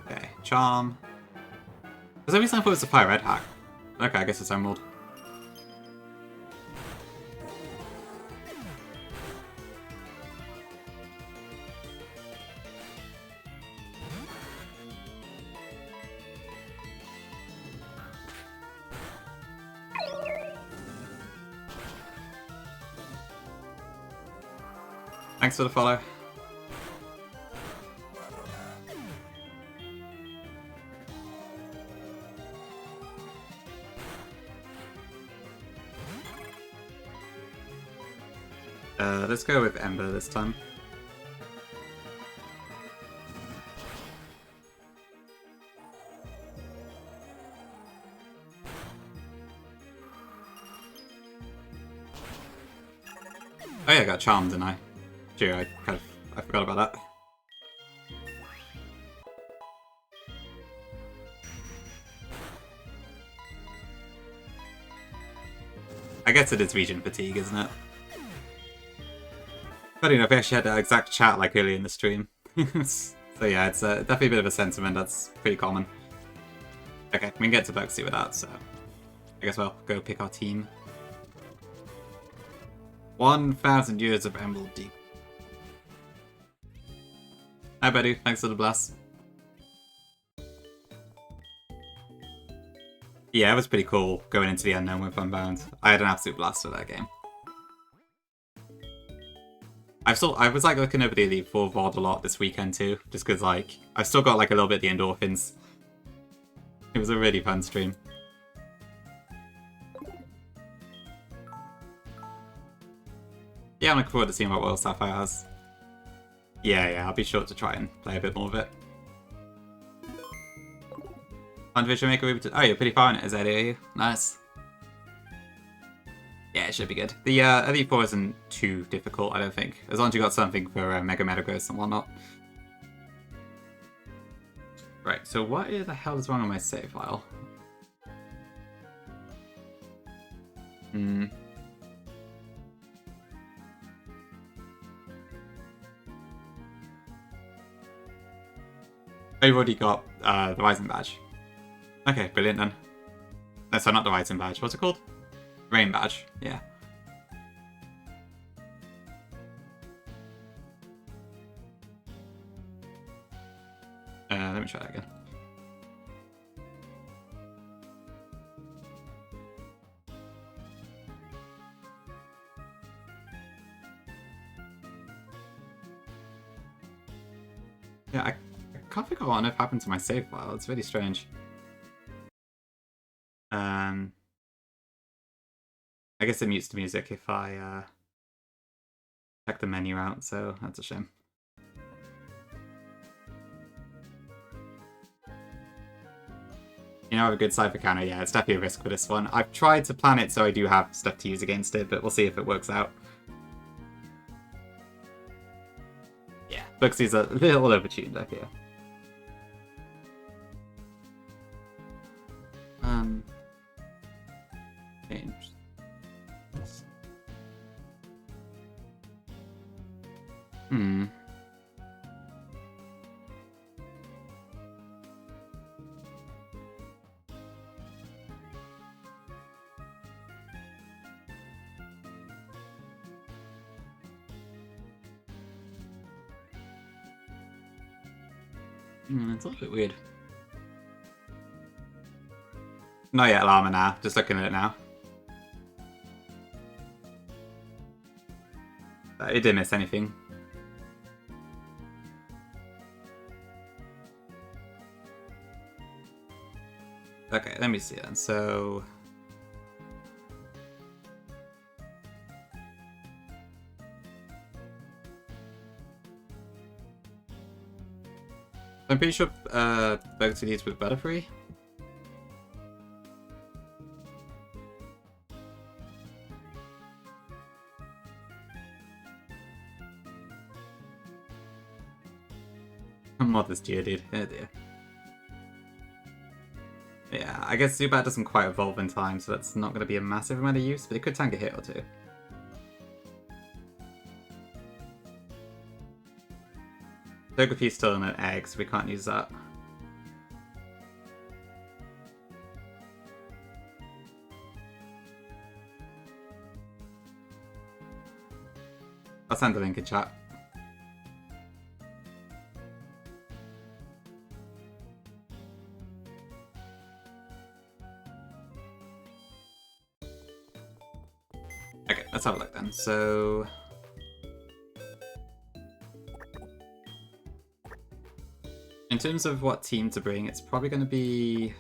Okay, Charm. For some reason I thought it was a Fire Red hack. Okay, I guess it's Emerald. Thanks for the follow. Let's go with Ember this time. Oh yeah, I got Charmed, didn't I? Gee, I forgot about that. I guess it is region fatigue, isn't it? Funny enough, we actually had that exact chat like earlier in the stream. So yeah, it's definitely a bit of a sentiment that's pretty common. Okay, we can get to Bugsy with that, so I guess we'll go pick our team. 1,000 years of Emerald Deep. Hi buddy, thanks for the blast. Yeah, it was pretty cool going into the unknown with Unbound. I had an absolute blast with that game. I was like looking over the Elite Four VOD a lot this weekend too, just because like I've still got like a little bit of the endorphins. It was a really fun stream. Yeah, I'm looking forward to seeing what World Sapphire has. Yeah, I'll be sure to try and play a bit more of it. Fun Vision Maker. Oh, you're pretty far in it, is that you? Nice. Yeah, it should be good. The Elite Four isn't too difficult, I don't think. As long as you got something for Mega Metagross and whatnot. Right, so what the hell is wrong with my save file? Oh, you've already got the Rising Badge. Okay, brilliant then. No, sorry, not the Rising Badge. What's it called? Rain Badge, yeah. Let me try that again. Yeah, I can't figure out what on earth happened to my save file. It's really strange. guess it mutes the music if I check the menu out, so that's a shame. You know, I have a good Cypher counter. Yeah, it's definitely a risk for this one. I've tried to plan it so I do have stuff to use against it, but we'll see if it works out. Yeah, Bugsy's a little overtuned, I feel. Change. Hmm. It's a little bit weird. Not yet Llama now, just looking at it now. It didn't miss anything. Okay, let me see then. So... I'm pretty sure Bugsy leads with Butterfree. Mod this Geodude. Oh dear. Yeah, I guess Zubat doesn't quite evolve in time, so that's not going to be a massive amount of use, but it could tank a hit or two. Togepi's still in an egg, so we can't use that. I'll send the link in chat. Okay, let's have a look then. So... in terms of what team to bring, it's probably going to be...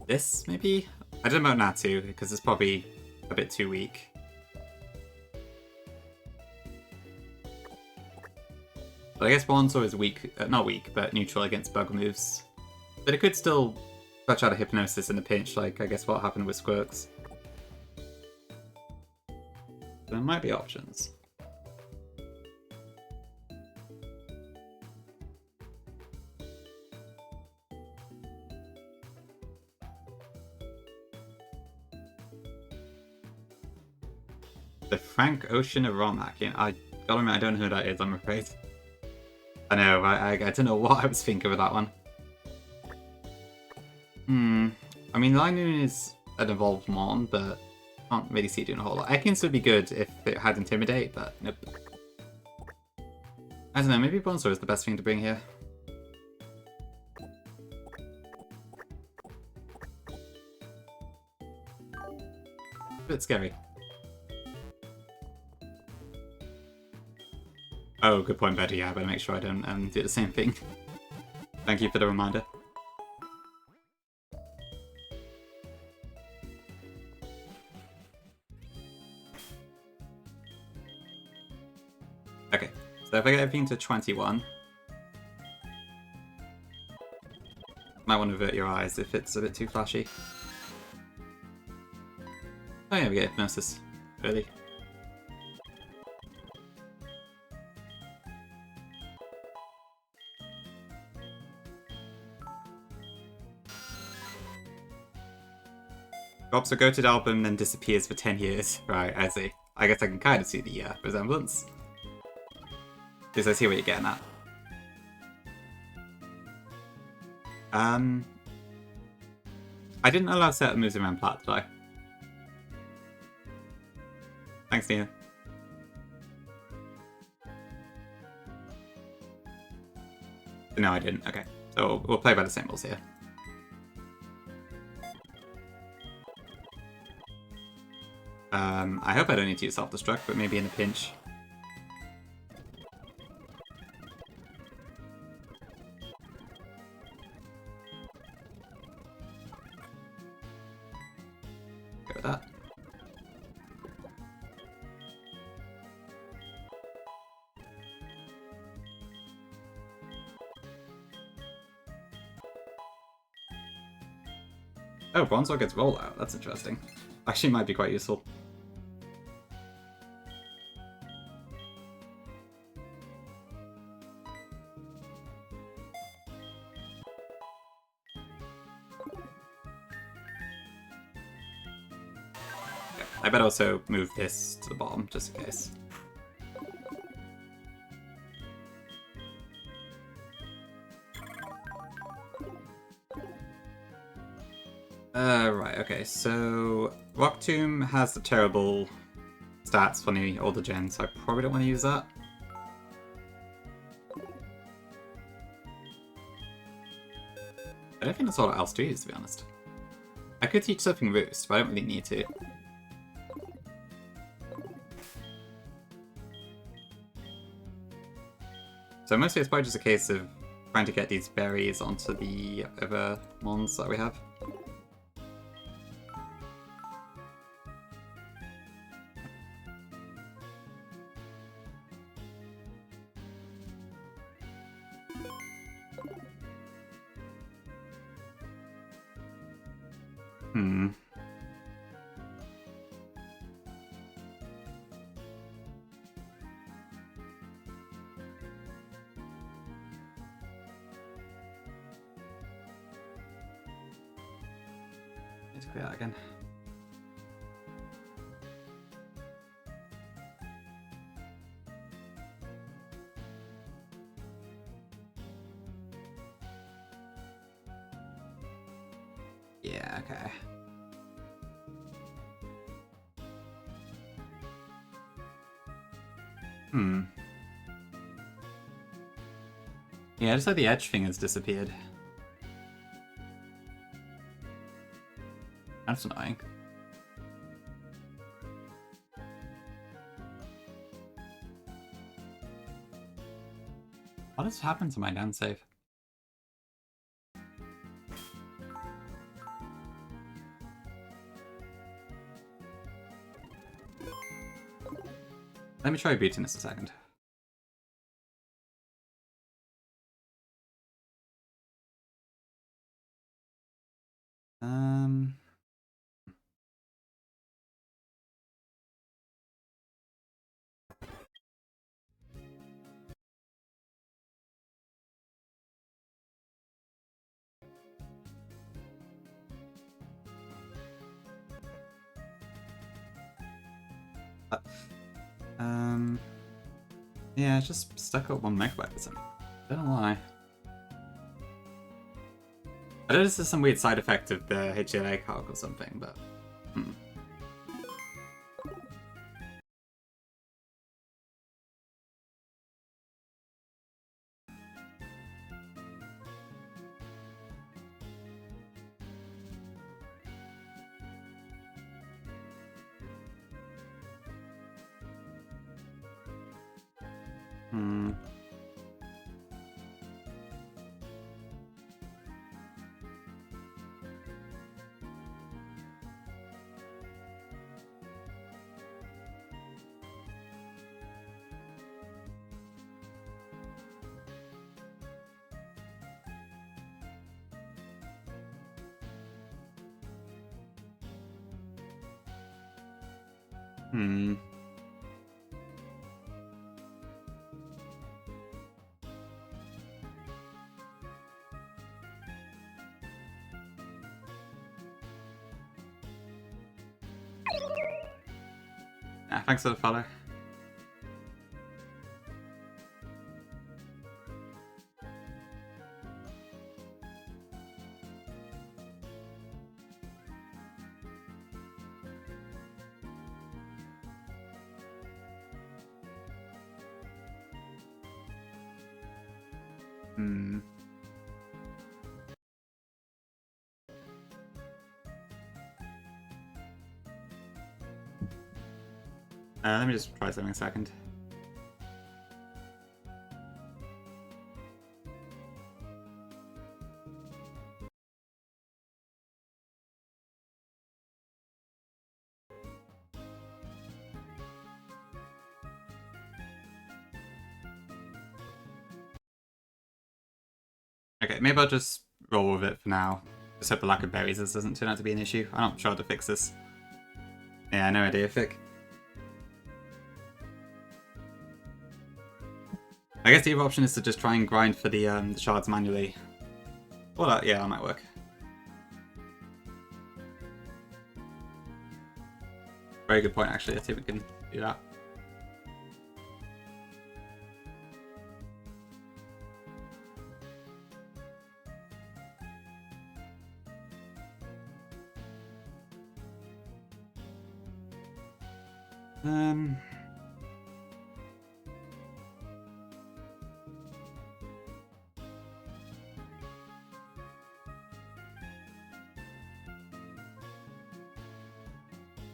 this, maybe? I don't know about Natu, because it's probably a bit too weak. But I guess Bronzor is weak, not weak, but neutral against bug moves. But it could still clutch out a Hypnosis in a pinch, like I guess what happened with Squirks. There might be options. The Frank Ocean of Romac. I gotta admit, I don't know who that is, I'm afraid. I know, I don't know what I was thinking with that one. I mean, Linoon is an evolved Mon, but can't really see it doing a whole lot. Ekans would be good if it had Intimidate, but nope. I don't know, maybe Bronzor is the best thing to bring here. A bit scary. Oh, good point, Betty. Yeah, I better make sure I don't do the same thing. Thank you for the reminder. Okay, so if I get everything to 21... might want to avert your eyes if it's a bit too flashy. Oh yeah, we get Hypnosis early. Drops a goated album, then disappears for 10 years. Right, I see. I guess I can kind of see the resemblance. Because I see what you're getting at. I didn't allow certain moves around Plat, did I? Thanks, Nina. No, I didn't. Okay. So we'll play by the same rules here. I hope I don't need to use self-destruct, but maybe in a pinch. Oh, Bronzor gets rollout. That's interesting. Actually, might be quite useful. Okay, I bet also move this to the bottom, just in case. Right, okay, so Rock Tomb has the terrible stats for the older gen, so I probably don't want to use that. I don't think that's all else to use, to be honest. I could teach Surfing Roost, but I don't really need to. So mostly it's probably just a case of trying to get these berries onto the other mons that we have. Need to clear that again. Yeah, okay. Yeah, just like the edge thing has disappeared. That's annoying. What has happened to my down save? Let me try beating this a second. Yeah, it's just stuck at 1 megabyte or something. I don't know why. I know this is some weird side effect of the HLA calc or something, but... thanks for the follow. Let me just try something a second. Okay, maybe I'll just roll with it for now. Just hope the lack of berries doesn't turn out to be an issue. I'm not sure how to fix this. Yeah, no idea, Fick. I guess the other option is to just try and grind for the shards manually. Well, yeah, that might work. Very good point, actually. Let's see if we can do that.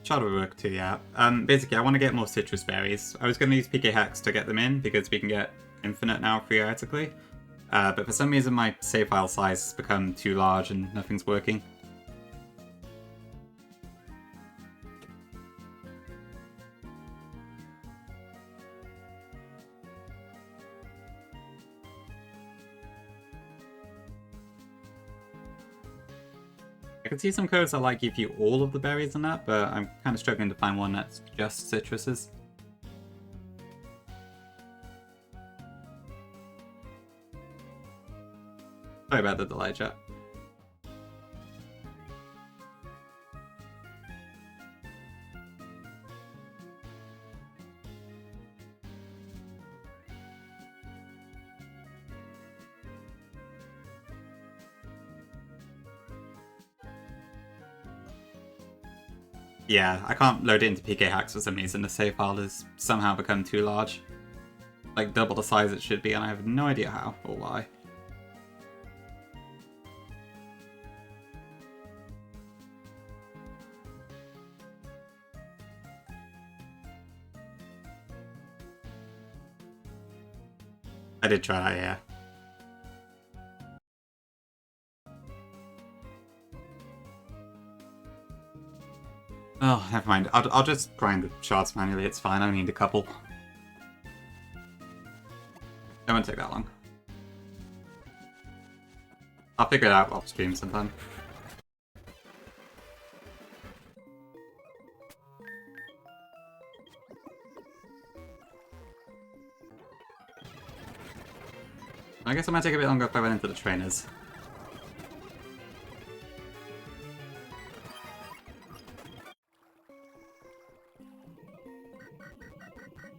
Shard will work too, yeah. Basically, I want to get more citrus berries. I was going to use PK Hex to get them in, because we can get infinite now theoretically. But for some reason my save file size has become too large and nothing's working. I can see some codes that like give you all of the berries in that, but I'm kind of struggling to find one that's just citruses. Sorry about the delay, chat. Yeah, I can't load it into PK Hacks for some reason. The save file has somehow become too large. Like double the size it should be, and I have no idea how or why. I did try that, yeah. Oh, never mind. I'll just grind the shards manually, it's fine. I only need a couple. It won't take that long. I'll figure it out off stream sometime. I guess it might take a bit longer if I went into the trainers.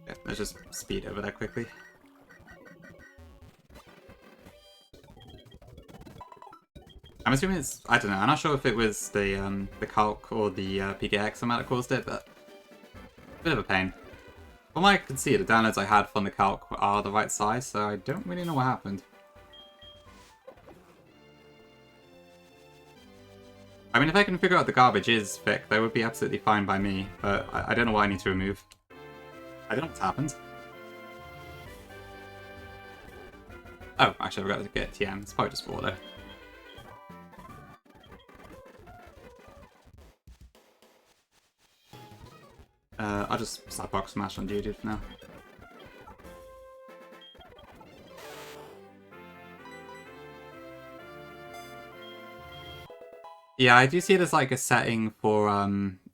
Yeah, let's just speed over there quickly. I'm assuming it's, I don't know, I'm not sure if it was the calc or the PKX that might have caused it, but a bit of a pain. From what I can see, the downloads I had from the calc are the right size, so I don't really know what happened. I mean, if I can figure out the garbage is thick, that would be absolutely fine by me, but I don't know what I need to remove. I don't know what's happened. Oh, actually I forgot to get TM, it's probably just water. I'll just slap box smash on dude for now. Yeah, I do see there's like a setting for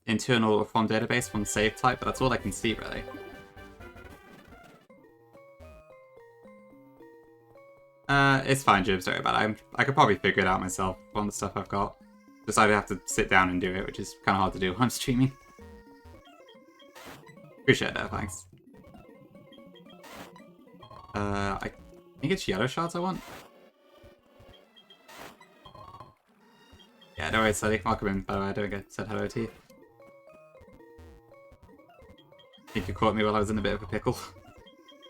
internal or from database from save type, but that's all I can see really. It's fine, Jib, sorry about it. I could probably figure it out myself from the stuff I've got. Just I'd have to sit down and do it, which is kind of hard to do when I'm streaming. Appreciate that, thanks. I think it's yellow shards I want. Yeah, no worries, Sally. Welcome in, by the way. I don't get said hello to you. I think you caught me while I was in a bit of a pickle.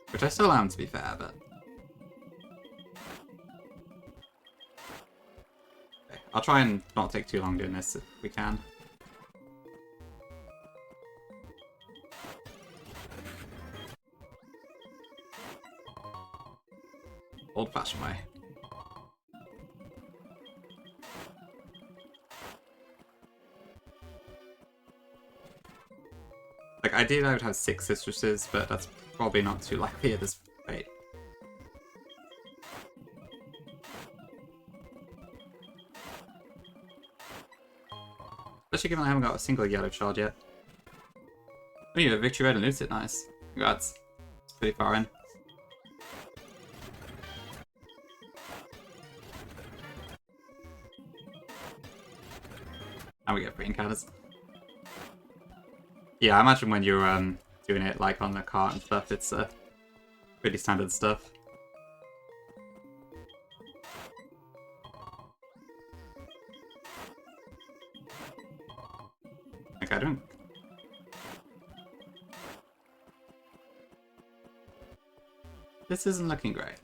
Which I still am, to be fair, but... Okay, I'll try and not take too long doing this if we can. Old-fashioned way. Like, ideally I would have 6 citruses, but that's probably not too likely at this rate. Especially given I haven't got a single yellow shard yet. Oh, you have Victory Red and Lucid, nice. Congrats. It's pretty far in. And we get free encounters. Yeah, I imagine when you're doing it like on the cart and stuff, it's pretty standard stuff. Okay, I don't... This isn't looking great.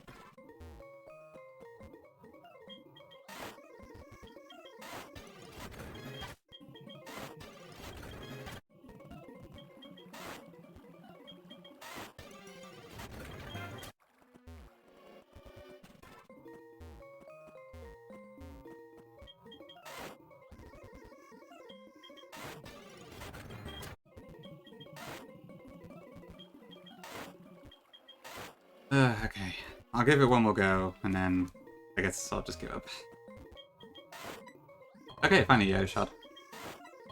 Okay. I'll give it one more go, and then I guess I'll just give up. Okay, finally, yeah, shot.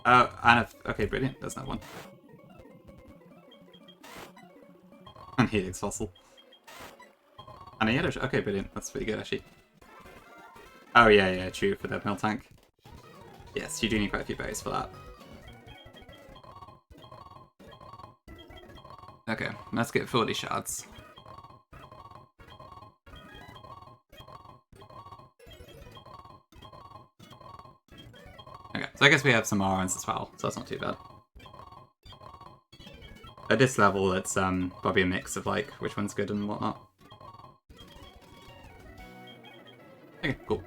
Okay, brilliant. There's that one. And Helix Fossil. And a yellow shot. Okay, brilliant. That's pretty good, actually. Oh, yeah, true, for the mill tank. Yes, you do need quite a few berries for that. Okay, let's get 40 shards. Okay, so I guess we have some RNs as well, so that's not too bad. At this level, it's probably a mix of like which one's good and whatnot. Okay, cool.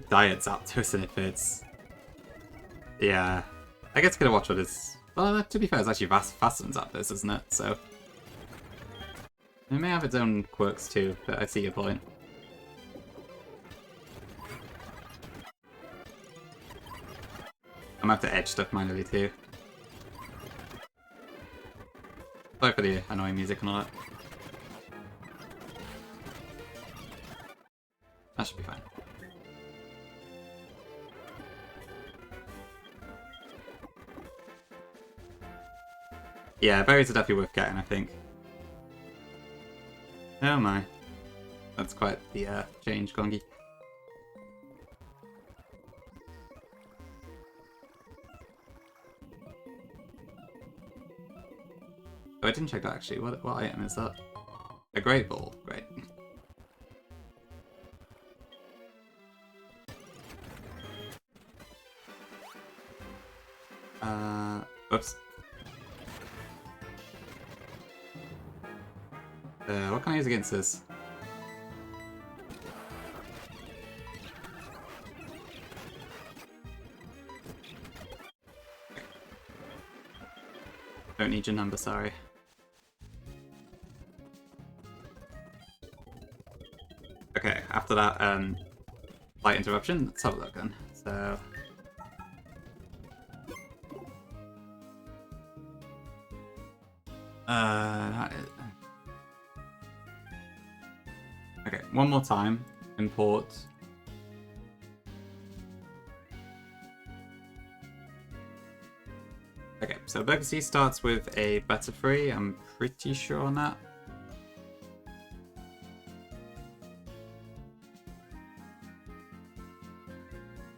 Diet's Zapdos and if it's... Yeah. I guess gonna watch what is... Well, to be fair, it's actually faster than Zapdos, isn't it? So... It may have its own quirks too, but I see your point. I'm gonna have to edge stuff manually too. Sorry for the annoying music and all that. That should be fine. Yeah, berries are definitely worth getting, I think. Oh my. That's quite the change, Gongi. Oh, I didn't check that actually. What item is that? A great ball. Great. Oops. What can I use against this? Don't need your number, sorry. Okay, after that light interruption, let's have a look then. So okay, one more time. Import. Okay, so Bugsy starts with a better free, I'm pretty sure on that.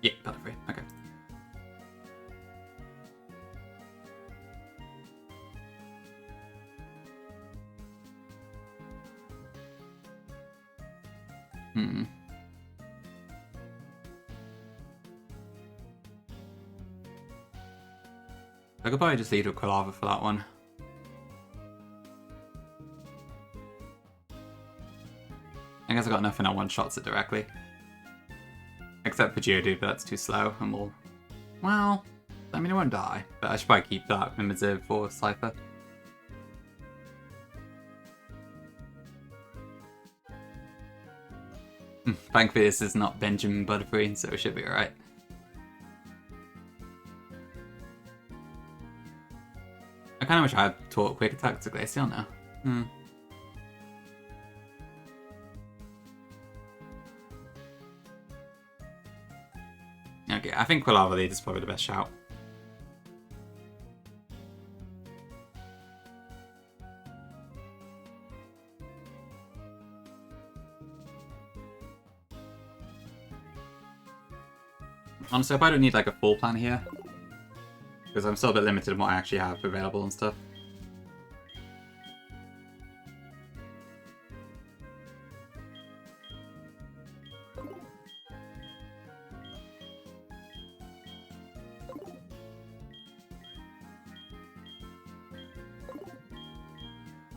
Yeah, better free, okay. I could probably just lead with Quilava for that one. I guess I got nothing that one-shots it directly. Except for Geodude, but that's too slow, and we'll... Well, I mean, it won't die, but I should probably keep that in reserve for Cypher. Thankfully, this is not Benjamin Butterfree, so it should be alright. I kind of wish I had taught Quick Attack to Glaceon now. I think Quilava Lead is probably the best shout. Honestly, I probably don't need like a full plan here. Because I'm still a bit limited in what I actually have available and stuff.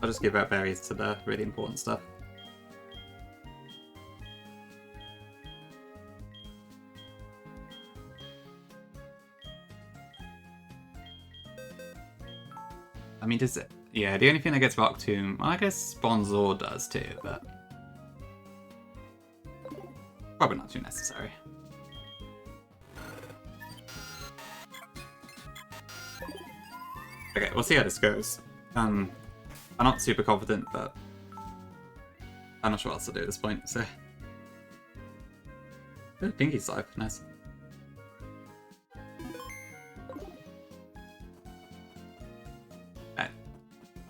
I'll just give out berries to the really important stuff. I mean, does it? Yeah, the only thing that gets Rock Tomb, well, I guess Bonzor does too, but probably not too necessary. Okay, we'll see how this goes. I'm not super confident, but I'm not sure what else to do at this point, so... Ooh, Pinky's life, nice.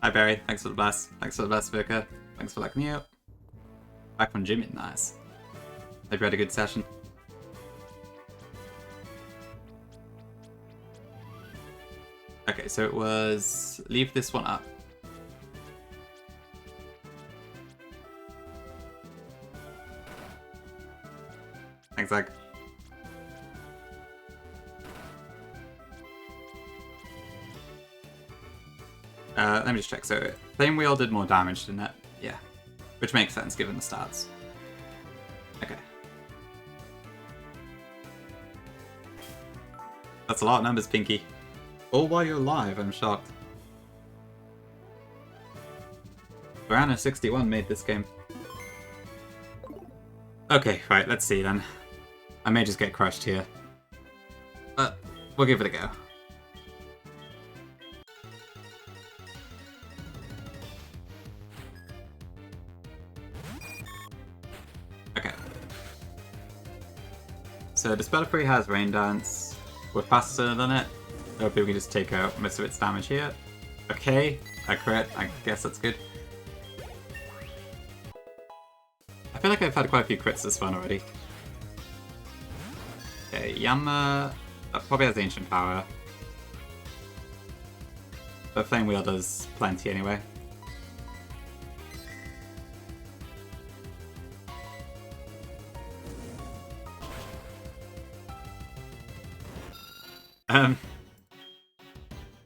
Hi Barry, thanks for the blast. Thanks for the blast, Vicar. Thanks for letting me out. Back from Jimmy, nice. Hope you had a good session. Okay, so it was... leave this one up. Thanks, Zach. Let me just check. So, Flame Wheel did more damage, didn't it? Yeah. Which makes sense given the stats. Okay. That's a lot of numbers, Pinky. All while you're alive, I'm shocked. Piranha 61 made this game. Okay, right, let's see then. I may just get crushed here. But we'll give it a go. Okay. So Dispel Free has Rain Dance. We're faster than it. Hopefully we can just take out most of its damage here. Okay, I crit. I guess that's good. I feel like I've had quite a few crits this one already. Okay, Yama probably has Ancient Power. But Flame Wheel does plenty anyway.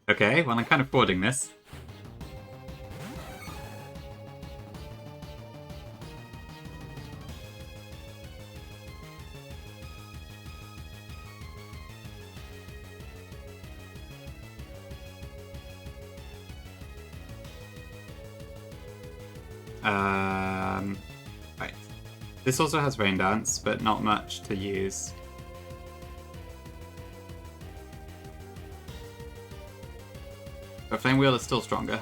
Okay, well I'm kind of forwarding this. Right. This also has Rain Dance, but not much to use. But Flame Wheel is still stronger.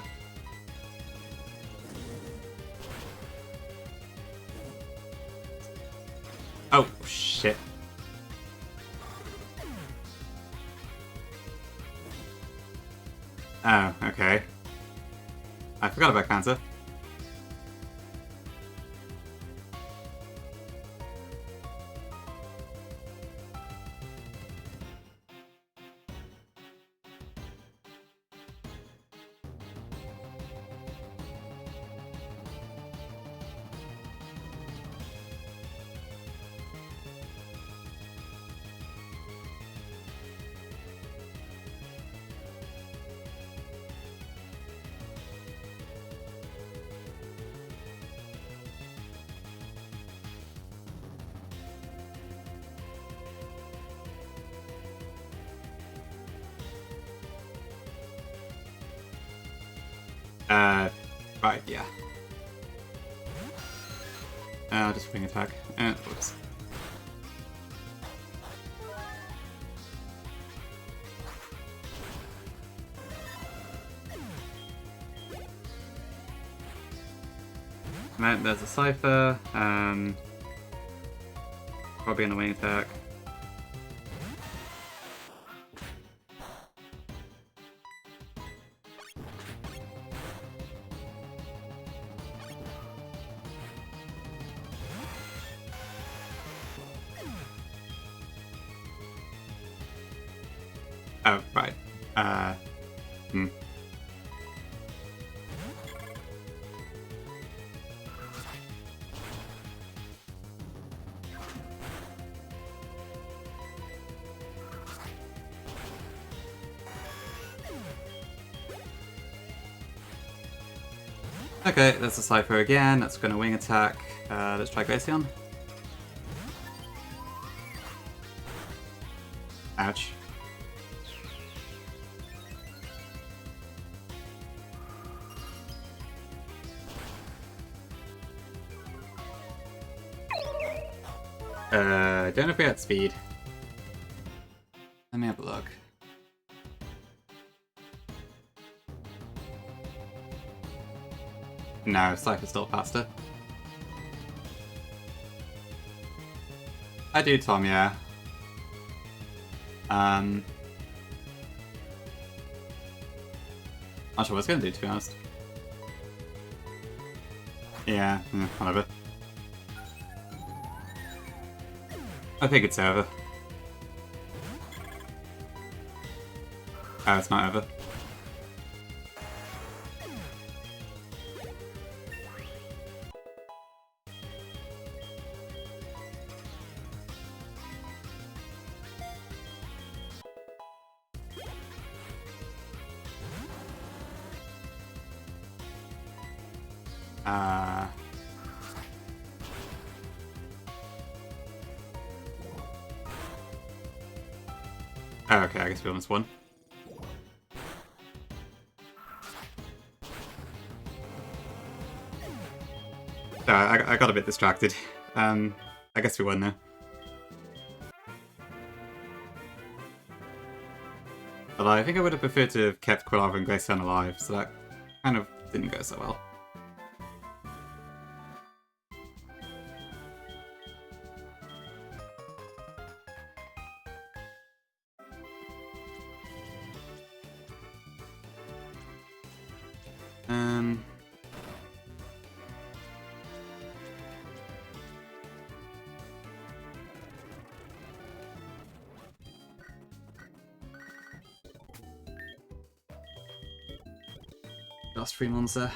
Oh, shit. Oh, okay. I forgot about Cancer. Right, yeah. I'll just wing attack. Whoops. And then there's a Cypher, probably on a wing attack. Oh, right. Hmm. Okay, there's a Cypher again. That's going to wing attack. Let's try Glaceon. Ouch. Don't know if we had speed. Let me have a look. No, Cypher's still faster. I do, Tom, yeah. Not sure what it's gonna do, to be honest. Yeah, whatever. I think it's over. Oh, it's not over. Oh, okay, I guess we almost won. I got a bit distracted. I guess we won now. Although I think I would have preferred to have kept Quilava and Glaceon alive, so that kind of didn't go so well. Lost 3 months there.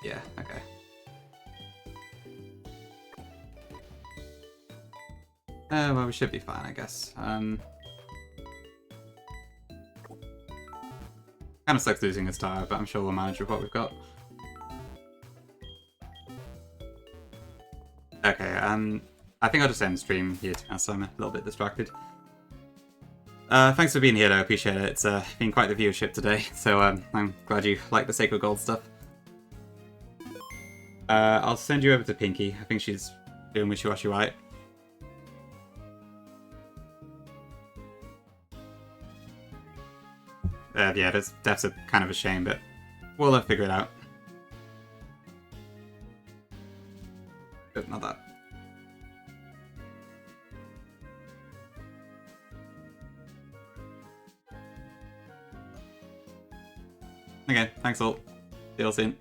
Yeah, okay. Well, we should be fine, I guess. Kind of sucks losing a star, but I'm sure we'll manage with what we've got. Okay, I think I'll just end the stream here now, so I'm a little bit distracted. Thanks for being here, though. I appreciate it. It's been quite the viewership today, so I'm glad you like the Sacred Gold stuff. I'll send you over to Pinky. I think she's doing wishy-washy right. Yeah, that's a kind of a shame, but we'll figure it out. But not that. Okay, thanks all. See you all soon.